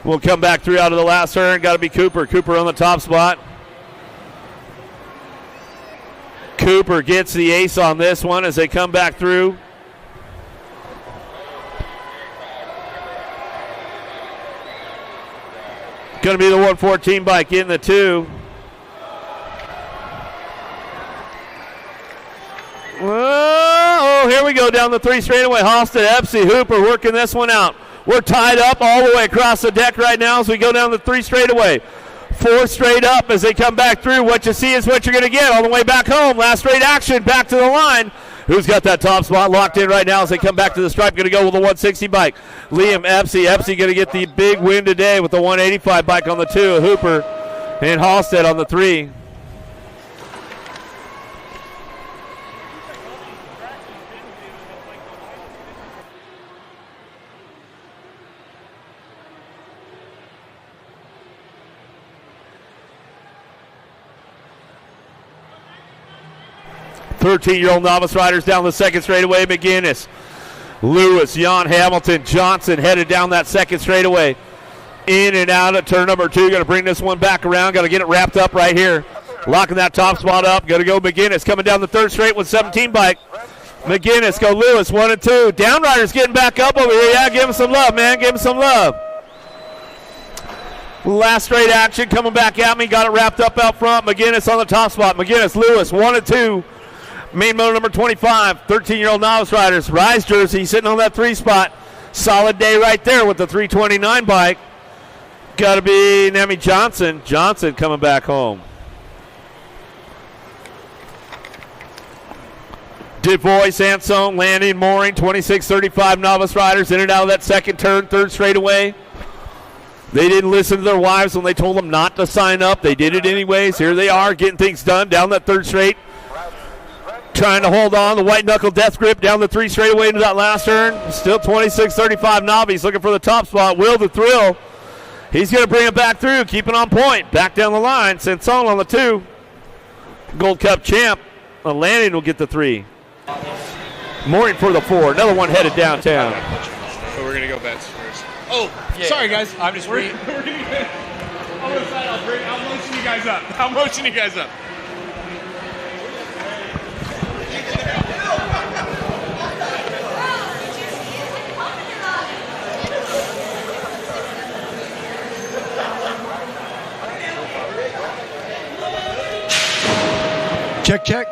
We'll come back through out of the last turn. Got to be Cooper. Cooper on the top spot. Cooper gets the ace on this one as they come back through. Going to be the 114 bike in the 2. Oh, here we go down the 3 straightaway. Halstead, Epsy, Hooper working this one out. We're tied up all the way across the deck right now as we go down the 3 straightaway. 4 straight up as they come back through. What you see is what you're going to get on the way back home. Last straight action, back to the line. Who's got that top spot locked in right now as they come back to the stripe? Going to go with the 160 bike. Liam Epsy. Epsy going to get the big win today with the 185 bike on the 2. Hooper and Halstead on the 3. 13-year-old novice riders down the 2nd straightaway. McGinnis, Lewis, Jan Hamilton, Johnson headed down that 2nd straightaway. In and out at turn number 2. Going to bring this one back around. Got to get it wrapped up right here. Locking that top spot up. Going to go McGinnis coming down the 3rd straight with 17 bike. McGinnis, go Lewis, 1 and 2. Down riders getting back up over here. Yeah, give him some love, man. Give him some love. Last straight action coming back at me. Got it wrapped up out front. McGinnis on the top spot. McGinnis, Lewis, 1 and 2. Main motor number 25, 13-year-old novice riders. Rise jersey sitting on that 3 spot. Solid day right there with the 329 bike. Got to be Nemi Johnson. Johnson coming back home. DuBois, Sansone, Landing, Mooring, 26-35 novice riders in and out of that 2nd turn, 3rd straightaway. They didn't listen to their wives when they told them not to sign up. They did it anyways. Here they are getting things done down that 3rd straight. Trying to hold on, the white knuckle death grip down the 3 straightaway into that last turn. Still 26-35 novice looking for the top spot. Will the Thrill. He's going to bring it back through, keeping on point. Back down the line, Sansone on the 2. Gold Cup champ. Landing will get the 3. Mooring for the 4. Another one headed downtown. So we're going to go bets first. Oh, yeah. Sorry guys. I'm just We're gonna get on the side. I'll motion you guys up. I'll motion you guys up. Check, check.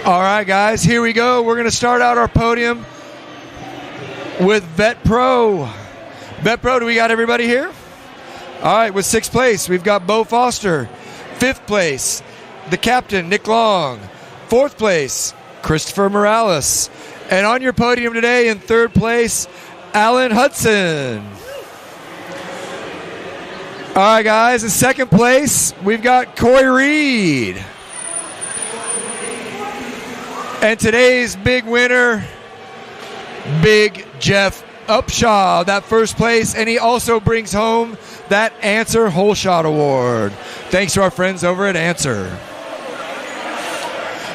All right, guys, here we go. We're going to start out our podium with Vet Pro. Vet Pro, do we got everybody here? All right, with 6th place, we've got Bo Foster. 5th place, the captain, Nick Long. 4th place, Christopher Morales. And on your podium today in 3rd place, Alan Hudson. All right, guys, in 2nd place, we've got Corey Reed. And today's big winner, Big Jeff Upshaw, that 1st place, and he also brings home that Answer Whole Shot Award. Thanks to our friends over at Answer.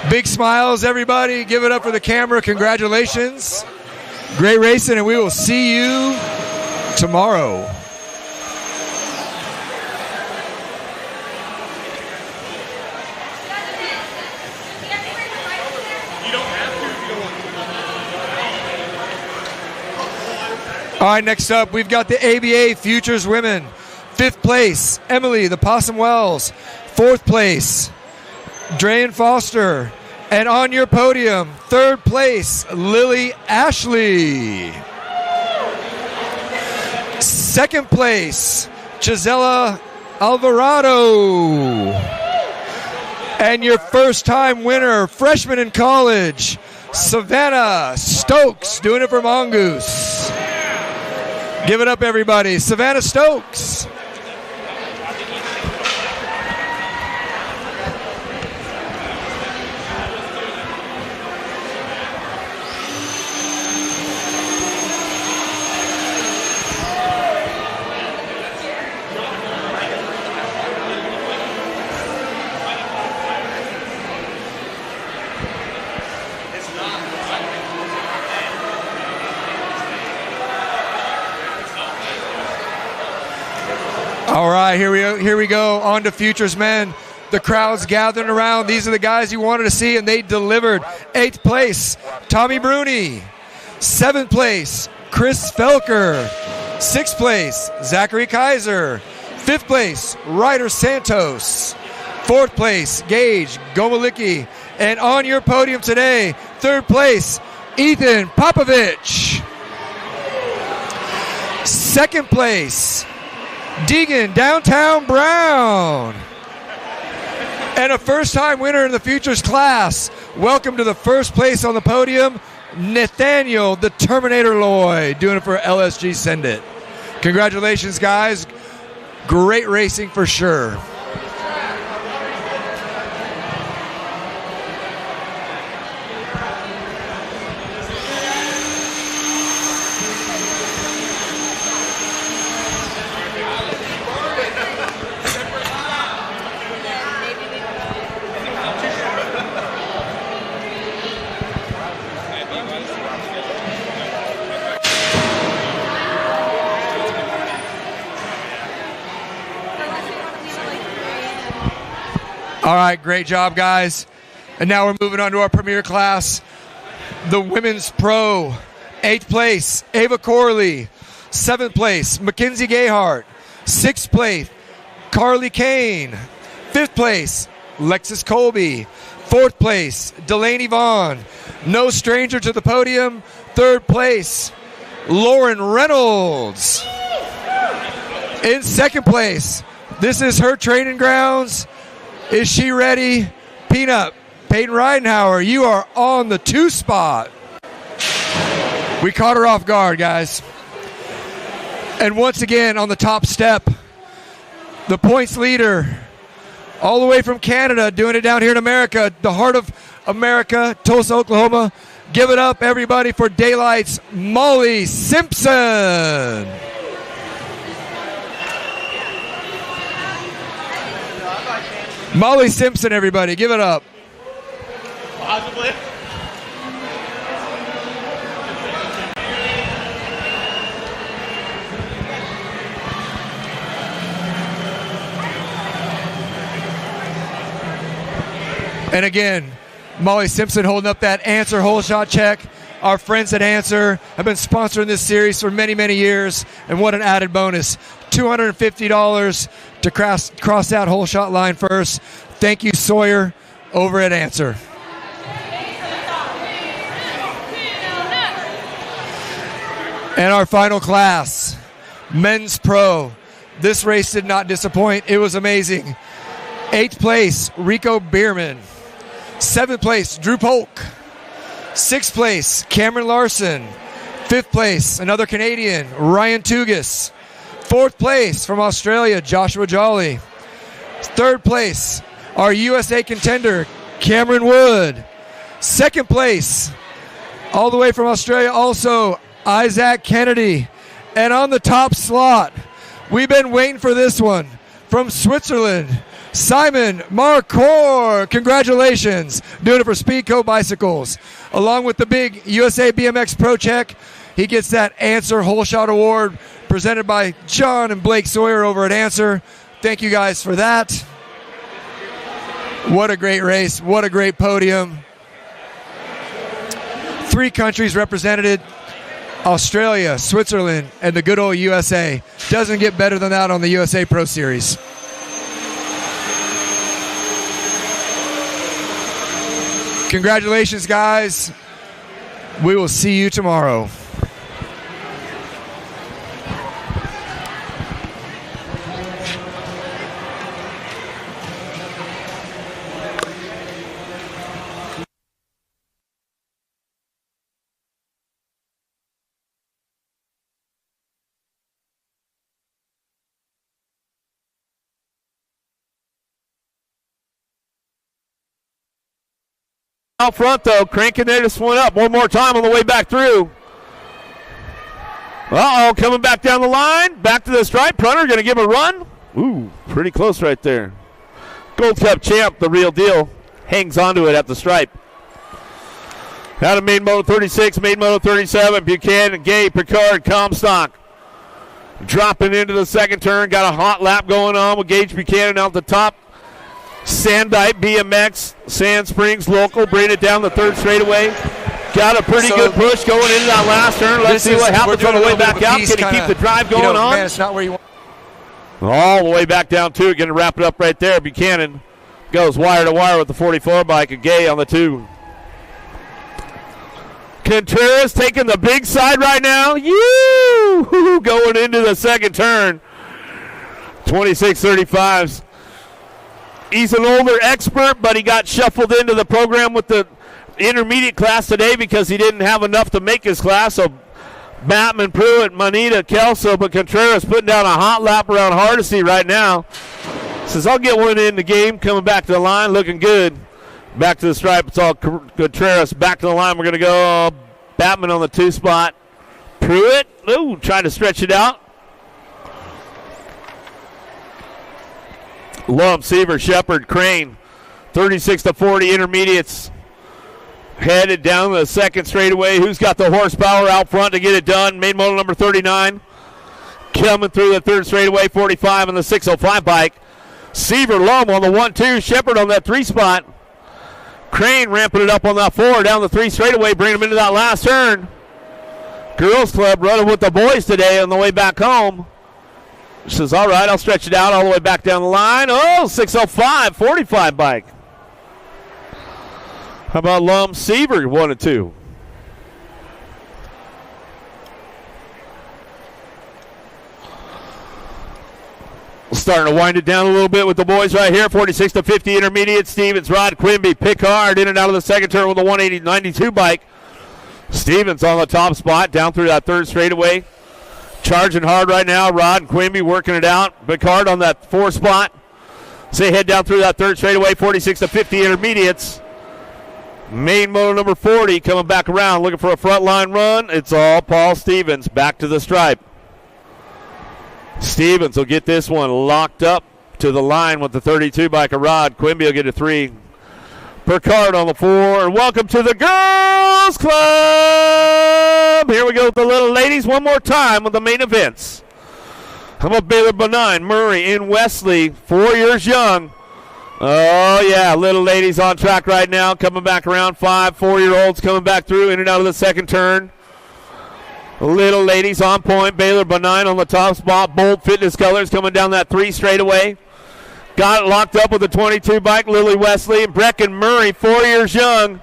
Big smiles, everybody. Give it up for the camera. Congratulations. Great racing, and we will see you tomorrow. All right, next up, we've got the ABA Futures Women. 5th place, Emily, the Possum Wells. 4th place, Drayan Foster. And on your podium, 3rd place, Lily Ashley. 2nd place, Gisela Alvarado. And your first-time winner, freshman in college, Savannah Stokes, doing it for Mongoose. Give it up, everybody. Savannah Stokes. All right, here we go. On to Futures Men. The crowd's gathering around. These are the guys you wanted to see, and they delivered. 8th place, Tommy Bruni. 7th place, Chris Felker. 6th place, Zachary Kaiser. 5th place, Ryder Santos. 4th place, Gage Gomalicki. And on your podium today, 3rd place, Ethan Popovich. 2nd place, Deegan Downtown Brown. And a first-time winner in the Futures class. Welcome to the first place on the podium, Nathaniel the Terminator Lloyd, doing it for LSG Send It. Congratulations, guys. Great racing for sure. All right, great job, guys. And now we're moving on to our premier class, the Women's Pro. 8th place, Ava Corley. 7th place, Mackenzie Gayhart. 6th place, Carly Kane. 5th place, Lexus Colby. 4th place, Delaney Vaughn. No stranger to the podium. 3rd place, Lauren Reynolds. In 2nd place, this is her training grounds. Is she ready? Peanut, Peyton Ridenhour, you are on the 2 spot. We caught her off guard, guys. And once again, on the top step, the points leader, all the way from Canada, doing it down here in America, the heart of America, Tulsa, Oklahoma. Give it up, everybody, for Daylight's Molly Simpson. Molly Simpson, everybody, give it up. Possibly. And again, Molly Simpson holding up that Answer Hole Shot check. Our friends at Answer have been sponsoring this series for many, many years. And what an added bonus. $250 to cross that hole shot line first. Thank you, Sawyer, over at Answer. And our final class, Men's Pro. This race did not disappoint. It was amazing. 8th place, Rico Bierman. 7th place, Drew Polk. 6th place, Cameron Larson. 5th place, another Canadian, Ryan Tugas. 4th place from Australia, Joshua Jolly. 3rd place, our USA contender, Cameron Wood. 2nd place, all the way from Australia, also Isaac Kennedy. And on the top slot, we've been waiting for this one, from Switzerland, Simon Marcor, congratulations. Doing it for Speedco Bicycles. Along with the big USA BMX Pro Check, he gets that Answer Whole Shot Award presented by John and Blake Sawyer over at Answer. Thank you guys for that. What a great race. What a great podium. 3 countries represented: Australia, Switzerland, and the good old USA. Doesn't get better than that on the USA Pro Series. Congratulations, guys. We will see you tomorrow. Out front, though, cranking this one up one more time on the way back through. Uh-oh, coming back down the line, back to the stripe. Prunner going to give a run. Ooh, pretty close right there. Gold Cup champ, the real deal, hangs onto it at the stripe. Out of main moto 36, main moto 37, Buchanan, Gay, Picard, Comstock. Dropping into the second turn, got a hot lap going on with Gage Buchanan out the top. Sandite BMX, Sand Springs local, bringing it down the third straightaway. Got a pretty good push going into that last turn. Let's see what happens on the way back out. Can he keep the drive going on? Man, it's not where you want. All the way back down to it. Going to wrap it up right there. Buchanan goes wire to wire with the 44 bike. A Gay on the 2. Contreras taking the big side right now. Going into the second turn. 26.35s. He's an older expert, but he got shuffled into the program with the intermediate class today because he didn't have enough to make his class. So Batman, Pruitt, Manita, Kelso, but Contreras putting down a hot lap around Hardesty right now. Says, I'll get one in the game. Coming back to the line, looking good. Back to the stripe. It's all Contreras. Back to the line. We're going to go Batman on the 2 spot. Pruitt, trying to stretch it out. Lump, Seaver, Shepard, Crane, 36-40 intermediates. Headed down the second straightaway. Who's got the horsepower out front to get it done? Main model number 39. Coming through the third straightaway, 45 on the 605 bike. Seaver, Lum on the 1-2. Shepard on that 3 spot. Crane ramping it up on that 4 down the 3 straightaway, bringing them into that last turn. Girls Club running with the boys today on the way back home. Says, all right, I'll stretch it out all the way back down the line. 605, 45 bike. How about Lum, Seaver, 1 and 2. Starting to wind it down a little bit with the boys right here. 46-50 intermediate. Stevens, Rod, Quimby, Pickard in and out of the second turn with a 180-92 bike. Stevens on the top spot down through that third straightaway. Charging hard right now. Rod and Quimby working it out. Pickard on that 4 spot. So they head down through that third straightaway. 46-50 intermediates. Main moto number 40 coming back around looking for a front line run. It's all Paul Stevens back to the stripe. Stevens will get this one locked up to the line with the 32 bike of Rod. Quimby will get a 3. Pickard on the 4. Welcome to the Girls Club. Here we go with the little ladies one more time with the main events. How about Baylor Benign, Murray, and Wesley, 4 years young. Oh, yeah, little ladies on track right now, coming back around. 5 4-year-olds coming back through, in and out of the second turn. Little ladies on point. Baylor Benign on the top spot. Bold Fitness Colors coming down that 3 straightaway. Got it locked up with the 22 bike, Lily Wesley. And Brecken Murray, 4 years young.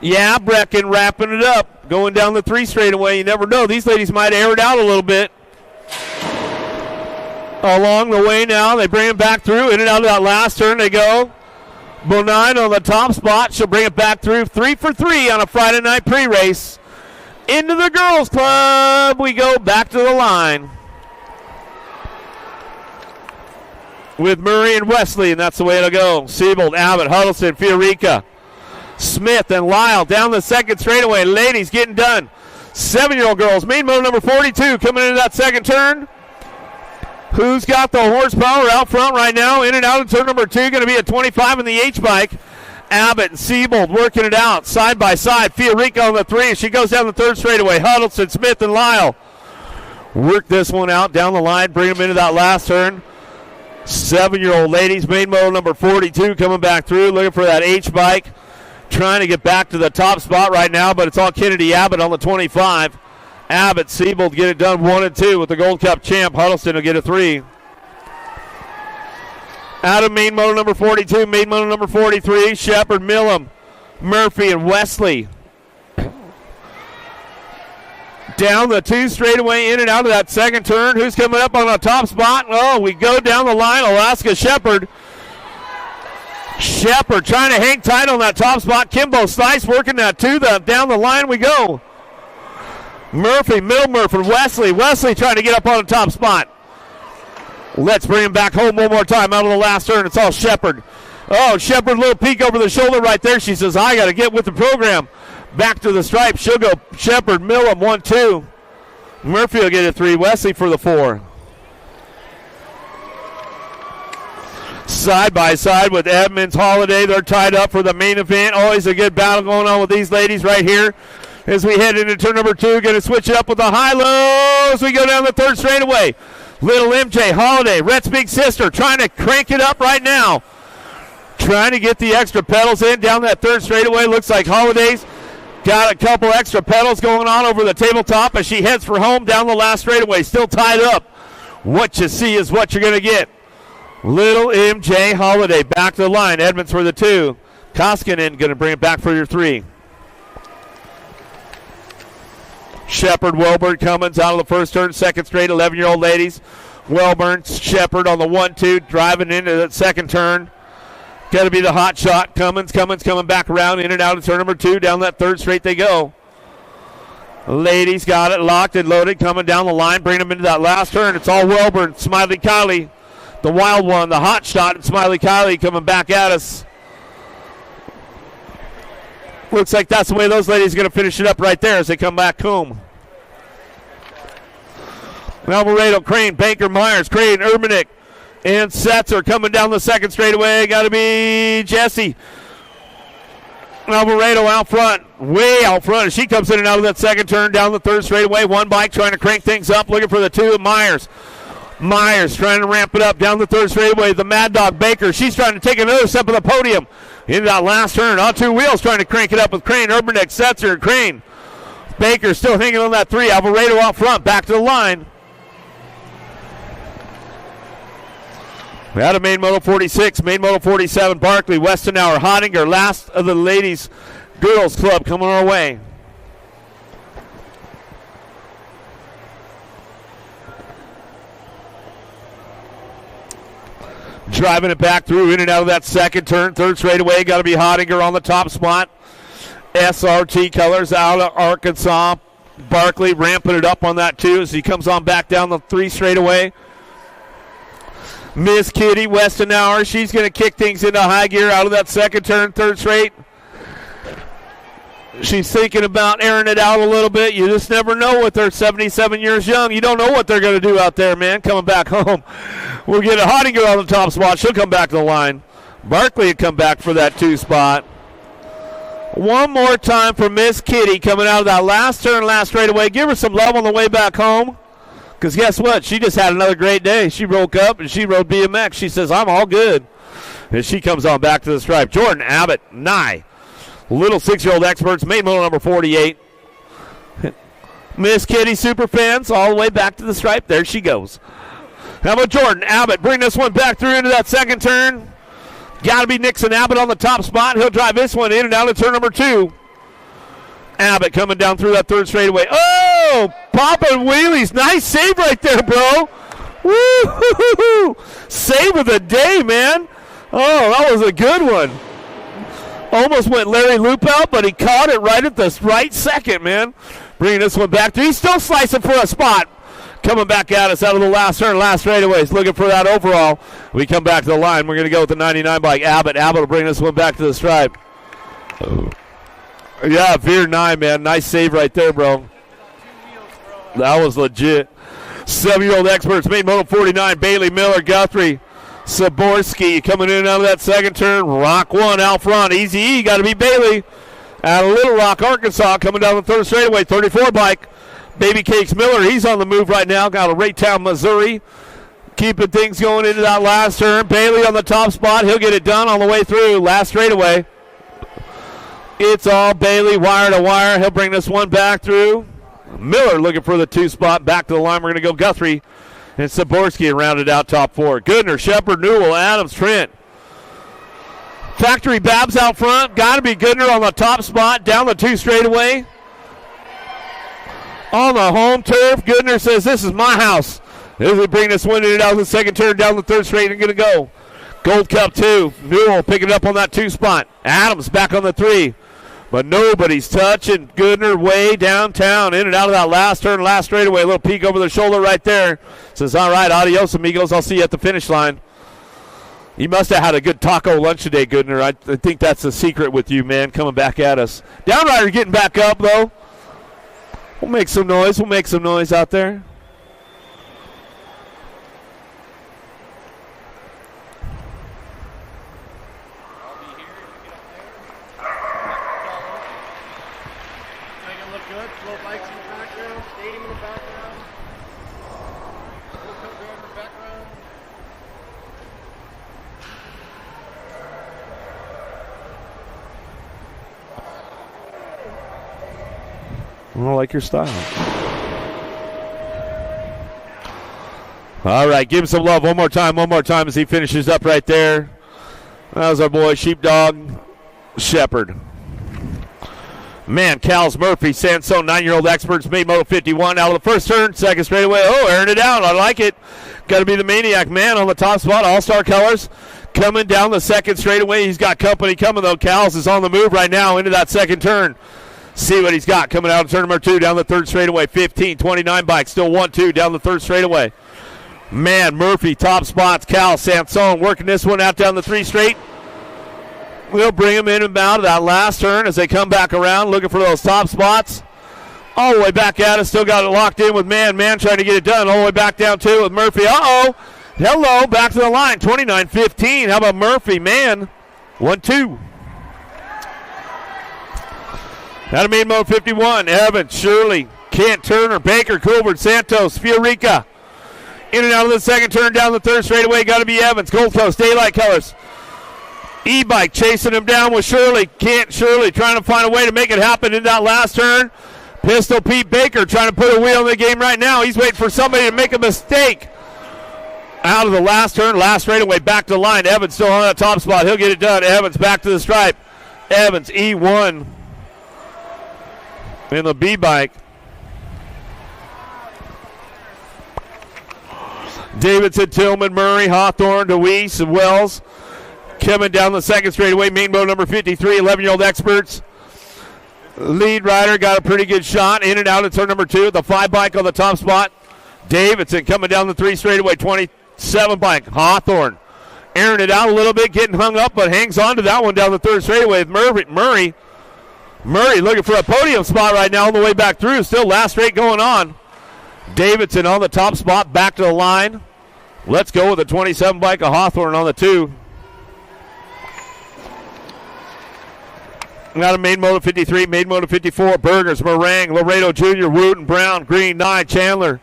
Yeah, Brecken wrapping it up. Going down the 3 straightaway. You never know. These ladies might air it out a little bit. Along the way now, they bring it back through. In and out of that last turn they go. Benign on the top spot. She'll bring it back through. 3 for 3 on a Friday night pre-race. Into the Girls Club. We go back to the line with Murray and Wesley, and that's the way it'll go. Siebold, Abbott, Huddleston, Fiorica, Smith, and Lyle down the second straightaway. Ladies getting done. 7-year-old girls. Main motor number 42 coming into that second turn. Who's got the horsepower out front right now? In and out in turn number 2. Going to be a 25 in the H-bike. Abbott and Siebold working it out side by side. Fiorica on the 3. She goes down the third straightaway. Huddleston, Smith, and Lyle work this one out down the line. Bring them into that last turn. 7-year-old ladies. Main model number 42 coming back through. Looking for that H-bike. Trying to get back to the top spot right now, but it's all Kennedy Abbott on the 25. Abbott, Siebold get it done 1 and 2 with the Gold Cup champ. Huddleston will get a 3. Out of main motor number 42, main motor number 43, Shepard, Millam, Murphy, and Wesley. Down the 2 straightaway, in and out of that second turn. Who's coming up on the top spot? Oh, we go down the line. Alaska Shepard. Shepard trying to hang tight on that top spot. Kimbo Slice working that 2. Down the line we go. Murphy, Milmer for Wesley. Wesley trying to get up on the top spot. Let's bring him back home one more time out of the last turn. It's all Shepard. Oh, Shepard, little peek over the shoulder right there. She says, I got to get with the program. Back to the stripe. She'll go Shepard, Millam, 1, 2. Murphy will get a 3. Wesley for the 4. Side by side with Edmonds, Holiday. They're tied up for the main event. Always a good battle going on with these ladies right here. As we head into turn number 2, going to switch it up with the high-lows. We go down the third straightaway. Little MJ, Holiday, Rhett's big sister, trying to crank it up right now. Trying to get the extra pedals in down that third straightaway. Looks like Holiday's got a couple extra pedals going on over the tabletop as she heads for home down the last straightaway. Still tied up. What you see is what you're going to get. Little MJ, Holiday back to the line. Edmonds for the 2. Koskinen going to bring it back for your 3. Shepard, Welburn, Cummins out of the first turn, second straight, 11-year-old ladies. Welburn, Shepard on the 1-2, driving into that second turn. Got to be the hot shot. Cummins coming back around, in and out of turn number 2. Down that third straight they go. Ladies got it locked and loaded, coming down the line, bringing them into that last turn. It's all Welburn, Smiley Kylie, the wild one, the hot shot, and Smiley Kylie coming back at us. Looks like that's the way those ladies are going to finish it up right there as they come back home. Alvarado, Crane, Baker, Myers, Crane, Urbanick, and Setzer coming down the second straightaway. Got to be Jesse. Alvarado out front, way out front. As she comes in and out of that second turn down the third straightaway. One bike trying to crank things up, looking for the 2 of Myers. Myers trying to ramp it up down the third straightaway. The Mad Dog Baker. She's trying to take another step of the podium. Into that last turn on 2 wheels, trying to crank it up with Crane, Urbanek, Setzer, Crane. Baker still hanging on that 3. Alvarado out front, back to the line. Out of main moto 46, main moto 47, Barkley, Westenauer, Hottinger, last of the ladies' girls club coming our way. Driving it back through, in and out of that second turn. Third straightaway, got to be Hottinger on the top spot. SRT colors out of Arkansas. Barkley ramping it up on that too as he comes on back down the 3 straightaway. Miss Kitty Westenauer, she's going to kick things into high gear out of that second turn, third straight. She's thinking about airing it out a little bit. You just never know with her 77 years young. You don't know what they're going to do out there, man, coming back home. We'll get a Hottinger on the top spot. She'll come back to the line. Barkley will come back for that 2 spot. One more time for Miss Kitty coming out of that last turn, last straightaway. Give her some love on the way back home. Because guess what? She just had another great day. She woke up and she rode BMX. She says, I'm all good. And she comes on back to the stripe. Jordan Abbott, Nye. Little 6-year-old experts, main model number 48. Miss Kitty super fans all the way back to the stripe. There she goes. How about Jordan Abbott? Bring this one back through into that second turn. Got to be Nixon Abbott on the top spot. He'll drive this one in and out of turn number 2. Abbott coming down through that third straightaway. Oh, popping wheelies. Nice save right there, bro. Woo-hoo-hoo-hoo. Save of the day, man. Oh, that was a good one. Almost went Larry Loop out, but he caught it right at the right second, man. Bringing this one back through. He's still slicing for a spot. Coming back at us out of the last turn, last straightaways. Looking for that overall. We come back to the line. We're going to go with the 99 bike. Abbott will bring this one back to the stripe. Yeah, Veer 9, man. Nice save right there, bro. That was legit. 7-year-old experts, main moto 49, Bailey, Miller, Guthrie, Saborski coming in and out of that second turn. Rock 1 out front. Easy E, got to be Bailey. Out of Little Rock, Arkansas, coming down the third straightaway. 34 bike. Baby Cakes Miller, he's on the move right now. Got a Raytown, Missouri. Keeping things going into that last turn. Bailey on the top spot. He'll get it done on the way through. Last straightaway. It's all Bailey, wire to wire. He'll bring this one back through. Miller looking for the 2 spot. Back to the line. We're going to go Guthrie and Saborski and rounded out top 4. Goodner, Shepard, Newell, Adams, Trent. Factory Babs out front. Got to be Goodner on the top spot. Down the 2 straightaway. On the home turf. Goodner says, this is my house. As we bring this one in and out of the second turn. Down the third straight and going to go. Gold Cup 2. Newell picking it up on that 2 spot. Adams back on the 3. But nobody's touching Goodner way downtown. In and out of that last turn, last straightaway. A little peek over the shoulder right there. Says, all right, adios, amigos. I'll see you at the finish line. You must have had a good taco lunch today, Goodner. I think that's the secret with you, man, coming back at us. Downrider getting back up, though. We'll make some noise. We'll make some noise out there. I like your style. All right, give him some love one more time as he finishes up right there. That was our boy Sheepdog Shepard. Man, Cals Murphy, Sansone, 9-year-old experts, made Moto 51 out of the first turn, second straightaway. Oh, airing it out. I like it. Got to be the Maniac Man on the top spot, all-star colors. Coming down the second straightaway. He's got company coming, though. Cals is on the move right now into that second turn. See what he's got coming out of turn number 2 down the third straightaway. 15-29 bike, still 1-2 down the third straightaway. Man, Murphy, top spots. Cal, Sansone working this one out down the 3 straight. We'll bring him in and out of that last turn as they come back around looking for those top spots. All the way back at us. Still got it locked in with Man trying to get it done. All the way back down too with Murphy. Uh-oh. Hello, back to the line. 29-15. How about Murphy? Man, 1-2. Out of main mode 51, Evans, Shirley, Kent, Turner, Baker, Coolbert, Santos, Fiorica. In and out of the second turn, down the third straightaway, got to be Evans. Gold Coast, daylight colors. E-bike chasing him down with Shirley. Kent, Shirley trying to find a way to make it happen in that last turn. Pistol Pete Baker trying to put a wheel in the game right now. He's waiting for somebody to make a mistake. Out of the last turn, last straightaway, back to the line. Evans still on that top spot. He'll get it done. Evans back to the stripe. Evans, E1. In the B-bike. Davidson, Tillman, Murray, Hawthorne, DeWeese, and Wells. Coming down the second straightaway. Main boat number 53, 11-year-old experts. Lead rider got a pretty good shot. In and out of turn number 2. The 5 bike on the top spot. Davidson coming down the 3 straightaway. 27 bike. Hawthorne airing it out a little bit, getting hung up, but hangs on to that one down the 3rd straightaway with Murray looking for a podium spot right now on the way back through. Still last straight going on. Davidson on the top spot, back to the line. Let's go with the 27 bike of Hawthorne on the 2. Got a main moto 53, main moto 54. Burgers, Meringue, Laredo Jr., Wooten, Brown, Green, Nye, Chandler.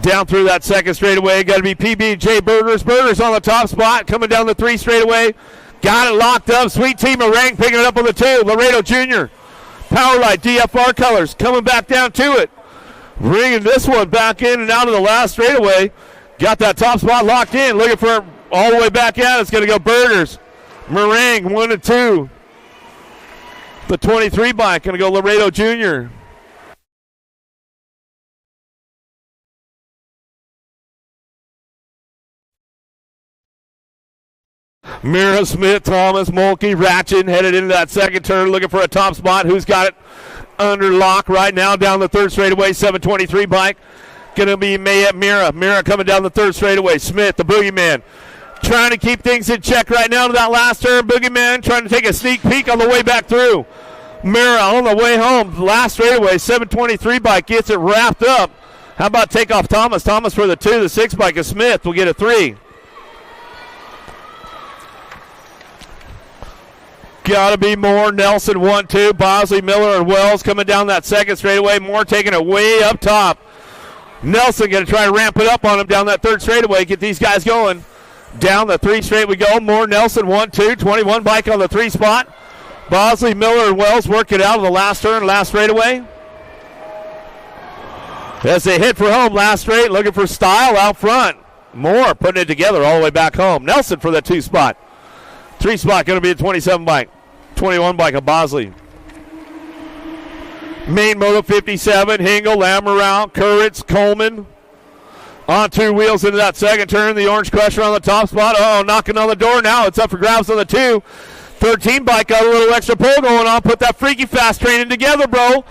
Down through that second straightaway. Got to be PB&J Burgers. Burgers on the top spot, coming down the 3 straightaway. Got it locked up. Sweet Tea Meringue picking it up on the 2. Laredo Jr. Powerlight DFR colors coming back down to it. Bringing this one back in and out of the last straightaway. Got that top spot locked in. Looking for all the way back out. It's going to go Burgers. Meringue 1 and 2. The 23 bike going to go Laredo Jr. Mira, Smith, Thomas, Mulkey, Ratchet headed into that second turn looking for a top spot. Who's got it under lock right now down the 3rd straightaway? 723 bike. Going to be Mira. Mira coming down the 3rd straightaway. Smith, the boogeyman, trying to keep things in check right now to that last turn. Boogeyman trying to take a sneak peek on the way back through. Mira on the way home. Last straightaway, 723 bike gets it wrapped up. How about takeoff Thomas? Thomas for the 2. The 6 bike of Smith will get a 3. Gotta be Moore. Nelson 1-2. Bosley, Miller, and Wells coming down that second straightaway. Moore taking it way up top. Nelson going to try to ramp it up on him down that third straightaway. Get these guys going. Down the 3 straight we go. Moore, Nelson 1-2. 21 bike on the 3 spot. Bosley, Miller, and Wells work it out of the last turn, last straightaway. As they hit for home, last straight, looking for style out front. Moore putting it together all the way back home. Nelson for that 2 spot. 3 spot going to be a 27 bike. 21 bike of Bosley. Main moto 57, Hingle, Lamoureux, Kurritz, Coleman. On 2 wheels into that second turn. The Orange Crusher on the top spot. Oh, knocking on the door now. It's up for grabs on the 2. 13 bike got a little extra pull going on. Put that freaky fast training together, bro.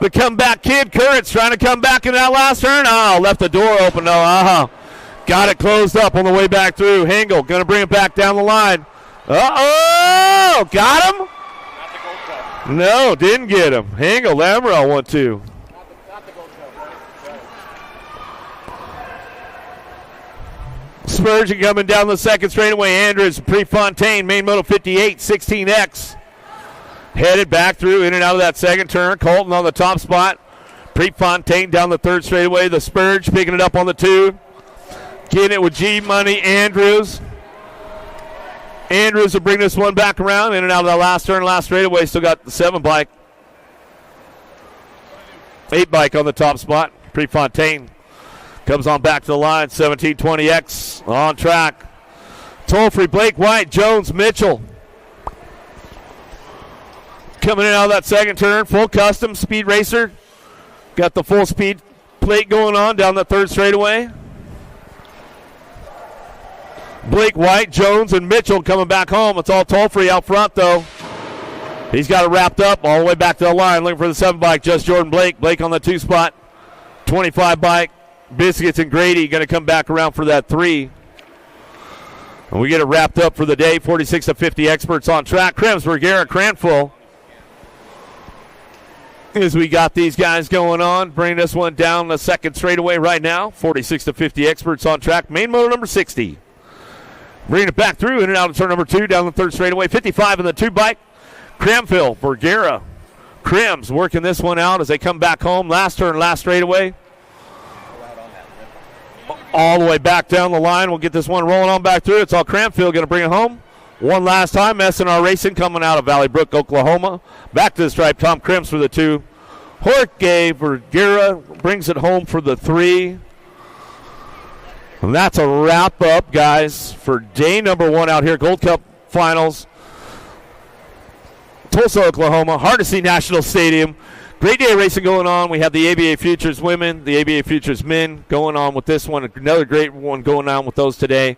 The comeback kid, Kurritz, trying to come back in that last turn. Oh, left the door open. No, got it closed up on the way back through. Hingle going to bring it back down the line. Uh-oh! Got him? No, didn't get him. Hingle, Lamoureux 1-2. Spurgeon coming down the second straightaway. Andrews, Prefontaine, main moto 58, 16X. Headed back through, in and out of that second turn. Colton on the top spot. Prefontaine down the third straightaway. The Spurge picking it up on the 2. Getting it with G-Money, Andrews. Andrews will bring this one back around, in and out of that last turn, last straightaway. Still got the 7 bike. 8 bike on the top spot. Prefontaine comes on back to the line. 1720X on track. Toll-free, Blake White, Jones, Mitchell. Coming in out of that second turn. Full custom, Speed Racer. Got the full speed plate going on down the third straightaway. Blake White, Jones, and Mitchell coming back home. It's all toll-free out front, though. He's got it wrapped up all the way back to the line, looking for the 7 bike. Just Jordan Blake. Blake on the 2 spot. 25 bike. Biscuits and Grady going to come back around for that 3. And we get it wrapped up for the day. 46 to 50 experts on track. Kremsberg, Garrett, Cranful. As we got these guys going on, bring this one down the second straightaway right now. 46 to 50 experts on track. Main motor number 60. Bringing it back through, in and out of turn number 2, down the third straightaway. 55 in the 2 bike. Cramfield, Vergara. Krems working this one out as they come back home. Last turn, last straightaway. All the way back down the line. We'll get this one rolling on back through. It's all Cramfield going to bring it home. One last time. SNR Racing coming out of Valley Brook, Oklahoma. Back to the stripe. Tom Krems for the 2. Jorge Vergara brings it home for the 3. And that's a wrap up, guys, for day number 1 out here. Gold Cup Finals. Tulsa, Oklahoma. Hardesty National Stadium. Great day of racing going on. We have the ABA Futures Women, the ABA Futures Men going on with this one. Another great one going on with those today.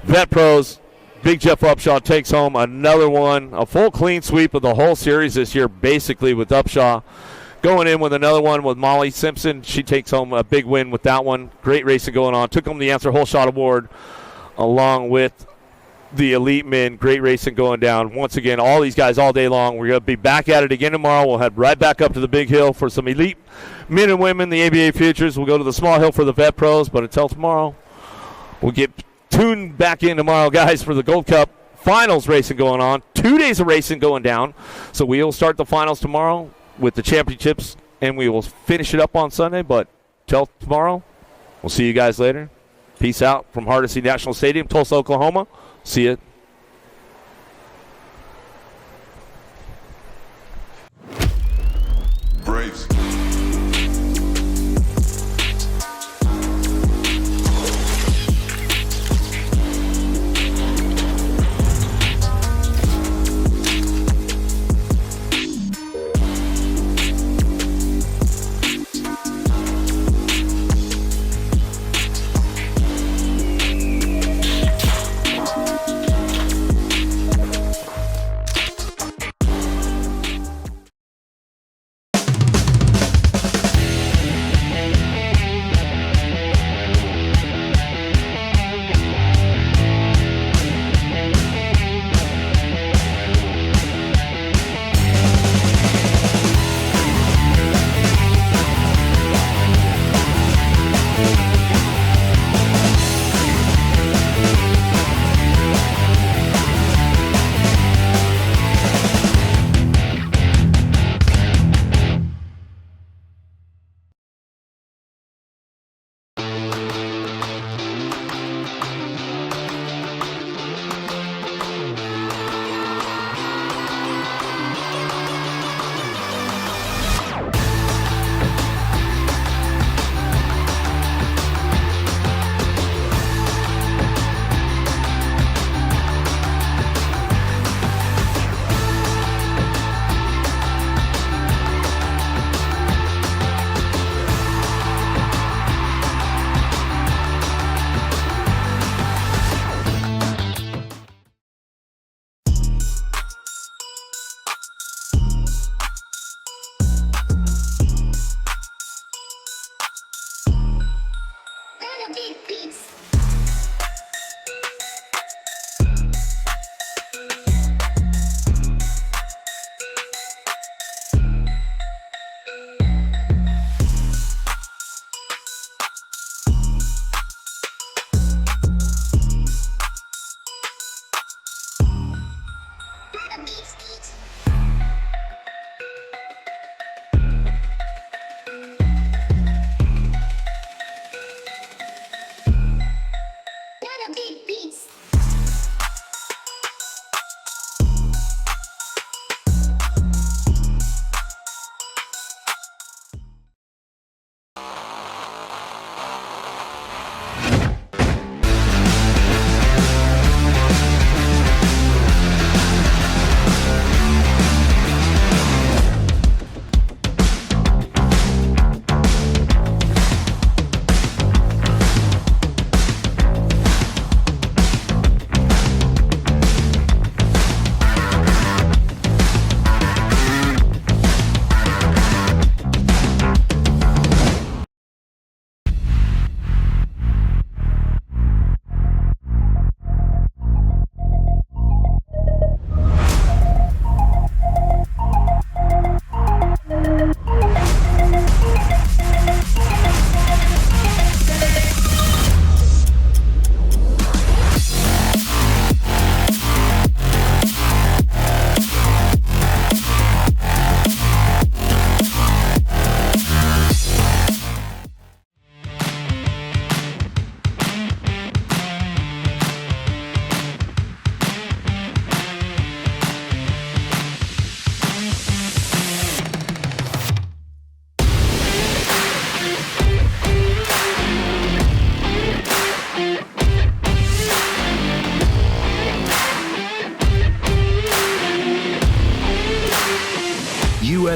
Vet Pros. Big Jeff Upshaw takes home another one. A full clean sweep of the whole series this year, basically, with Upshaw. Going in with another one with Molly Simpson. She takes home a big win with that one. Great racing going on. Took home the Answer Whole Shot Award along with the Elite Men. Great racing going down. Once again, all these guys all day long. We're going to be back at it again tomorrow. We'll head right back up to the Big Hill for some Elite Men and Women, the ABA Futures. We'll go to the Small Hill for the Vet Pros. But until tomorrow, we'll get tuned back in tomorrow, guys, for the Gold Cup Finals racing going on. 2 days of racing going down. So we will start the finals tomorrow with the championships, and we will finish it up on Sunday. But till tomorrow, we'll see you guys later. Peace out from Hardesty National Stadium, Tulsa, Oklahoma. See you. Braves.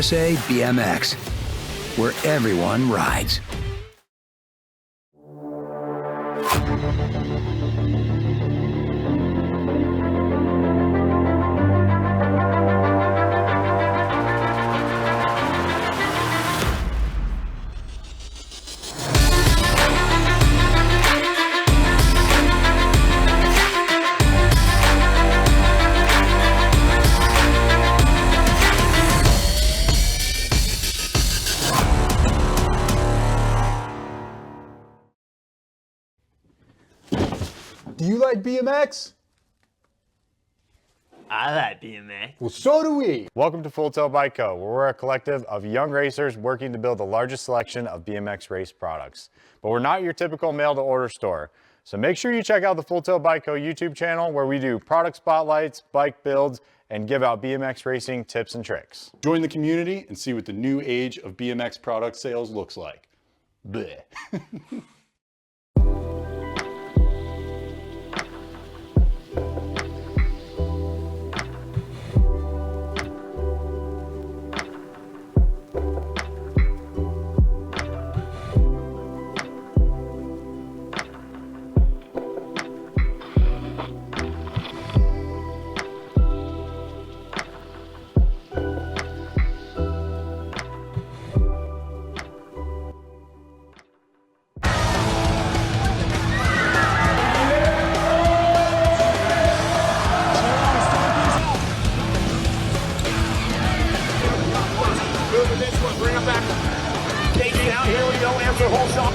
USA BMX, where everyone rides. Do you like BMX? I like BMX. Well, so do we. Welcome to Full Tilt Bike Co., where we're a collective of young racers working to build the largest selection of BMX race products. But we're not your typical mail-to-order store. So make sure you check out the Full Tilt Bike Co. YouTube channel, where we do product spotlights, bike builds, and give out BMX racing tips and tricks. Join the community and see what the new age of BMX product sales looks like. Bleh. Bring him back. KJ out here we go after the whole shot.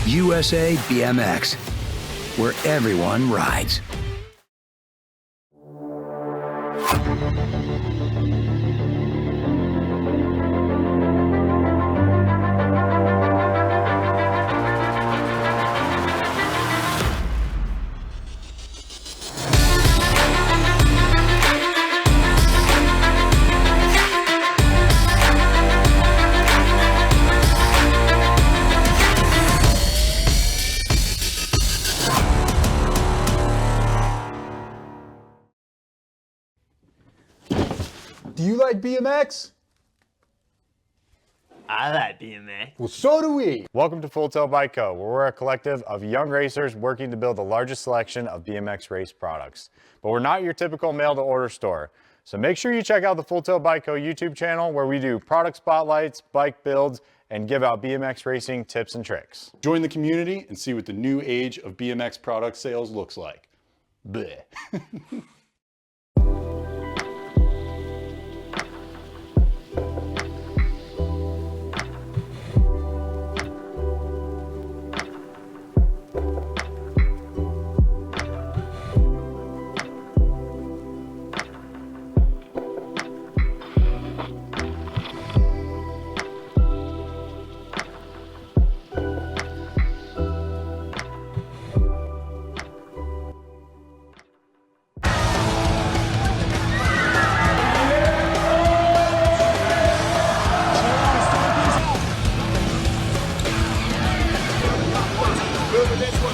USA BMX, where everyone rides. Do you like BMX? I like BMX. Well, so do we. Welcome to Full Tilt Bike Co., where we're a collective of young racers working to build the largest selection of BMX race products. But we're not your typical mail-to-order store. So make sure you check out the Full Tilt Bike Co. YouTube channel, where we do product spotlights, bike builds, and give out BMX racing tips and tricks. Join the community and see what the new age of BMX product sales looks like. Bleh.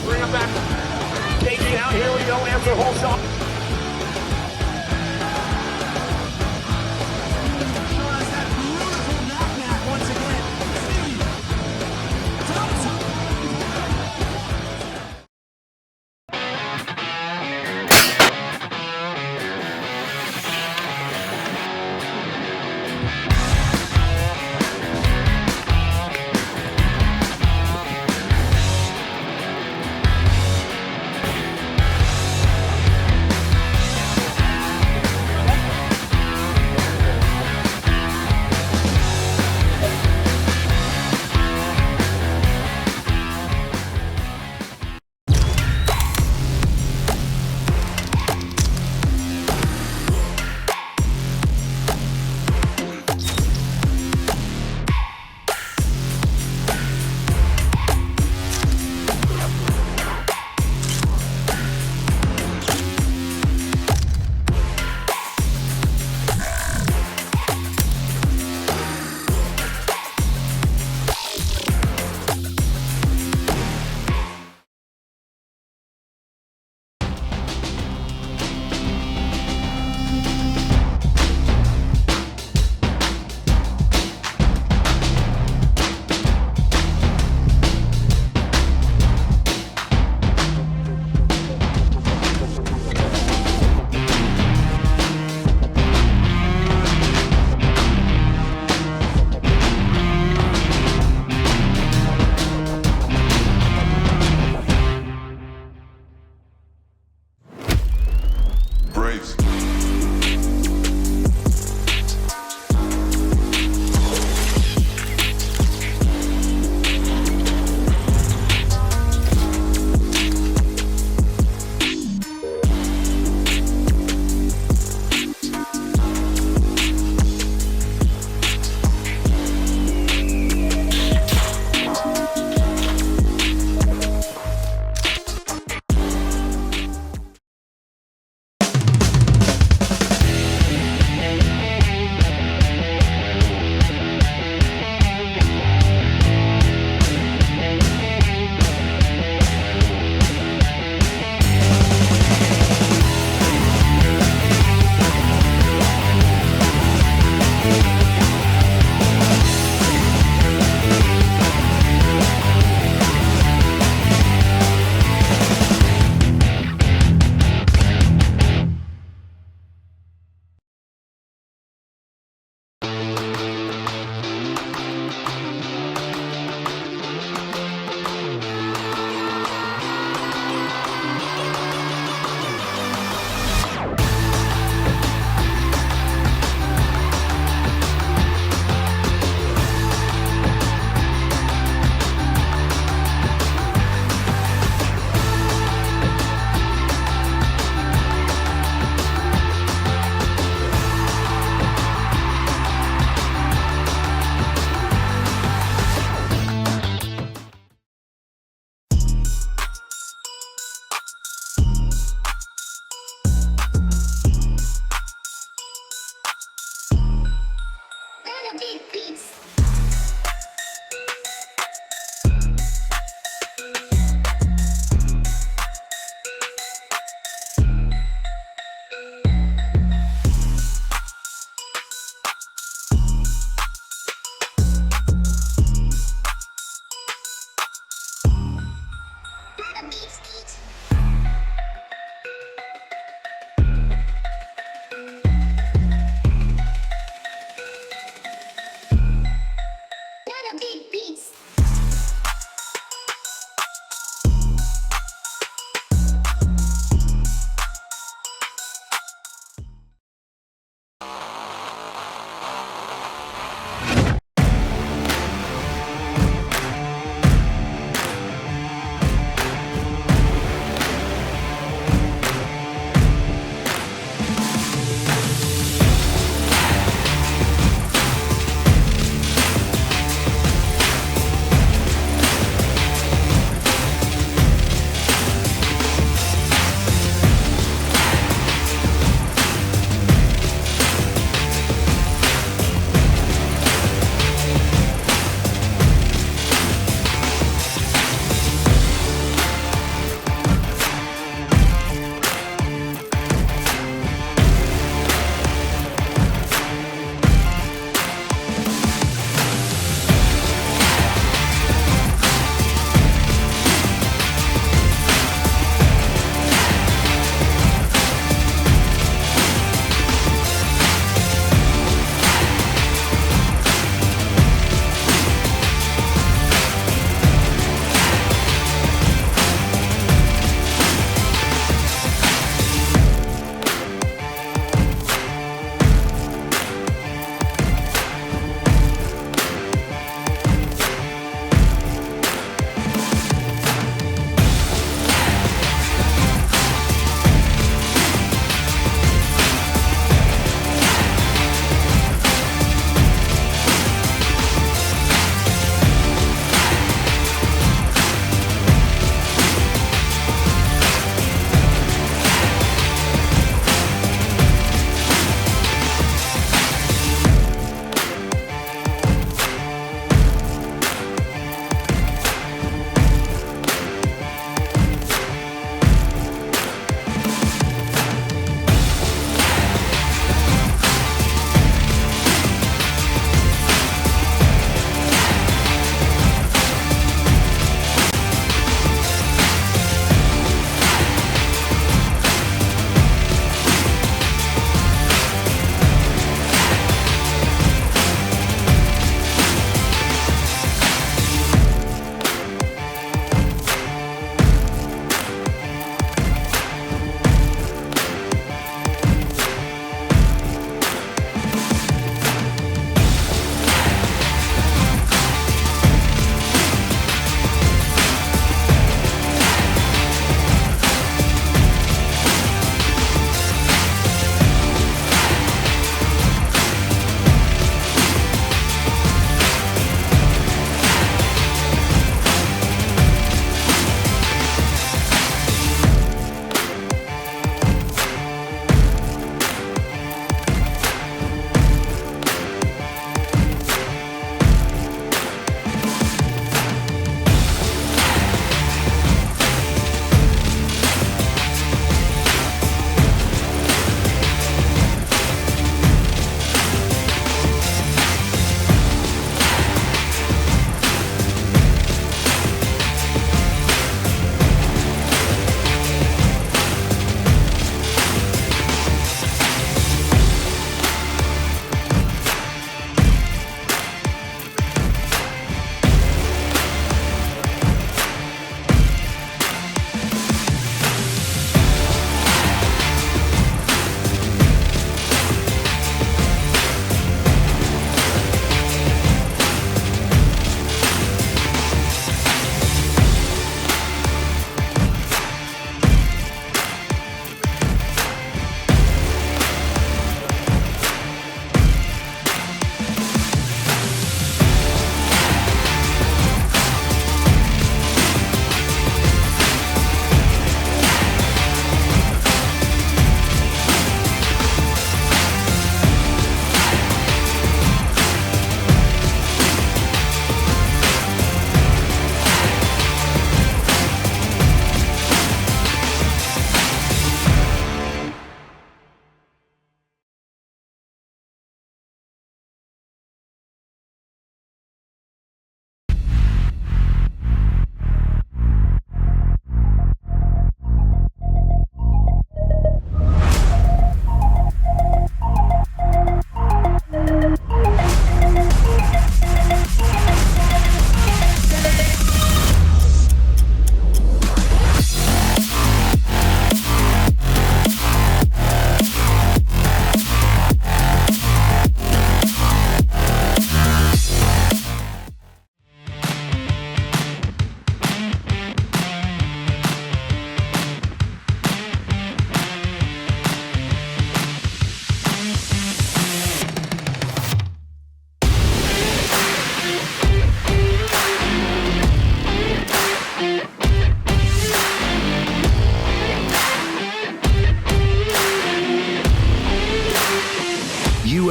Bring him back. KJ out here we go after the whole shot.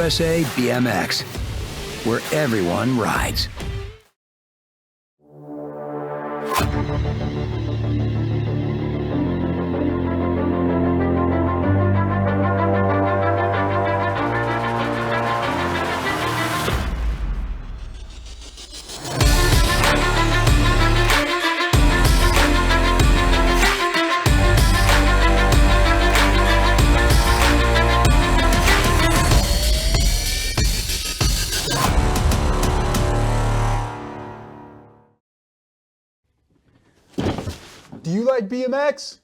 USA BMX, where everyone rides. Do you like BMX?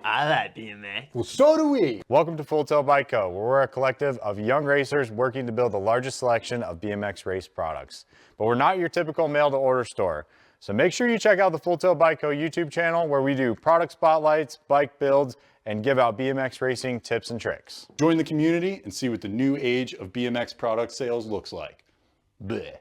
I like BMX. Well, so do we. Welcome to Full Tilt Bike Co., where we're a collective of young racers working to build the largest selection of BMX race products. But we're not your typical mail-to-order store. So make sure you check out the Full Tilt Bike Co. YouTube channel, where we do product spotlights, bike builds, and give out BMX racing tips and tricks. Join the community and see what the new age of BMX product sales looks like. Bleh.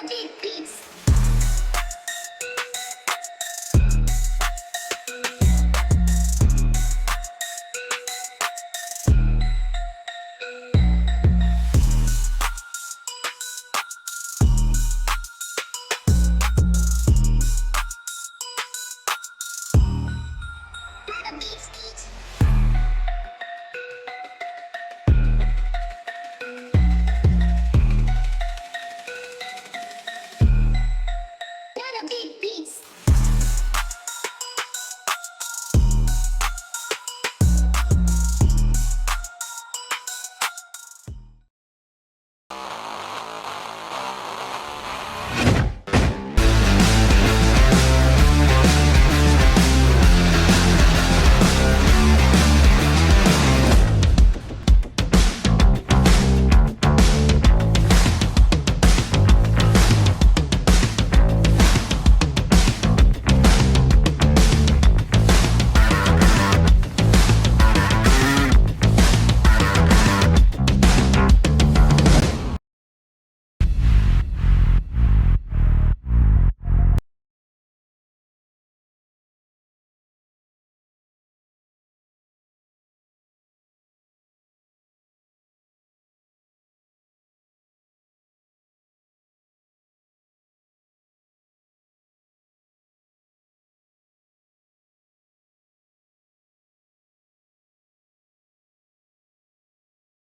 Deep Beats.